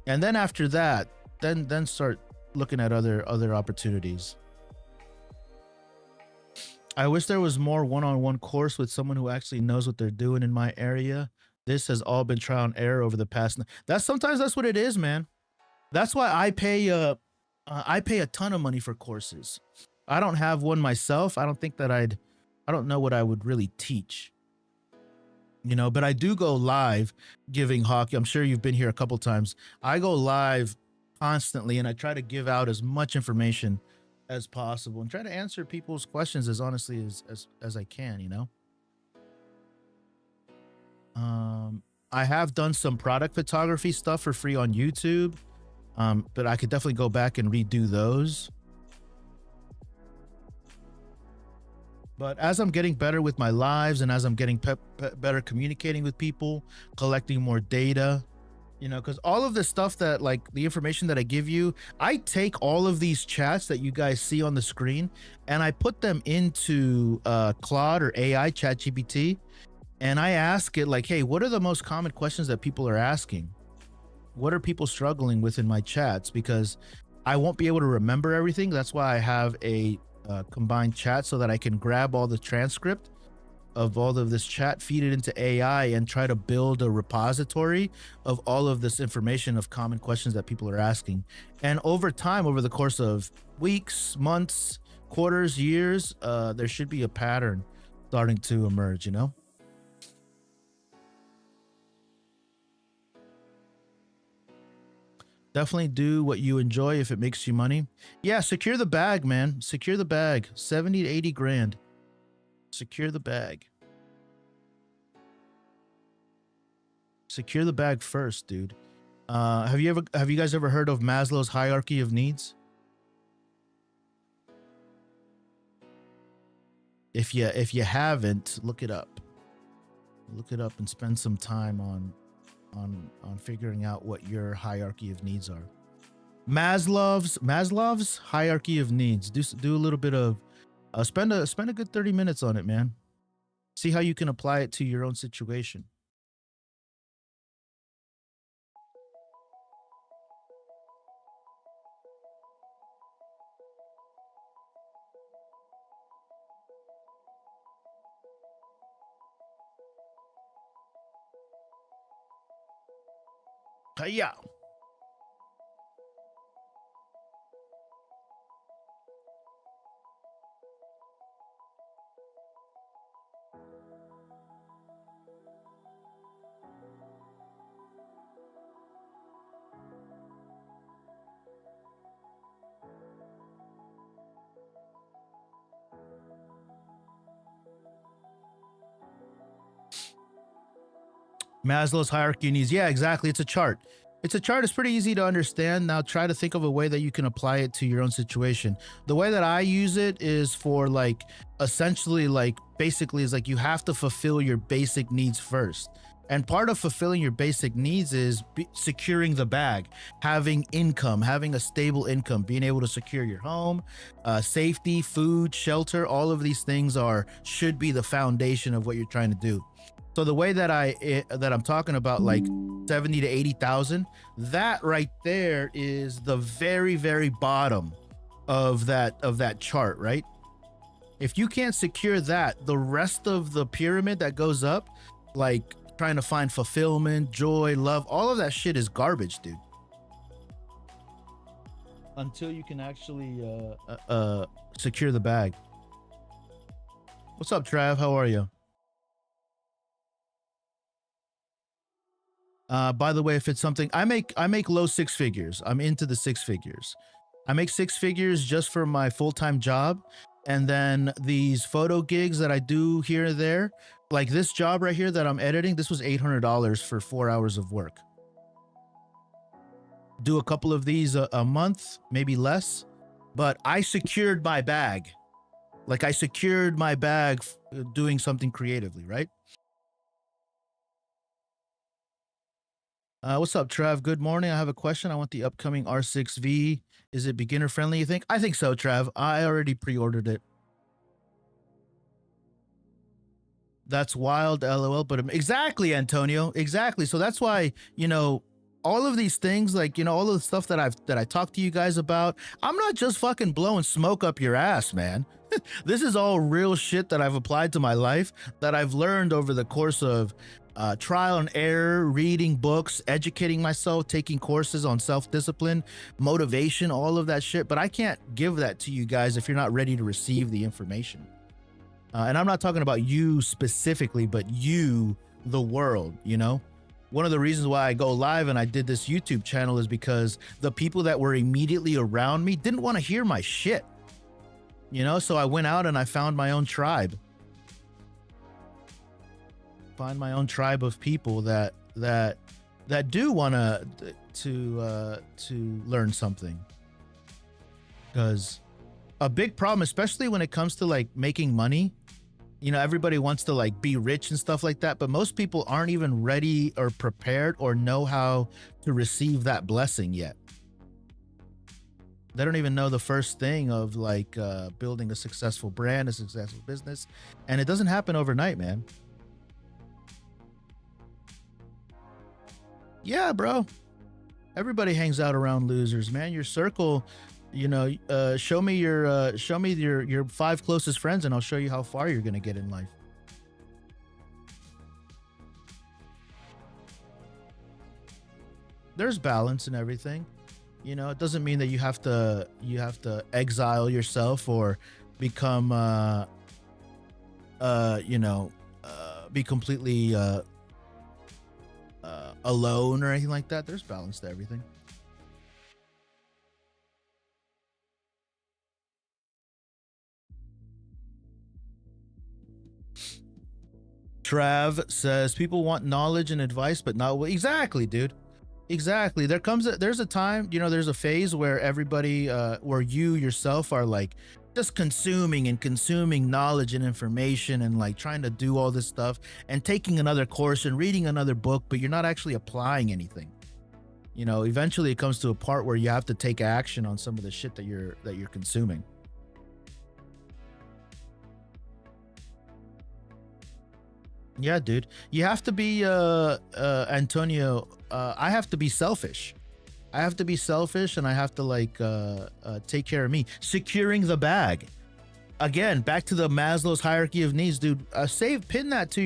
And then after that, then start looking at other opportunities. I wish there was more one-on-one course with someone who actually knows what they're doing in my area. This has all been trial and error over the past. Sometimes that's what it is, man. That's why I pay a ton of money for courses. I don't have one myself. I don't think that I don't know what I would really teach. You know, but I do go live giving hockey. I'm sure you've been here a couple times. I go live constantly and I try to give out as much information as possible and try to answer people's questions as honestly as I can, you know. I have done some product photography stuff for free on YouTube, but I could definitely go back and redo those. But as I'm getting better with my lives and as I'm getting better communicating with people, collecting more data, you know, because all of the stuff that like the information that I give you, I take all of these chats that you guys see on the screen and I put them into Claude or AI ChatGPT. And I ask it like, hey, what are the most common questions that people are asking? What are people struggling with in my chats? Because I won't be able to remember everything. That's why I have a combined chat so that I can grab all the transcript of all of this chat, feed it into AI and try to build a repository of all of this information of common questions that people are asking. And over time, over the course of weeks, months, quarters, years, there should be a pattern starting to emerge, you know? Definitely do what you enjoy if it makes you money. Yeah, secure the bag, man. Secure the bag. 70 to 80 grand. Secure the bag. Secure the bag first, dude. Have you guys ever heard of Maslow's hierarchy of needs? If you haven't, look it up. Look it up and spend some time on figuring out what your hierarchy of needs are. Maslow's hierarchy of needs. Do a little bit of spend a good 30 minutes on it, man. See how you can apply it to your own situation. Yeah. Maslow's hierarchy of needs. Yeah, exactly. It's a chart. It's a chart. It's pretty easy to understand. Now try to think of a way that you can apply it to your own situation. The way that I use it is for like essentially like basically is like you have to fulfill your basic needs first. And part of fulfilling your basic needs is securing the bag, having income, having a stable income, being able to secure your home, safety, food, shelter. All of these things should be the foundation of what you're trying to do. So the way that I'm talking about, like 70 to 80,000, that right there is the very, very bottom of that chart, right? If you can't secure that, the rest of the pyramid that goes up, like trying to find fulfillment, joy, love, all of that shit is garbage, dude. Until you can actually secure the bag. What's up, Trav? How are you? By the way, if it's something I make low six figures. I'm into the six figures. I make six figures just for my full-time job. And then these photo gigs that I do here and there, like this job right here that I'm editing, this was $800 for 4 hours of work. Do a couple of these a month, maybe less, but I secured my bag. Like I secured my bag doing something creatively, right? What's up, Trav? Good morning. I have a question. I want the upcoming R6V. Is it beginner friendly, you think? I think so, Trav. I already pre-ordered it. That's wild, LOL. But exactly, Antonio. Exactly. So that's why, you know, all of these things, like, you know, all of the stuff that I talked to you guys about, I'm not just fucking blowing smoke up your ass, man. This is all real shit that I've applied to my life, that I've learned over the course of trial and error, reading books, educating myself, taking courses on self-discipline, motivation, all of that shit. But I can't give that to you guys if you're not ready to receive the information. And I'm not talking about you specifically, but you, the world, you know? One of the reasons why I go live and I did this YouTube channel is because the people that were immediately around me didn't want to hear my shit. You know, so I went out and I found my own tribe. Find my own tribe of people that do want to learn something. Because a big problem, especially when it comes to like making money, you know, everybody wants to like be rich and stuff like that, but most people aren't even ready or prepared or know how to receive that blessing yet. They don't even know the first thing of like building a successful brand, a successful business. And it doesn't happen overnight, man. Yeah, bro. Everybody hangs out around losers, man. Your circle, you know, show me your 5 closest friends and I'll show you how far you're going to get in life. There's balance and everything. You know, it doesn't mean that you have to exile yourself or become be completely alone or anything like that. There's balance to everything. Trav says people want knowledge and advice, but not exactly, dude. Exactly. There's a time, you know, there's a phase where everybody, where you yourself are like just consuming knowledge and information and like trying to do all this stuff and taking another course and reading another book, but you're not actually applying anything. You know, eventually it comes to a part where you have to take action on some of the shit that you're consuming. Yeah, dude. You have to be Antonio, I have to be selfish. I have to be selfish and I have to like take care of me. Securing the bag. Again, back to the Maslow's hierarchy of needs, dude. Pin that to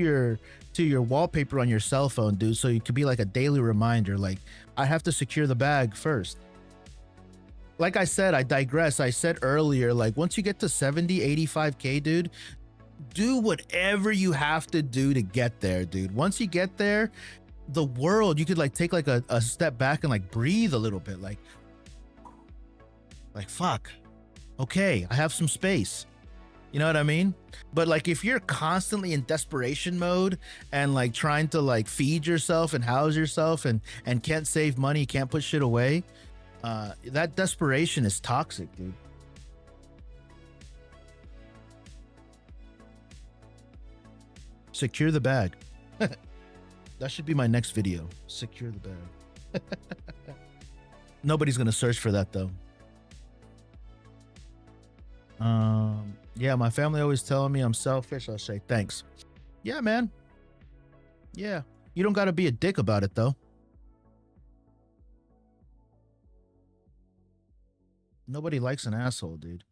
your wallpaper on your cell phone, dude, so it could be like a daily reminder, like I have to secure the bag first. Like I said, I digress. I said earlier, like once you get to 70, 85K, dude, do whatever you have to do to get there, dude. Once you get there, the world, you could like take like a step back and like breathe a little bit, like fuck, okay, I have some space. You know what I mean? But like if you're constantly in desperation mode and like trying to like feed yourself and house yourself and can't save money, can't put shit away, that desperation is toxic, dude. Secure the bag. That should be my next video. Secure the bag. Nobody's gonna search for that though. Yeah, my family always telling me I'm selfish. I'll say thanks. Yeah, man. Yeah, you don't gotta be a dick about it though. Nobody likes an asshole, dude.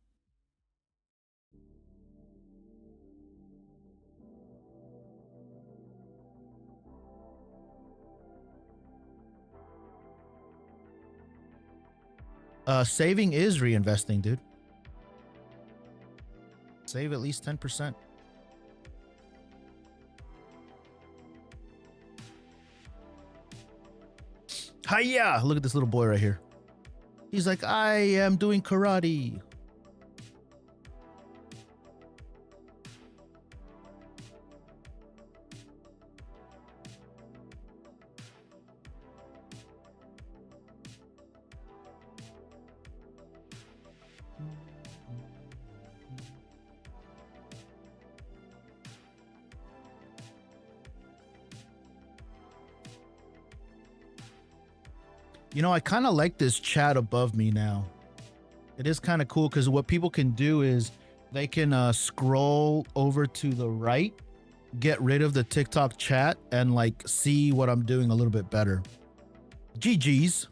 Saving is reinvesting, dude. Save at least 10%. Hiya! Look at this little boy right here. He's like, I am doing karate. You know, I kind of like this chat above me now. It is kind of cool because what people can do is they can scroll over to the right, get rid of the TikTok chat, and like see what I'm doing a little bit better. GG's.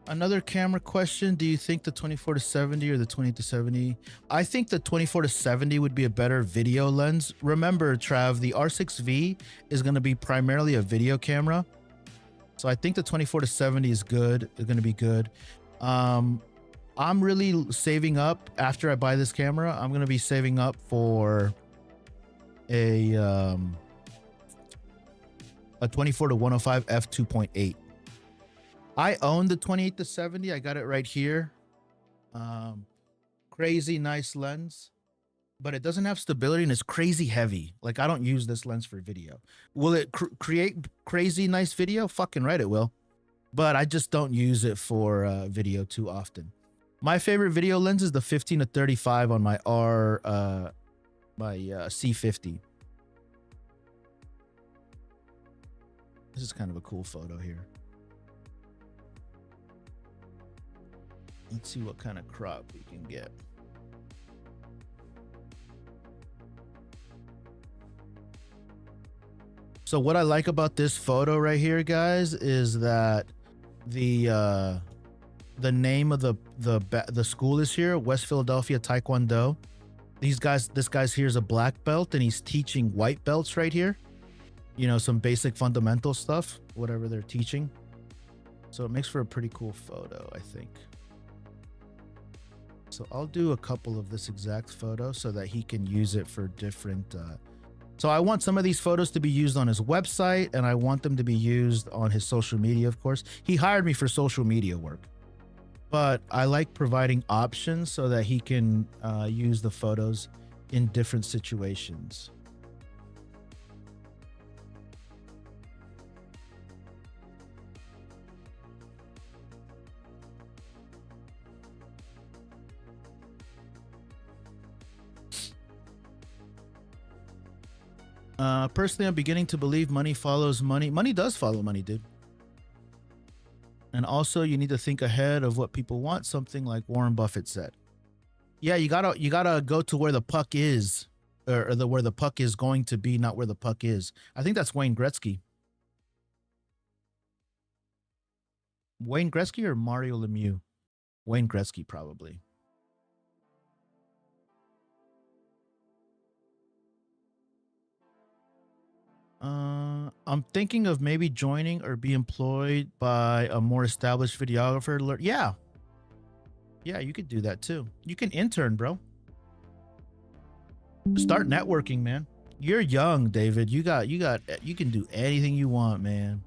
Another camera question. Do you think the 24 to 70 or the 28 to 70? I think the 24 to 70 would be a better video lens. Remember, Trav, the R6V is going to be primarily a video camera. So I think the 24 to 70 is good. It's going to be good. I'm really saving up after I buy this camera. I'm going to be saving up for a 24 to 105 f2.8. I own the 28 to 70. I got it right here. Crazy nice lens, but it doesn't have stability and it's crazy heavy. Like I don't use this lens for video. Will it create crazy nice video? Fucking right it will. But I just don't use it for video too often. My favorite video lens is the 15 to 35 on my C50. This is kind of a cool photo here. Let's see what kind of crop we can get. So what I like about this photo right here, guys, is that the name of the school is here, West Philadelphia Taekwondo. This guy's here is a black belt and he's teaching white belts right here. You know, some basic fundamental stuff, whatever they're teaching. So it makes for a pretty cool photo, I think. So I'll do a couple of this exact photo so that he can use it for different. So I want some of these photos to be used on his website and I want them to be used on his social media, of course. He hired me for social media work, but I like providing options so that he can use the photos in different situations. Personally, I'm beginning to believe money follows money. Money does follow money, dude. And also, you need to think ahead of what people want. Something like Warren Buffett said. Yeah, you gotta go to where the puck is, or where the puck is going to be, not where the puck is. I think that's Wayne Gretzky. Wayne Gretzky or Mario Lemieux? Wayne Gretzky, probably. I'm thinking of maybe joining or be employed by a more established videographer. Yeah, you could do that too. You can intern, bro. Start networking, man. You're young, David. You can do anything you want, man.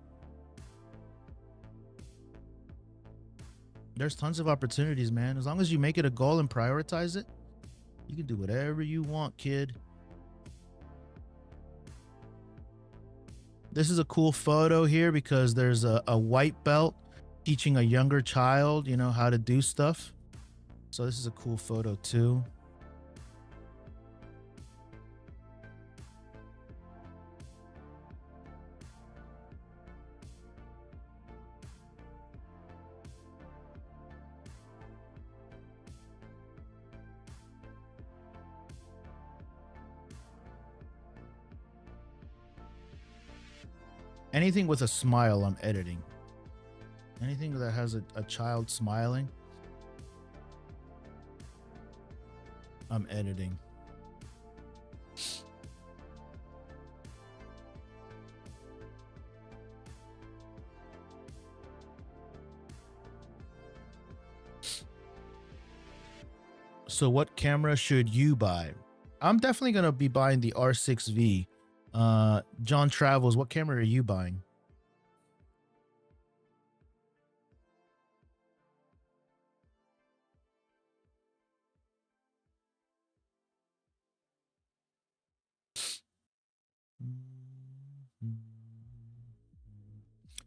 There's tons of opportunities, man. As long as you make it a goal and prioritize it, you can do whatever you want, kid. This is a cool photo here because there's a white belt teaching a younger child, you know, how to do stuff. So this is a cool photo too. Anything with a smile, I'm editing. Anything that has a child smiling, I'm editing. So what camera should you buy? I'm definitely going to be buying the R6V. John Travels, what camera are you buying?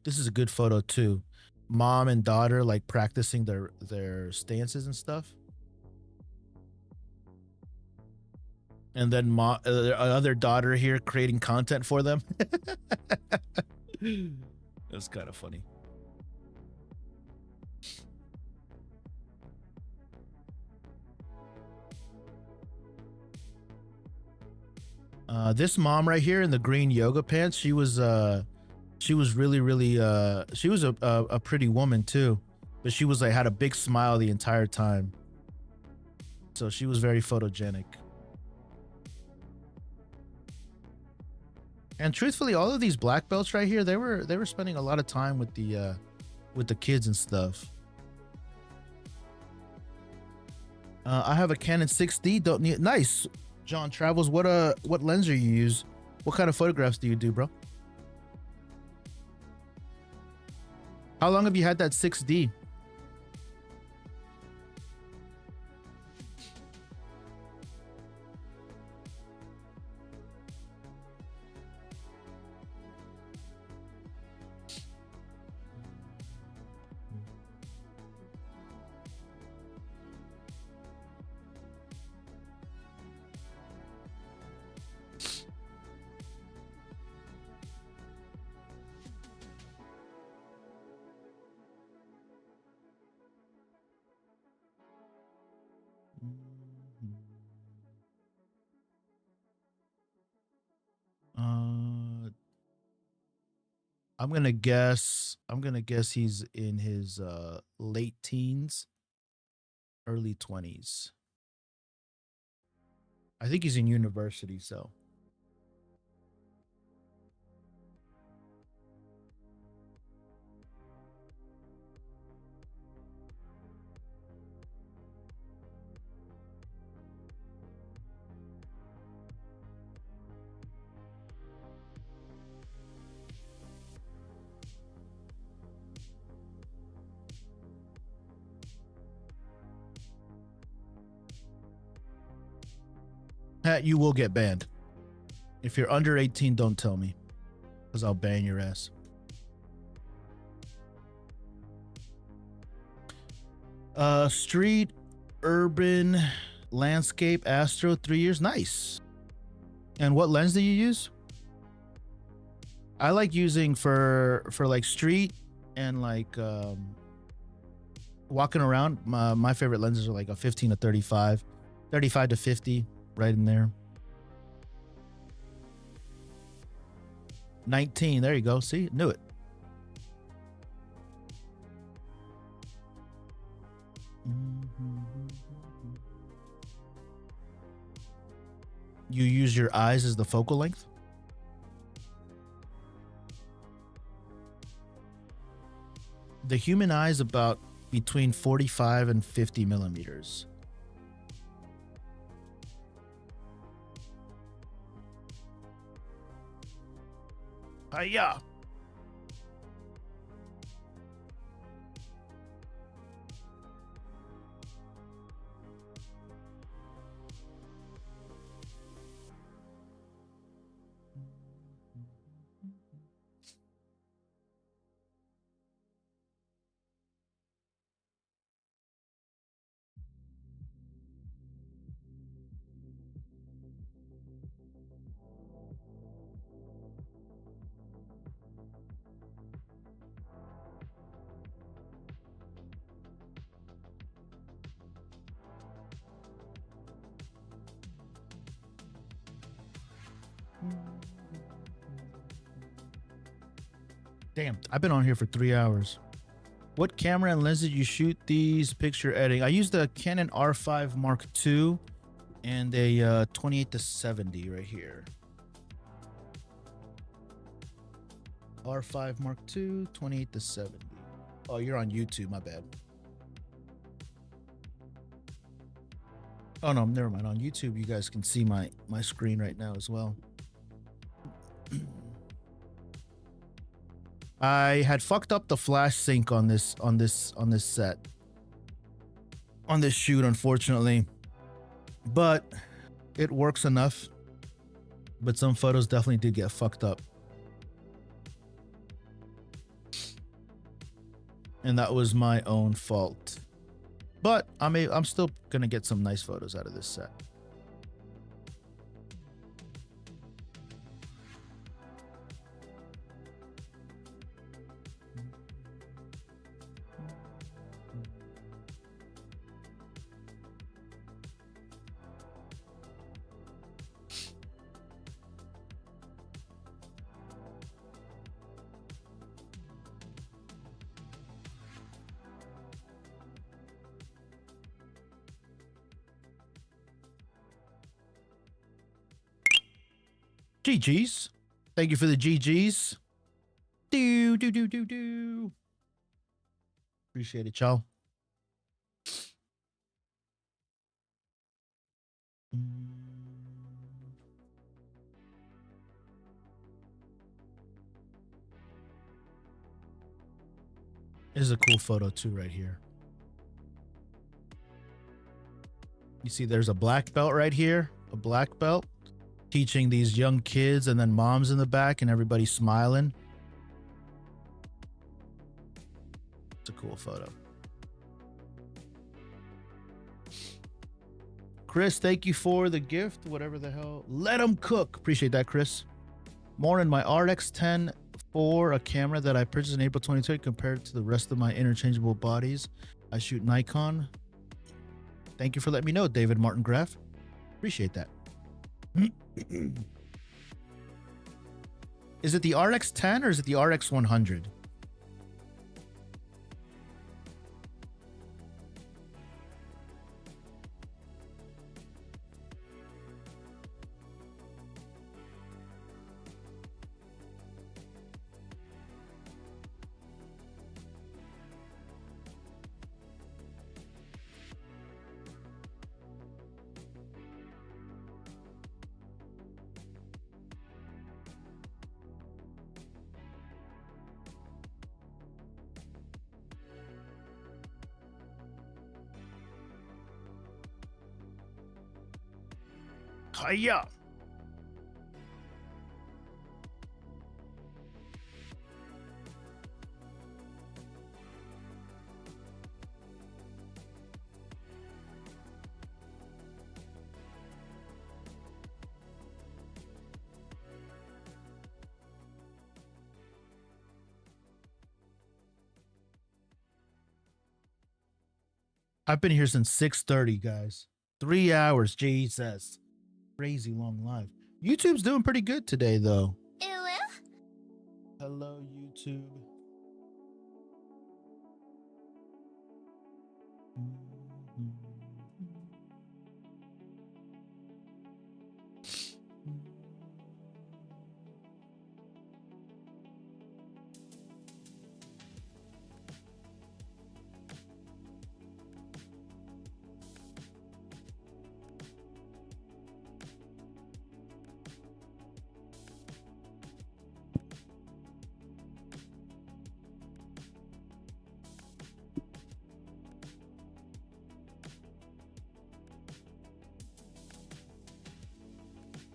This is a good photo too. Mom and daughter like practicing their stances and stuff. And then their other daughter here creating content for them. That's kind of funny. This mom right here in the green yoga pants, she was really she was a pretty woman too, but she was like had a big smile the entire time. So she was very photogenic. And truthfully, all of these black belts right here, they were spending a lot of time with the kids and stuff. I have a Canon 6D. Don't need nice. John Travels. What lens do you use? What kind of photographs do you do, bro? How long have you had that 6D? I'm gonna guess he's in his late teens, early 20s. I think he's in university, so. Pat, you will get banned. If you're under 18, don't tell me, because I'll ban your ass. Street, urban, landscape, astro, 3 years. Nice. And what lens do you use? I like using for like street and like walking around. My favorite lenses are like a 15 to 35, 35 to 50, right in there. 19, there you go. See, knew it. You use your eyes as the focal length? The human eye is about between 45 and 50 millimeters. Yeah. Damn, I've been on here for 3 hours. What camera and lens did you shoot these picture editing? I used the Canon R5 Mark II and a 28-70 right here. R5 Mark II, 28-70. Oh, you're on YouTube, my bad. Oh no, never mind. On YouTube, you guys can see my screen right now as well. I had fucked up the flash sync on this set. On this shoot, unfortunately. But it works enough. But some photos definitely did get fucked up. And that was my own fault. But I'm still gonna get some nice photos out of this set. GG's. Thank you for the GG's. Do. Appreciate it, y'all. This is a cool photo too right here. You see there's a black belt right here, a black belt. Teaching these young kids and then moms in the back and everybody smiling. It's a cool photo. Chris, thank you for the gift. Whatever the hell. Let them cook. Appreciate that, Chris. More in my RX10 for a camera that I purchased in April 2020 compared to the rest of my interchangeable bodies. I shoot Nikon. Thank you for letting me know, David Martin Graff. Appreciate that. Is it the RX10 or is it the RX100? Hiya! I've been here since 6:30, guys. 3 hours, Jesus. Crazy long live. YouTube's doing pretty good today, though. Hello, YouTube.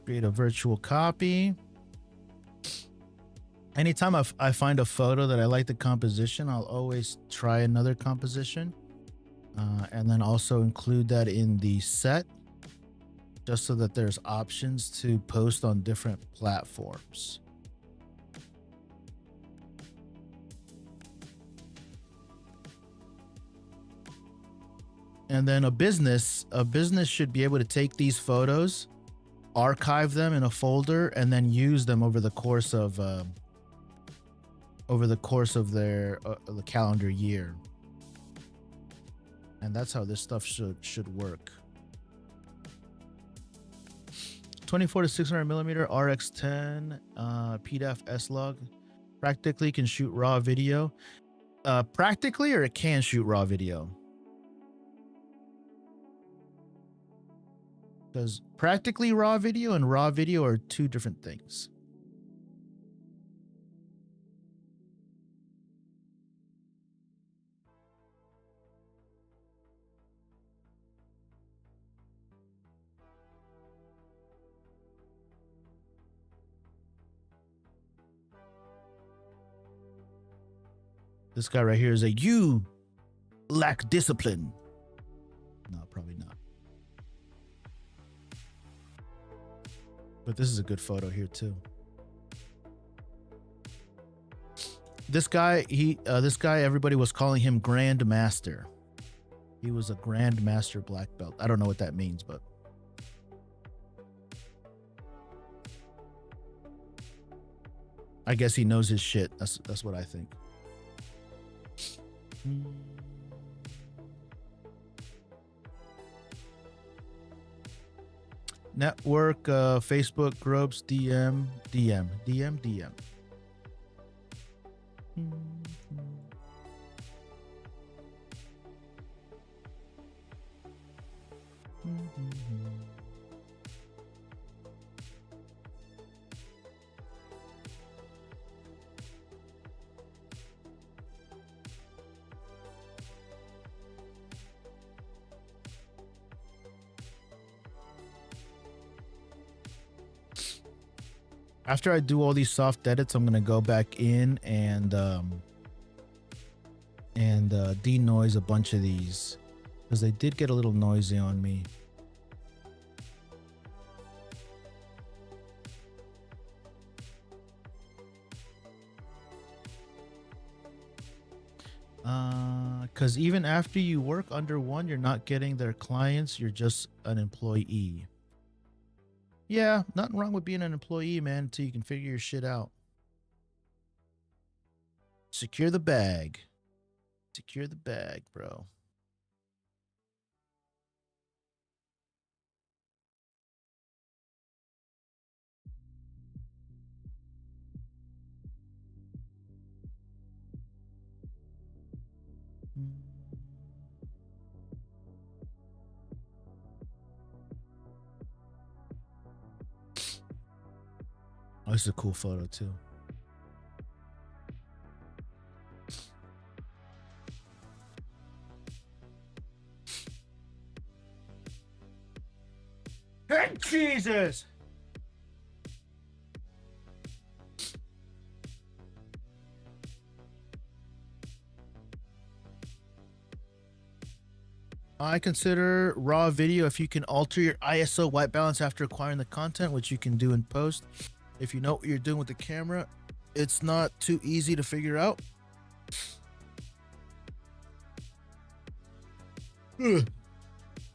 Create a virtual copy. Anytime I find a photo that I like the composition, I'll always try another composition. And then also include that in the set, just so that there's options to post on different platforms. And then a business should be able to take these photos, archive them in a folder, and then use them over the course of over the course of their the calendar year. And that's how this stuff should work. 24 to 600 millimeter RX10 PDAF S-Log. Practically can shoot raw video. Practically, or it can shoot raw video? Because practically raw video and raw video are two different things. This guy right here is a you lack discipline. No, probably not. But this is a good photo here too. This guy, everybody was calling him Grand Master. He was a Grand Master black belt. I don't know what that means, but I guess he knows his shit. That's what I think. Network, Facebook groups, DM. After I do all these soft edits, I'm gonna go back in and denoise a bunch of these because they did get a little noisy on me. Because even after you work under one, you're not getting their clients. You're just an employee. Yeah, nothing wrong with being an employee, man, until you can figure your shit out. Secure the bag. Secure the bag, bro. Oh, this is a cool photo too. Hey, Jesus! I consider raw video if you can alter your ISO white balance after acquiring the content, which you can do in post. If you know what you're doing with the camera, it's not too easy to figure out.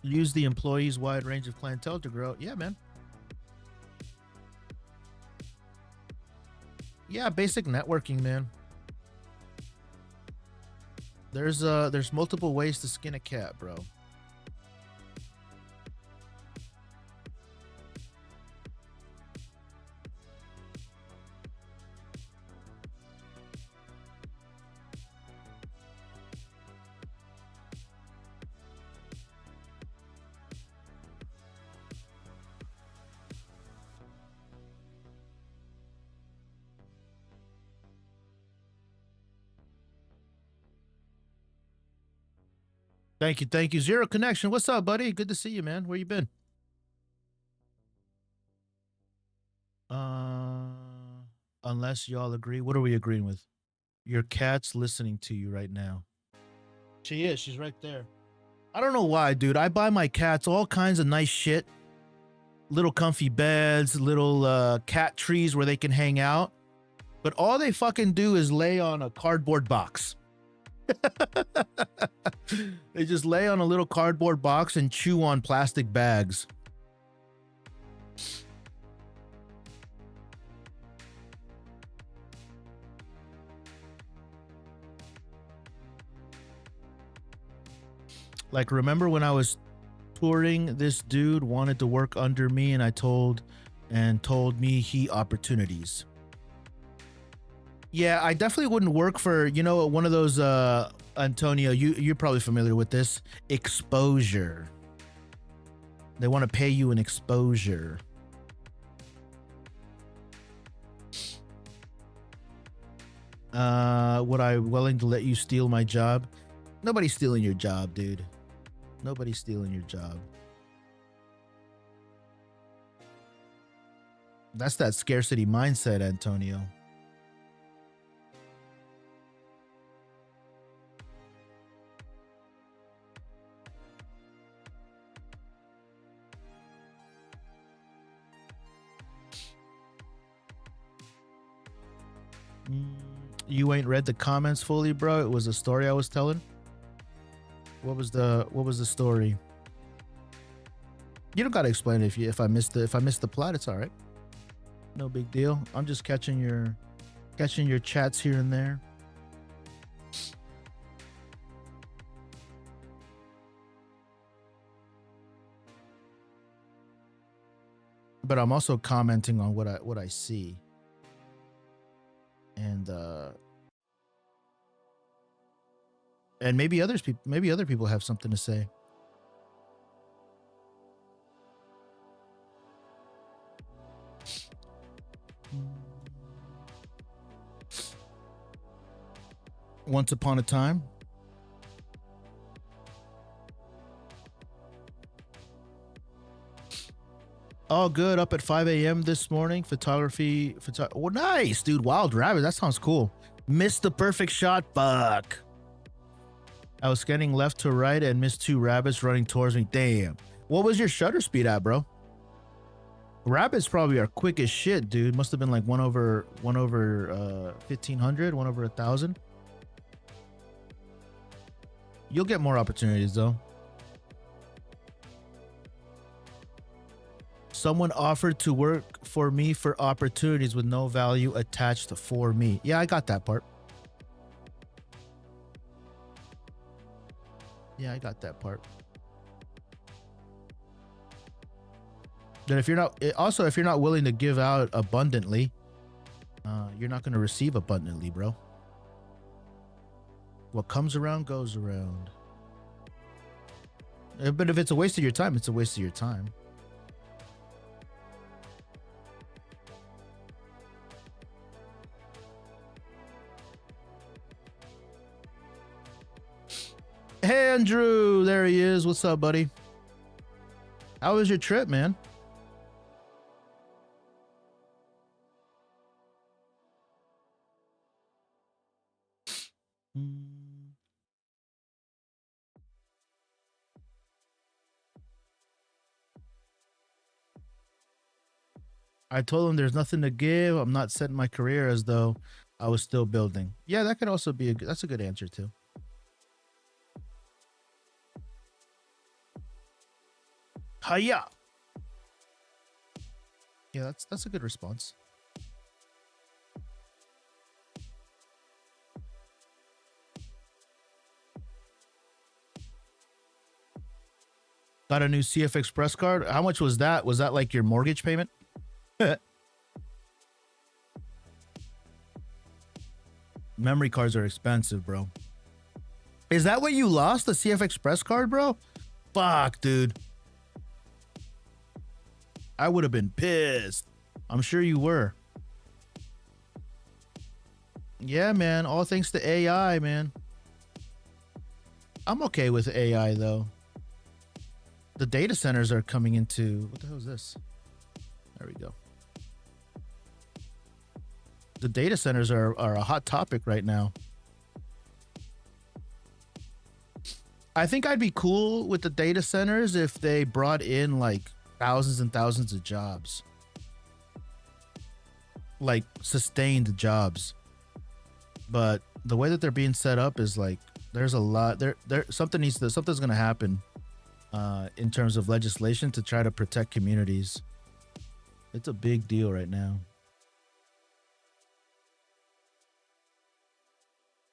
Use the employee's wide range of clientele to grow. Yeah, man. Yeah, basic networking, man. There's multiple ways to skin a cat, bro. Thank you, thank you. Zero Connection. What's up, buddy? Good to see you, man. Where you been? Unless y'all agree. What are we agreeing with? Your cat's listening to you right now. She is. She's right there. I don't know why, dude. I buy my cats all kinds of nice shit. Little comfy beds, little cat trees where they can hang out. But all they fucking do is lay on a cardboard box. They just lay on a little cardboard box and chew on plastic bags. Like, remember when I was touring, this dude wanted to work under me, and told me he opportunities. Yeah, I definitely wouldn't work for, one of those, Antonio, you're probably familiar with this, exposure. They want to pay you an exposure. Would I willing to let you steal my job? Nobody's stealing your job, dude. Nobody's stealing your job. That's that scarcity mindset, Antonio. You ain't read the comments fully, bro. It was a story I was telling. What was the story? You don't gotta explain it if I missed the plot. It's all right. No big deal. I'm just catching your chats here and there. But I'm also commenting on what I see. And maybe other people have something to say. Once upon a time. All good. Up at 5 a.m. this morning. Photography. Oh, nice, dude. Wild rabbit. That sounds cool. Missed the perfect shot. Fuck. I was scanning left to right and missed 2 rabbits running towards me. Damn. What was your shutter speed at, bro? Rabbits probably are quick as shit, dude. Must have been like 1 over 1,500, 1 over 1,000. You'll get more opportunities though. Someone offered to work for me for opportunities with no value attached for me. Yeah, I got that part. Yeah, I got that part. Then if you're not willing to give out abundantly, you're not going to receive abundantly, bro. What comes around goes around. But if it's a waste of your time, it's a waste of your time. Hey, Andrew, there he is. What's up, buddy? How was your trip, man? I told him there's nothing to give. I'm not setting my career as though I was still building. Yeah, that could also be that's a good answer too. Hiya. Yeah, that's a good response. Got a new CF Express card. How much was that? Was that like your mortgage payment? Memory cards are expensive, bro. Is that what you lost, the CF Express card, bro? Fuck, dude. I would have been pissed. I'm sure you were. Yeah, man. All thanks to AI, man. I'm okay with AI, though. The data centers are coming into... What the hell is this? There we go. The data centers are a hot topic right now. I think I'd be cool with the data centers if they brought in like thousands and thousands of jobs. Like sustained jobs. But the way that they're being set up is like there's a lot something's going to happen in terms of legislation to try to protect communities. It's a big deal right now.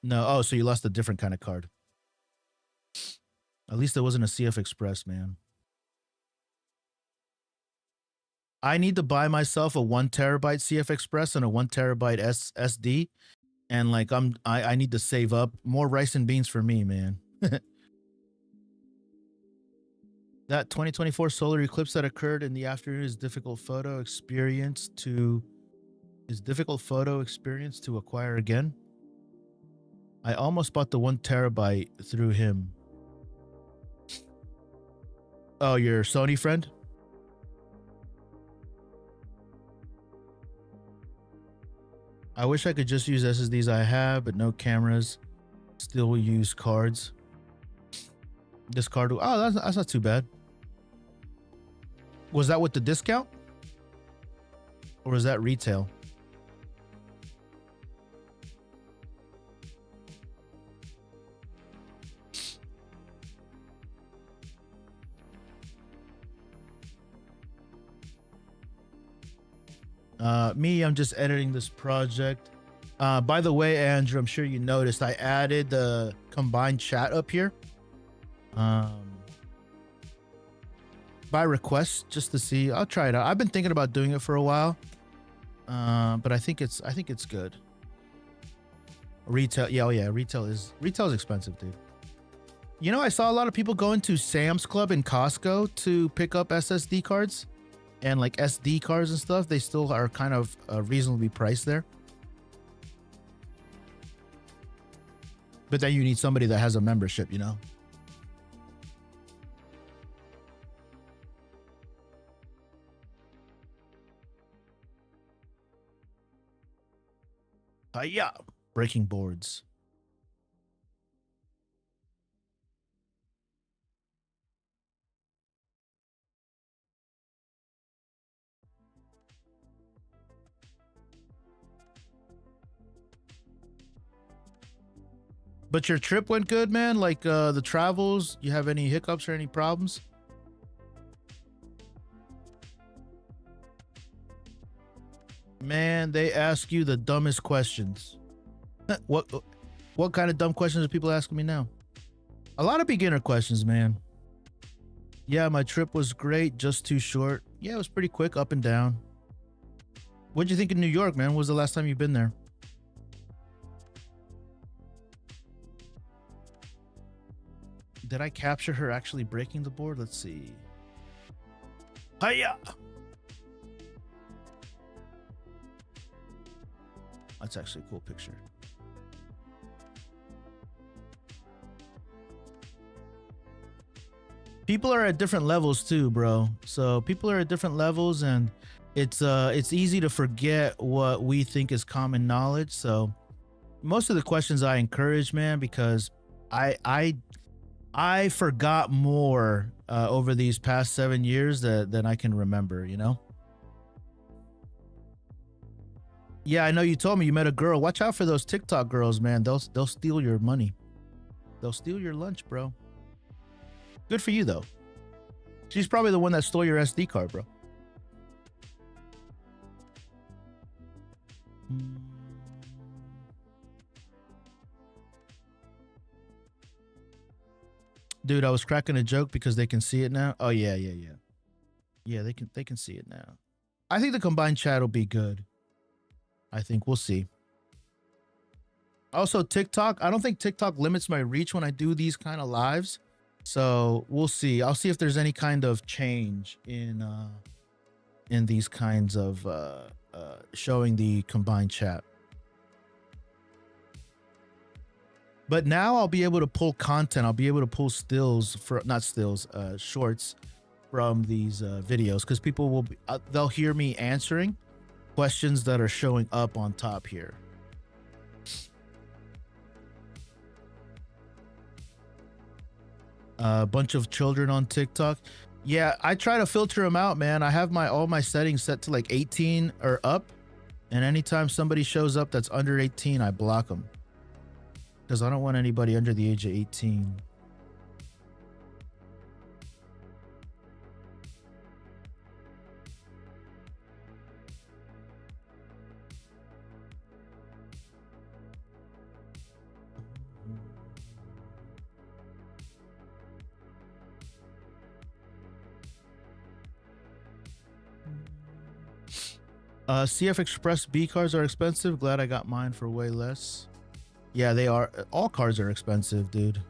No, oh, so you lost a different kind of card. At least it wasn't a CF Express, man. I need to buy myself a 1 terabyte CF Express and a 1 terabyte SD, and like I need to save up more rice and beans for me, man. That 2024 solar eclipse that occurred in the afternoon is difficult photo experience to acquire again. I almost bought the 1 terabyte through him. Oh, your Sony friend? I wish I could just use SSDs I have, but no cameras. Still use cards. This card, oh, that's not too bad. Was that with the discount? Or was that retail? Me, I'm just editing this project. By the way, Andrew, I'm sure you noticed I added the combined chat up here. By request, just to see. I'll try it out. I've been thinking about doing it for a while. But I think it's good. Retail, yeah, oh yeah, retail is expensive, dude. You know, I saw a lot of people going to Sam's Club and Costco to pick up SSD cards. And like SD cards and stuff, they still are kind of reasonably priced there. But then you need somebody that has a membership, you know? Yeah, breaking boards. But your trip went good, man? Like the travels, you have any hiccups or any problems? Man, they ask you the dumbest questions. What kind of dumb questions are people asking me now? A lot of beginner questions, man. Yeah, my trip was great, just too short. Yeah, it was pretty quick, up and down. What'd you think of New York, man? When was the last time you've been there? Did I capture her actually breaking the board? Let's see. Hiya! That's actually a cool picture. People are at different levels too, bro. So people are at different levels, and it's easy to forget what we think is common knowledge. So most of the questions I encourage, man, because I forgot more over these past 7 years than I can remember, you know? Yeah, I know you told me you met a girl. Watch out for those TikTok girls, man. They'll steal your money. They'll steal your lunch, bro. Good for you, though. She's probably the one that stole your SD card, bro. Dude, I was cracking a joke because they can see it now. Oh yeah. Yeah, they can see it now. I think the combined chat will be good. I think we'll see. Also, TikTok. I don't think TikTok limits my reach when I do these kind of lives. So we'll see. I'll see if there's any kind of change in these kinds of showing the combined chat. But now I'll be able to pull content. I'll be able to pull shorts from these videos, because people will they'll hear me answering questions that are showing up on top here. A bunch of children on TikTok. Yeah, I try to filter them out, man. I have all my settings set to like 18 or up, and anytime somebody shows up that's under 18, I block them, because I don't want anybody under the age of 18. CF Express B cars are expensive. Glad I got mine for way less. Yeah, they are. All cars are expensive, dude.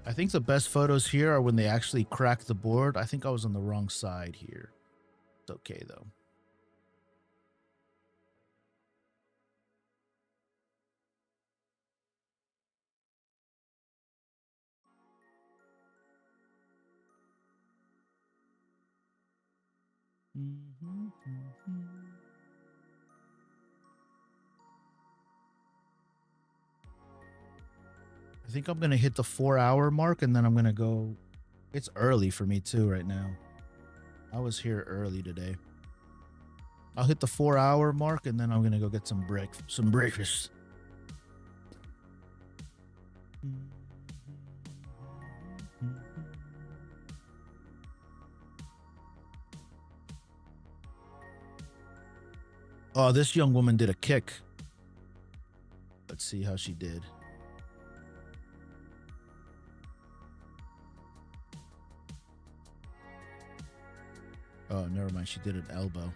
I think the best photos here are when they actually crack the board. I think I was on the wrong side here. It's okay, though. I think I'm going to hit the 4-hour mark and then I'm going to go. It's early for me too right now. I was here early today. I'll hit the 4-hour mark and then I'm going to go get some breakfast. Oh, this young woman did a kick. Let's see how she did. Oh, never mind. She did an elbow.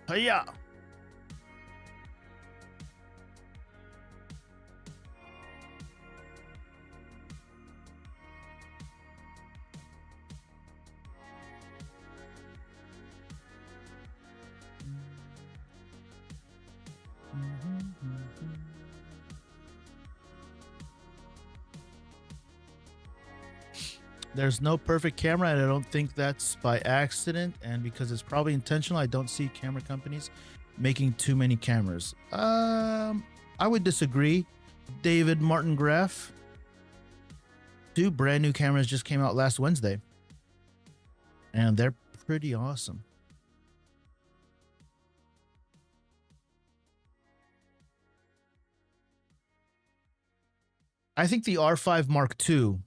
Hiya! There's no perfect camera, and I don't think that's by accident. And because it's probably intentional, I don't see camera companies making too many cameras. I would disagree. David Martin Graff. 2 brand new cameras just came out last Wednesday, and they're pretty awesome. I think the R5 Mark II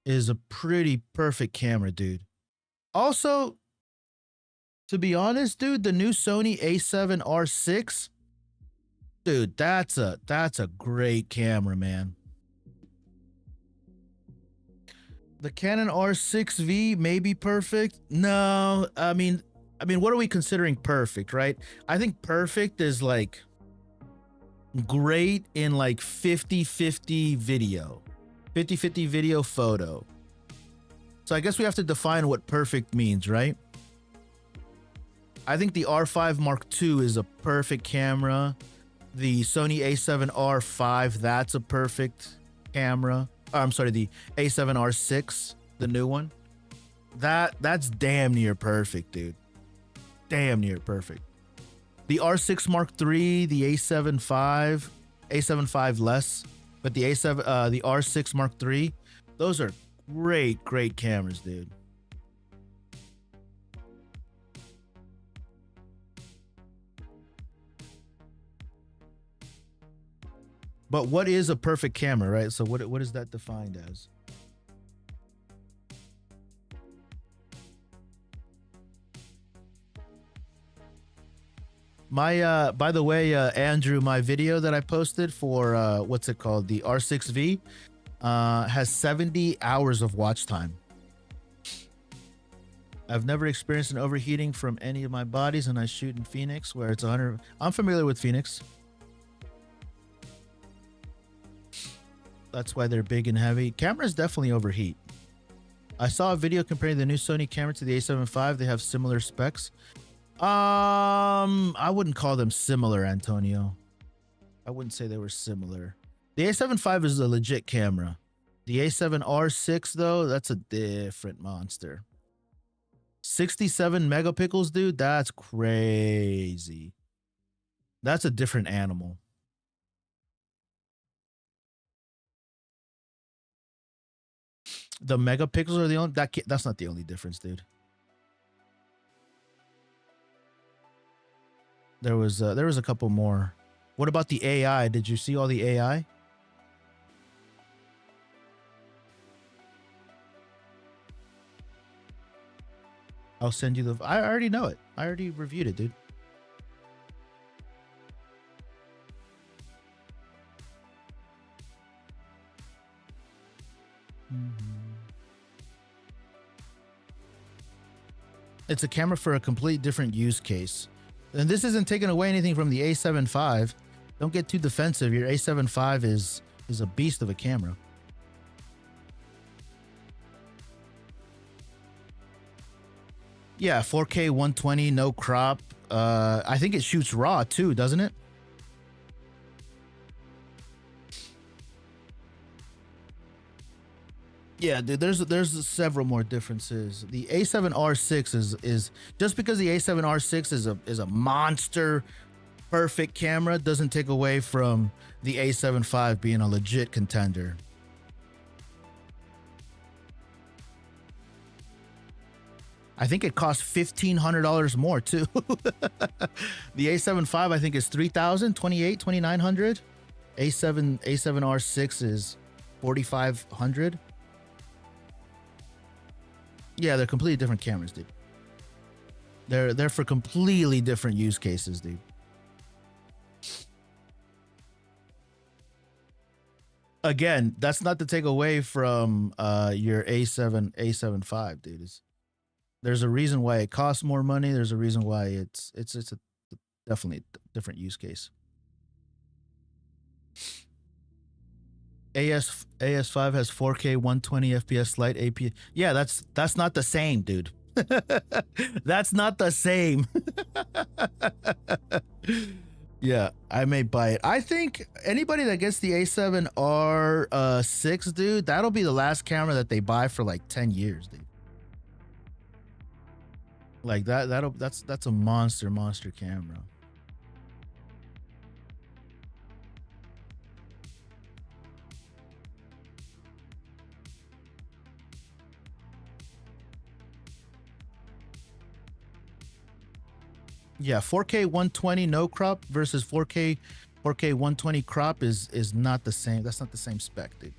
is a pretty perfect camera, dude. Also, to be honest, dude, the new Sony A7 R6, dude, that's a great camera, man. The Canon R6V may be perfect. No, I mean, what are we considering perfect, right? I think perfect is like great in like 50-50 video. 50-50 video photo. So I guess we have to define what perfect means, right? I think the R5 Mark II is a perfect camera. The Sony A7 R5, that's a perfect camera. I'm sorry, the A7 R6, the new one. That's damn near perfect, dude. Damn near perfect. The R6 Mark III, the A7 V less, but the A7, the R6 Mark III, those are great cameras, dude. But what is a perfect camera, right? So what is that defined as? My by the way, Andrew, my video that I posted for what's it called, the R6V, has 70 hours of watch time. I've never experienced an overheating from any of my bodies, and I shoot in Phoenix where it's 100. I'm familiar with Phoenix. That's why they're big and heavy. Cameras definitely overheat. I saw a video comparing the new Sony camera to the A7 V. They have similar specs. I wouldn't call them similar, Antonio. I wouldn't say they were similar. The A7 V is a legit camera. The A7 R6, though, that's a different monster. 67 megapixels, dude. That's crazy. That's a different animal. The megapixels are the only that's not the only difference, dude. There was a couple more. What about the AI? Did you see all the AI? I'll send you the. I already know it. I already reviewed it, dude. It's a camera for a complete different use case. And this isn't taking away anything from the A7 IV. Don't get too defensive. Your A7 V is a beast of a camera. Yeah, 4K 120, no crop. I think it shoots raw too, doesn't it? Yeah, dude, there's several more differences. The A7R6 is just because the A7R6 is a monster perfect camera doesn't take away from the A7 V being a legit contender. I think it costs $1,500 more too. The A7 V I think is $3,000, $2,900. A7R6 is $4,500. Yeah, they're completely different cameras, dude. They're for completely different use cases, dude. Again, that's not to take away from your A7 V, dude. There's a reason why it costs more money. There's a reason why it's a definitely different use case. AS5 has 4K 120 FPS light APS. Yeah, that's not the same, dude. That's not the same. Yeah, I may buy it. I think anybody that gets the A7R6, dude, that'll be the last camera that they buy for like 10 years, dude. Like that's a monster camera. Yeah, 4K 120 no crop versus 4K 120 crop is not the same. That's not the same spec, dude.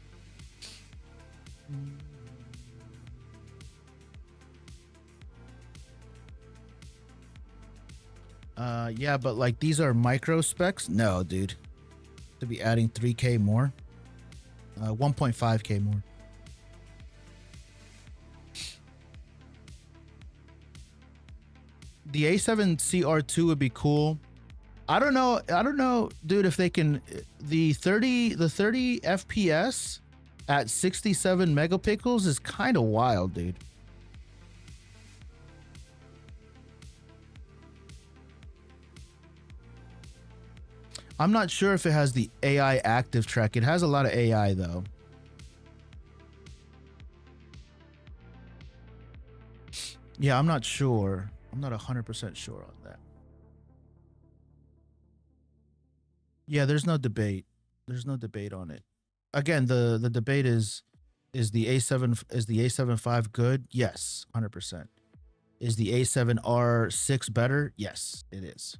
Yeah, but like these are micro specs. No, dude. To be adding 3K more. 1.5K more. The A7CR2 would be cool. I don't know, dude, if they can the 30 FPS at 67 megapixels is kind of wild, dude. I'm not sure if it has the AI active track. It has a lot of AI though. Yeah, I'm not sure. I'm not 100% sure on that. Yeah, there's no debate. There's no debate on it. Again, the debate is the A7 V good? Yes, 100%. Is the A7R6 better? Yes, it is.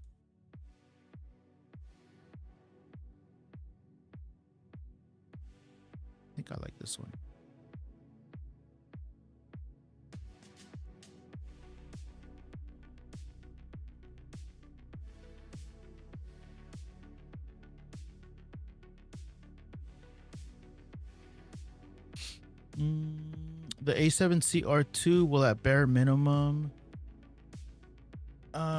I think I like this one. The A7CR2 will at bare minimum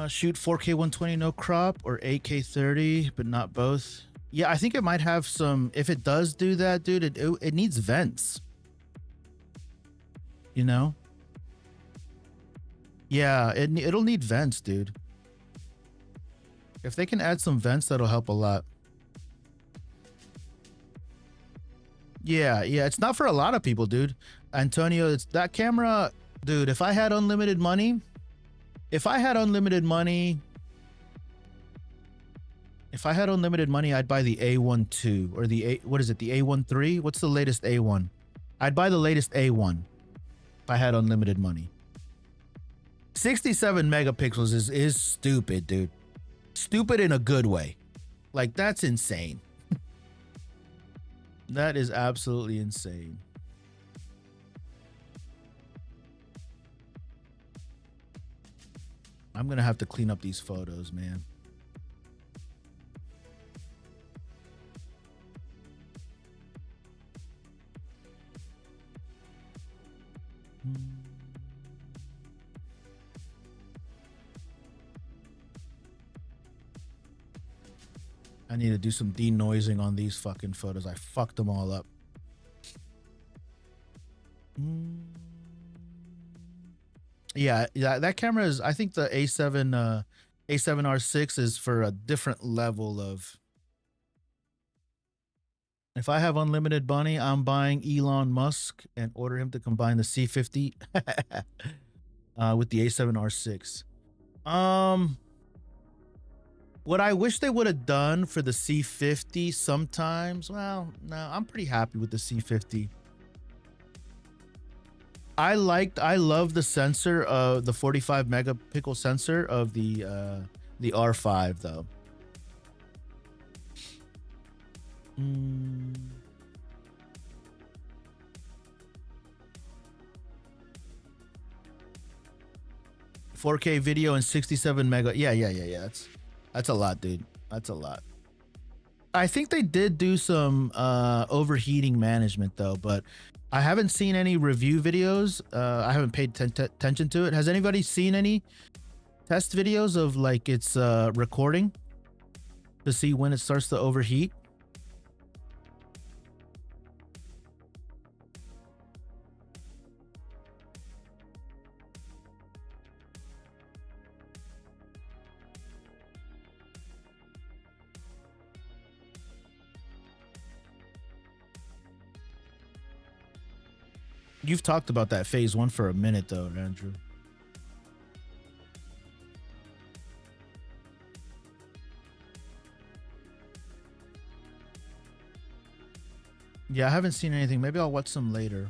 shoot 4K 120 no crop or 8K 30, but not both. Yeah, I think it might have some. If it does do that, dude, it needs vents. You know? Yeah, it'll need vents, dude. If they can add some vents, that'll help a lot. Yeah, it's not for a lot of people, dude. Antonio, it's that camera, dude. If I had unlimited money, I'd buy the A12 or what is it? The A13? What's the latest A1? I'd buy the latest A1 if I had unlimited money. 67 megapixels is stupid, dude. Stupid in a good way. Like, that's insane. That is absolutely insane. I'm gonna have to clean up these photos, man. I need to do some denoising on these fucking photos. I fucked them all up. Yeah, that camera is, I think the A7R6 is for a different level of. If I have unlimited money, I'm buying Elon Musk and order him to combine the C50 with the A7R6. What I wish they would have done for the C50 sometimes, well, no, I'm pretty happy with the C50. I love the sensor of the 45 megapixel sensor of the R5 though. 4K video and 67 mega. Yeah. That's a lot, dude. That's a lot. I think they did do some overheating management though, but I haven't seen any review videos. I haven't paid attention to it. Has anybody seen any test videos of like its recording to see when it starts to overheat? You've talked about that phase 1 for a minute though, Andrew. Yeah, I haven't seen anything. Maybe I'll watch some later.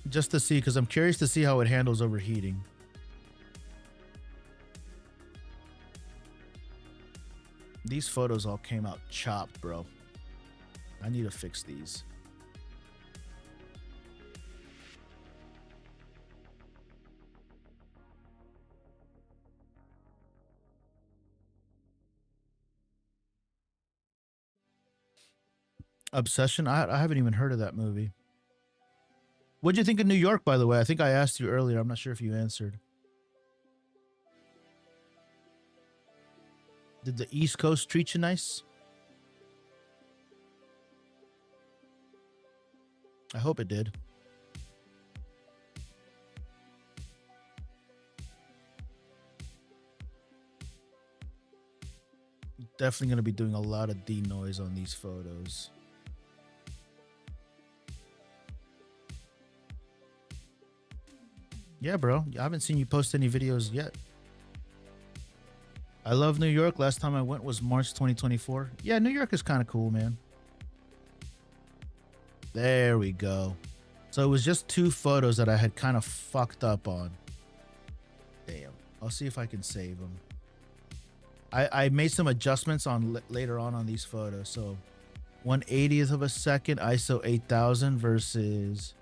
Just to see, because I'm curious to see how it handles overheating. These photos all came out chopped, bro. I need to fix these. Obsession? I haven't even heard of that movie. What'd you think of New York, by the way? I think I asked you earlier. I'm not sure if you answered. Did the East Coast treat you nice? I hope it did. Definitely going to be doing a lot of denoise on these photos. Yeah, bro. I haven't seen you post any videos yet. I love New York. Last time I went was March 2024. Yeah, New York is kind of cool, man. There we go. So it was just 2 photos that I had kind of fucked up on. Damn. I'll see if I can save them. I made some adjustments on later on these photos. So 1/80th of a second, ISO 8000 versus...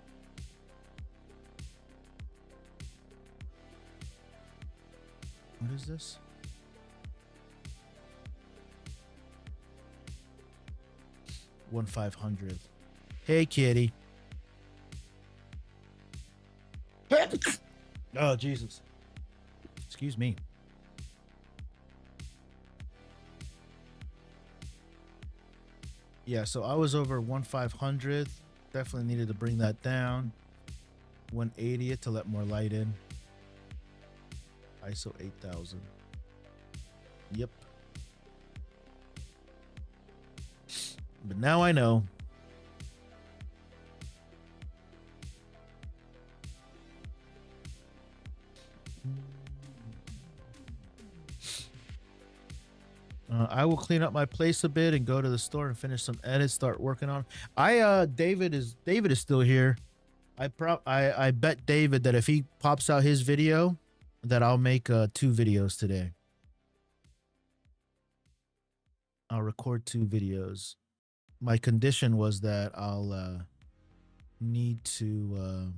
What is this? 1/500th. Hey, kitty. Oh, Jesus. Excuse me. Yeah, so I was over 1/500th. Definitely needed to bring that down. 1/80th to let more light in. ISO 8000. Yep. But now I know. I will clean up my place a bit and go to the store and finish some edits. Start working on. David is still here. I bet David that if he pops out his video, that I'll make 2 videos today. I'll record 2 videos. My condition was that I'll need to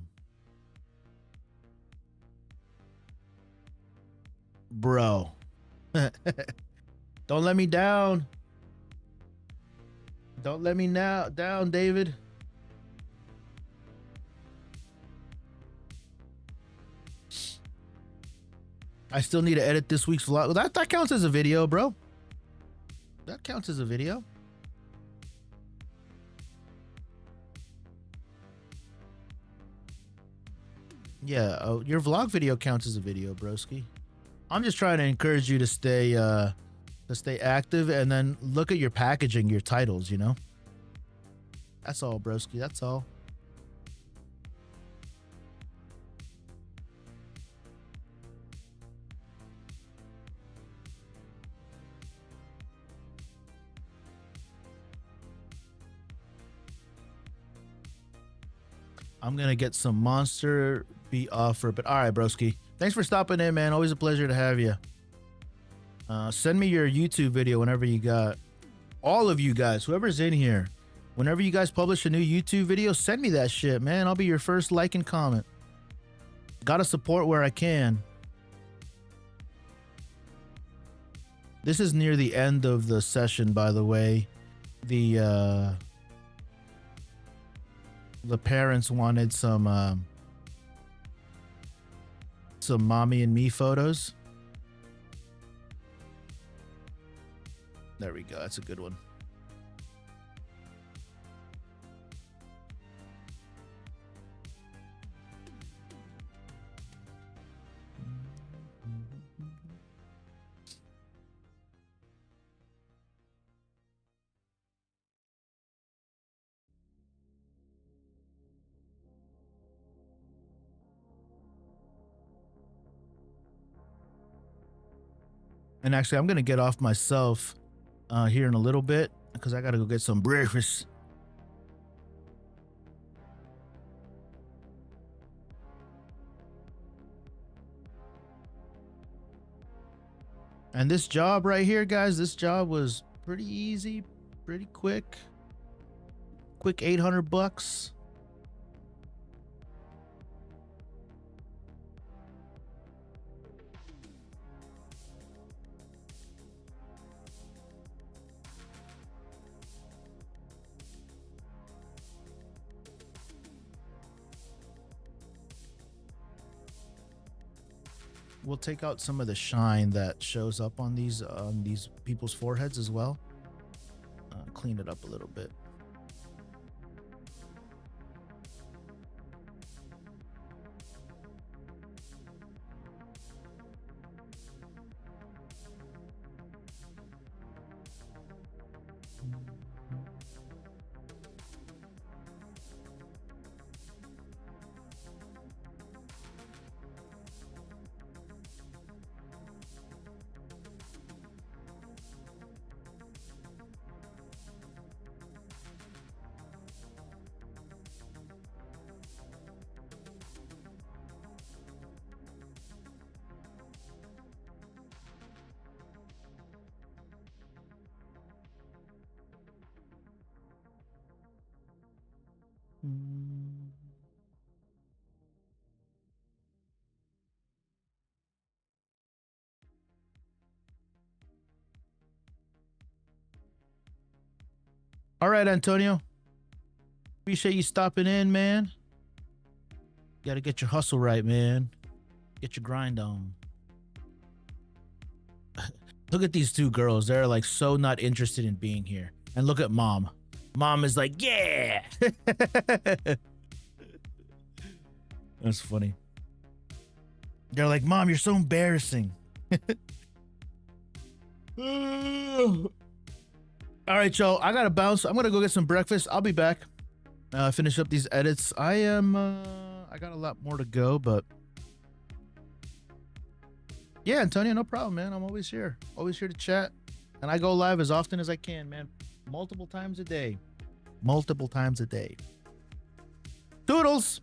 bro. Don't let me down. Don't let me down, David. I still need to edit this week's vlog. That counts as a video, bro. That counts as a video. Yeah, your vlog video counts as a video, broski. I'm just trying to encourage you to stay active and then look at your packaging, your titles, you know? That's all, broski. That's all. I'm gonna get some Monster Be offer, but all right, broski. Thanks for stopping in, man. Always a pleasure to have you. Send me your YouTube video whenever you got. All of you guys, whoever's in here, whenever you guys publish a new YouTube video, send me that shit, man. I'll be your first like and comment. Gotta support where I can. This is near the end of the session, by the way. The parents wanted some mommy and me photos. There we go. That's a good one. And actually, I'm going to get off myself here in a little bit because I got to go get some breakfast. And this job right here, guys, this job was pretty easy, pretty quick. Quick $800. We'll take out some of the shine that shows up on these people's foreheads as well. Clean it up a little bit. All right, Antonio. Appreciate you stopping in, man. Got to get your hustle right, man. Get your grind on. Look at these 2 girls. They're like so not interested in being here. And look at mom. Mom is like, yeah. That's funny. They're like, Mom, you're so embarrassing. All right, y'all. I gotta bounce. I'm gonna go get some breakfast. I'll be back. Finish up these edits. I got a lot more to go, but yeah, Antonio, no problem, man. I'm always here. Always here to chat. and I go live as often as I can, man. Multiple times a day. Multiple times a day. Toodles.